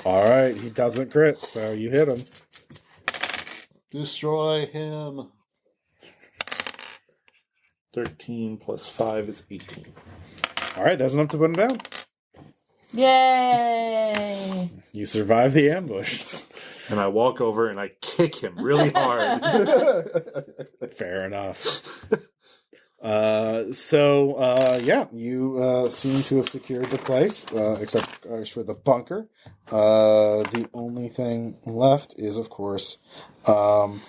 All right, he doesn't crit, so you hit him. Destroy him. 13 plus 5 is 18. All right, that's enough to put him down. Yay! You survive the ambush. And I walk over and I kick him really hard. Fair enough. You seem to have secured the place, except for the bunker. The only thing left is, of course, what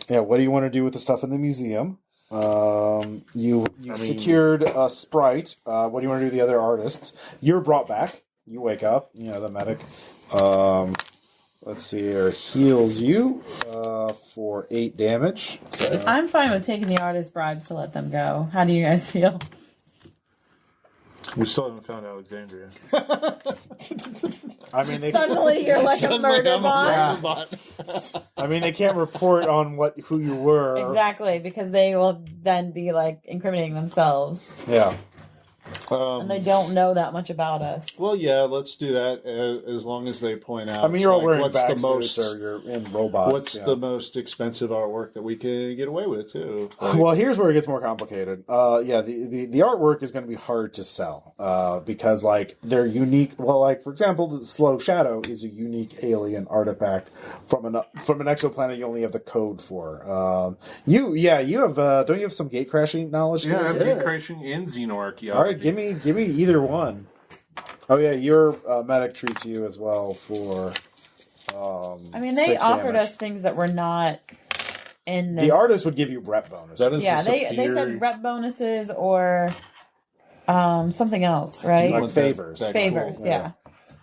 do you want to do with the stuff in the museum? You secured a sprite. What do you want to do with the other artists? You're brought back. You wake up. The medic. Let's see here. Heals you for 8 damage. So, I'm fine with taking the artist bribes to let them go. How do you guys feel? We still haven't found Alexandria. I mean, Suddenly you're like a murder bot. I mean, they can't report on who you were. Exactly, because they will then be like incriminating themselves. Yeah. And they don't know that much about us. Well, yeah, let's do that as long as they point out. I mean, you're all wearing what's back the most, suits or you're in robots. What's the most expensive artwork that we can get away with, too? Well, here's where it gets more complicated. The artwork is going to be hard to sell because, they're unique. Well, for example, the Slow Shadow is a unique alien artifact from an exoplanet you only have the code for. You have, don't you have some Gatecrashing knowledge? Yeah, I have skills? Gatecrashing and xenoarchaeology. All right, give me either one. Oh yeah, your medic treats you as well for. I mean, they 6 offered damage. us things that were not in this. The artist would give you rep bonus. That is Yeah, the they superior- said rep bonuses or something else, right? Like favors. Favors, Cool. yeah.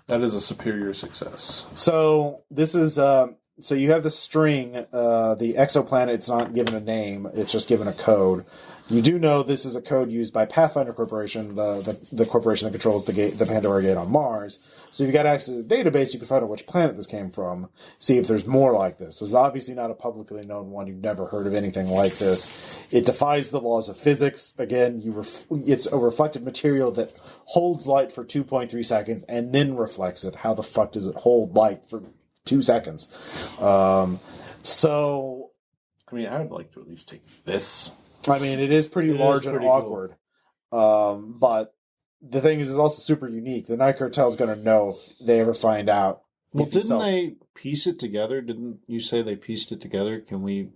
That is a superior success. So this is so you have the string, the exoplanet. It's not given a name; it's just given a code. You do know this is a code used by Pathfinder Corporation, the corporation that controls the Pandora Gate on Mars. So if you got access to the database, you can find out which planet this came from, see if there's more like this. This is obviously not a publicly known one. You've never heard of anything like this. It defies the laws of physics. Again, it's a reflective material that holds light for 2.3 seconds and then reflects it. How the fuck does it hold light for 2 seconds? So, I mean, I would like to at least take this. I mean, it is pretty large and pretty awkward. But the thing is, it's also super unique. The Night Cartel is going to know if they ever find out. Well, if you didn't sell- they piece it together? Didn't you say they pieced it together? Can we?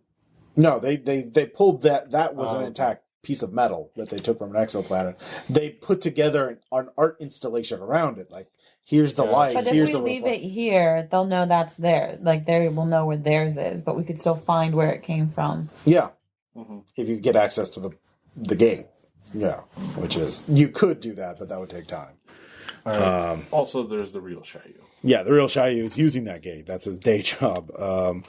No, they pulled that. That was an okay. intact piece of metal that they took from an exoplanet. They put together an art installation around it. Like, here's the light. But here's if we the leave it here, they'll know that's there. Like, they will know where theirs is, but we could still find where it came from. Yeah. Mm-hmm. If you get access to the gate. Yeah. Which is, you could do that, but that would take time. Also, there's the real Chaiu. Yeah, the real Chaiu is using that gate. That's his day job. There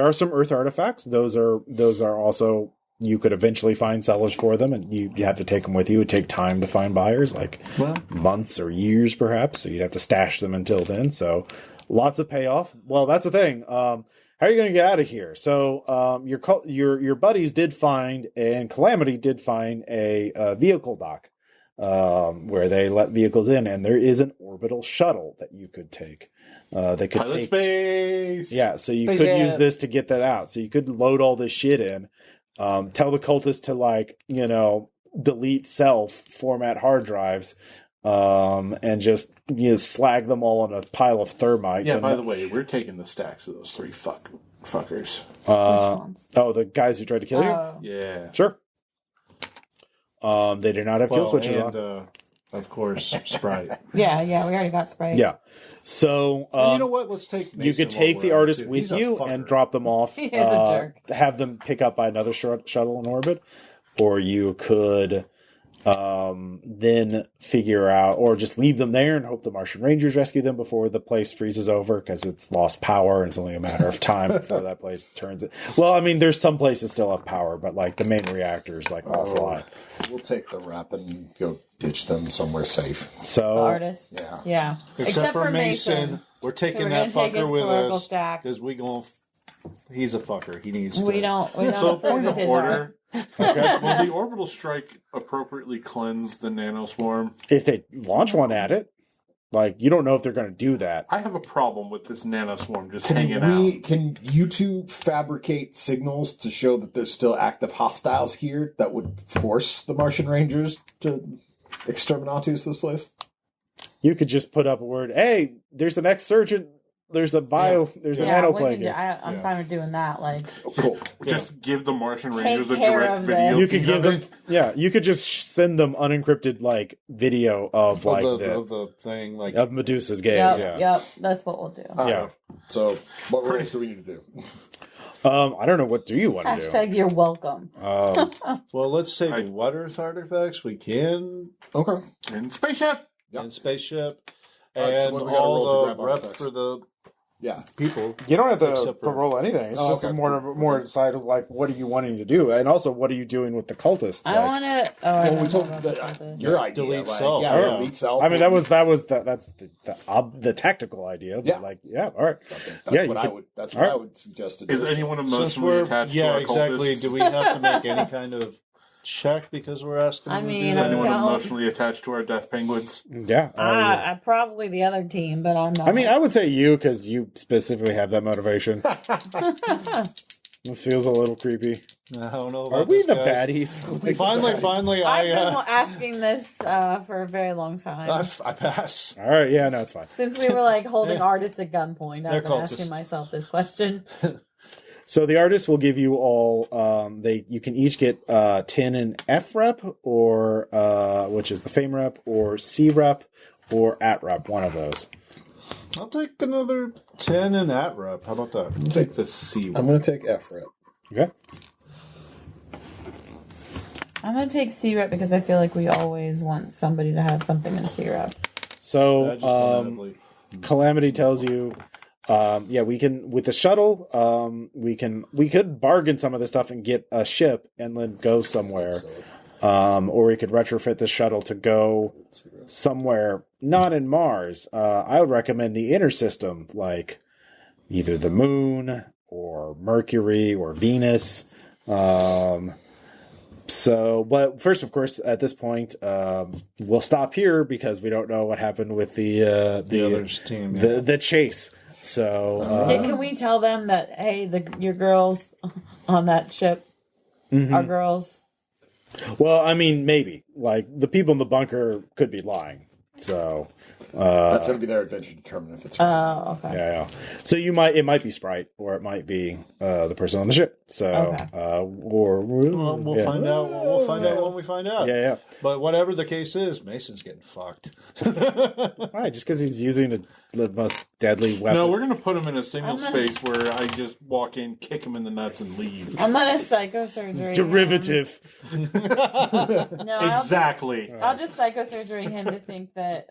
are some Earth artifacts. Those are also, you could eventually find sellers for them, and you have to take them with you. It would take time to find buyers, months or years perhaps. So you'd have to stash them until then. So lots of payoff. Well, that's the thing. How are you going to get out of here? So your buddies did find, and Calamity did find a vehicle dock where they let vehicles in, and there is an orbital shuttle that you could take. They could Pilot take space! Yeah, so you Space could jet. use this to get that out. So you could load all this shit in. Tell the cultists to delete self, format hard drives, and just slag them all on a pile of thermite. Yeah, by the way, we're taking the stacks of those 3 fuckers. Which ones? Oh, the guys who tried to kill you? Oh. Yeah. Sure. They do not have kill switches and, on. of course, Sprite. Yeah, we already got Sprite. Yeah. So And you know what? Let's take. you Mason could take while the we're at it, artist too. with He's a you fucker. and drop them off. He is a jerk. Have them pick up by another shuttle in orbit, or you could then figure out, or just leave them there and hope the Martian Rangers rescue them before the place freezes over because it's lost power and it's only a matter of time before that place turns it. Well, I mean, there's some places still have power, but like the main reactors, like offline. We'll take the rep and go ditch them somewhere safe. So The artist. Yeah. Except for Mason. We're taking We're that gonna take his fucker with clerical us stack. because he's a fucker. He needs to. We don't So, approve point of of his order. art. Okay. Will the orbital strike appropriately cleanse the nanoswarm? if they launch one at it, like you don't know if they're going to do that. I have a problem with this nanoswarm just hanging out. Can you two fabricate signals to show that there's still active hostiles here that would force the Martian Rangers to exterminatus this place? You could just put up a word. Hey, there's an ex-surgeon. There's a there's a nanoplague here. I'm fine with doing that. Like, Cool. Just give the Martian Take Rangers a care direct of video. this. You could feed give of them, it. yeah. You could just send them unencrypted like video of like of the thing, like of Medusa's gaze. yep, that's what we'll do. Yeah. So, what rules do we need to do? I don't know. What do you want to do? Hashtag you're welcome. well, let's say what Earth artifacts we can Okay. In spaceship. Yep. in spaceship, All right, so and what do we gotta roll to all grab the rep artifacts? for the Yeah. people. You don't have to Except for- roll anything. It's Oh, just okay. more side of like, what are you wanting to do, and also what are you doing with the cultists? I Like, want to. Oh, I Well, don't we know told about that this. your idea. Delete like, self, Yeah, yeah. delete self. I mean, that's the tactical idea. But Yeah. like, yeah, all right. That's Yeah, what you I could- would. That's all what right. I would suggest to do. Is anyone Since emotionally we're attached to our exactly. cultists? Do we have to make any kind of check because we're asking? I them to mean, do Is that? anyone don't- emotionally attached to our death penguins? Yeah. I probably the other team, but I'm not. I mean, I would say you because you specifically have that motivation. This feels a little creepy. I don't know. Are About we this, the guys. baddies? Finally, I've been I asking this for a very long time. I pass. All right. Yeah. No, it's fine. Since we were like holding artists at gunpoint, They're I've been cultists. asking myself this question. So the artist will give you all. You can each get 10 in F rep or which is the fame rep, or C rep, or at rep. One of those. I'll take another 10 in at rep. How about that? Take the C one. I'm going to take F rep. Okay. I'm gonna take C-Rep because I feel like we always want somebody to have something in C-Rep. So Just automatically. Calamity tells you, we can with the shuttle. We could bargain some of this stuff and get a ship and then go somewhere. Or we could retrofit the shuttle to go somewhere not in Mars. I would recommend the inner system, like either the moon or Mercury or Venus. But first, of course, at this point, we'll stop here because we don't know what happened with the others team. the chase. So, Can we tell them that hey, your girls on that ship are girls? well, I mean, maybe like the people in the bunker could be lying. So, That's going to be their adventure to determine if it's. Oh, okay. yeah. So it might be Sprite, or it might be the person on the ship. So, Okay. We'll yeah. find out. We'll find out when we find out. Yeah. But whatever the case is, Mason's getting fucked. Why? Just because he's using the most deadly weapon. No, we're going to put him in a single I'm gonna- space where I just walk in, kick him in the nuts, and leave. I'm gonna psychosurgery. derivative. No, Exactly. I'll just psychosurgery him to think that,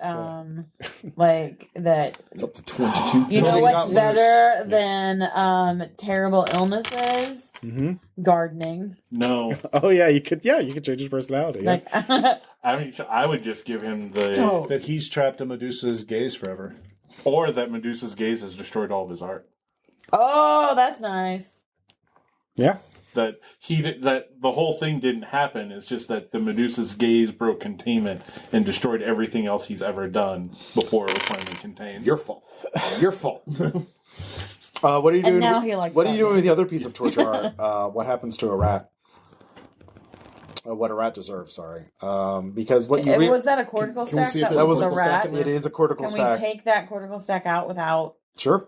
like that. It's up to 22. You know He what's got loose. better than terrible illnesses? Mm-hmm. Gardening. No. Oh yeah, you could change his personality. Yeah. Like, I mean, I would just give him the... Oh. That he's trapped in Medusa's gaze forever. Or that Medusa's gaze has destroyed all of his art. oh, that's nice. Yeah. That the whole thing didn't happen. It's just that the Medusa's gaze broke containment and destroyed everything else he's ever done before it was finally contained. Your fault. Your fault. What are you And doing? now he likes what are you doing Batman. with the other piece of torture art? What happens to a rat? What a rat deserves. Sorry, because what you Was that a cortical can we stack? see if That there's was a a cortical stack rat. in there? it is a cortical Can stack. we take that cortical stack out without? Sure.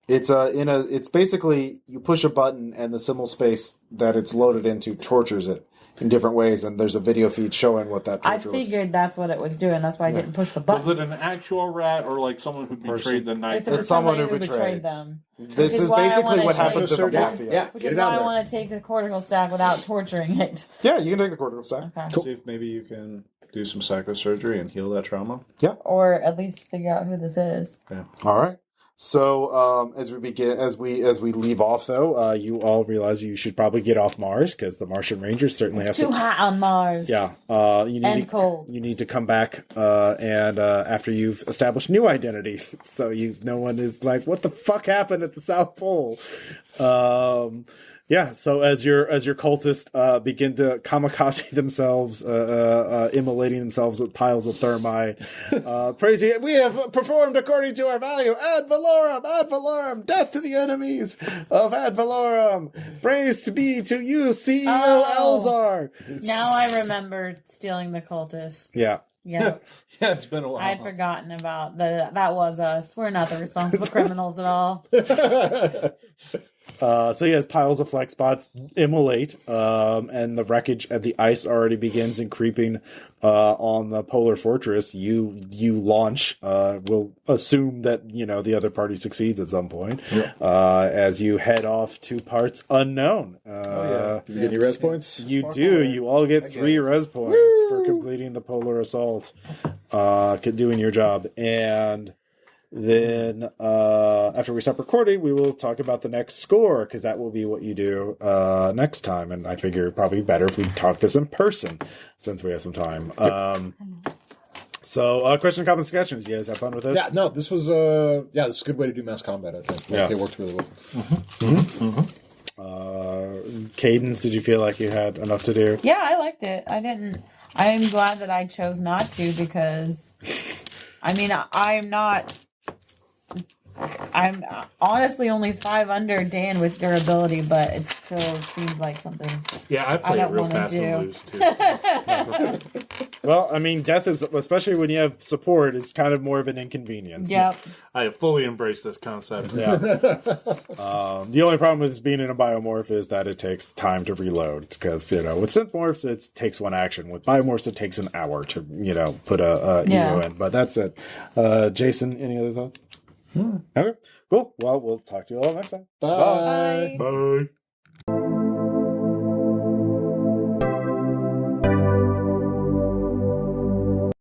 It's basically you push a button and the symbol space that it's loaded into tortures it. in different ways, and there's a video feed showing what that I torture figured that's what it was doing. That's why I didn't push the button. Was it an actual rat or like someone who betrayed the Night? It's someone somebody who who betrayed them. This is is why I basically wanna what take- happened to the Psychosurgeon? mafia. Yeah, Which get is it on why I there. want to take the cortical stack without torturing it. Yeah, you can take the cortical stack. Okay. See if maybe you can do some psychosurgery and heal that trauma. Or at least figure out who this is. All right. So as we leave off, though, you all realize you should probably get off Mars because the Martian Rangers certainly It's have too hot on Mars. Yeah, And cold. You need to come back, and after you've established new identities, so no one is like, "What the fuck happened at the South Pole?" Yeah. So as your cultists begin to kamikaze themselves, immolating themselves with piles of thermite, praising, "We have performed according to our value. Ad valorem, death to the enemies of Ad valorem. Praise to be to you, CEO Eleazar." Now I remember stealing the cultist. Yeah. Yeah. Yeah, it's been a while. I'd forgotten about that. That was us. We're not the responsible criminals at all. So he has piles of flex spots immolate, and the wreckage and the ice already begins in creeping on the polar fortress. You launch. We'll assume that the other party succeeds at some point. As you head off to parts unknown. Do you get any res points? You do. You all get 3 res points for completing the polar assault, doing your job. And then after we stop recording, we will talk about the next score, because that will be what you do next time. And I figure it'd probably be better if we talk this in person, since we have some time. So question, comments, suggestions. You guys have fun with this? Yeah, no, this was this is a good way to do mass combat, I think. Yeah. It worked really well. Cadence, did you feel like you had enough to do? Yeah, I liked it. I'm glad that I chose not to, because I'm honestly only 5 under Dan with durability, but it still seems like something. Yeah, I play it don't real wanna fast do. and loose too. Well, death is, especially when you have support, is kind of more of an inconvenience. Yep. I fully embrace this concept. Yeah. The only problem with this being in a biomorph is that it takes time to reload, because with synthmorphs it takes 1 action. With biomorphs it takes an hour to put a EO in. But that's it. Jason, any other thoughts? Okay, cool. Well, we'll talk to you all next time. Bye. Bye. Bye.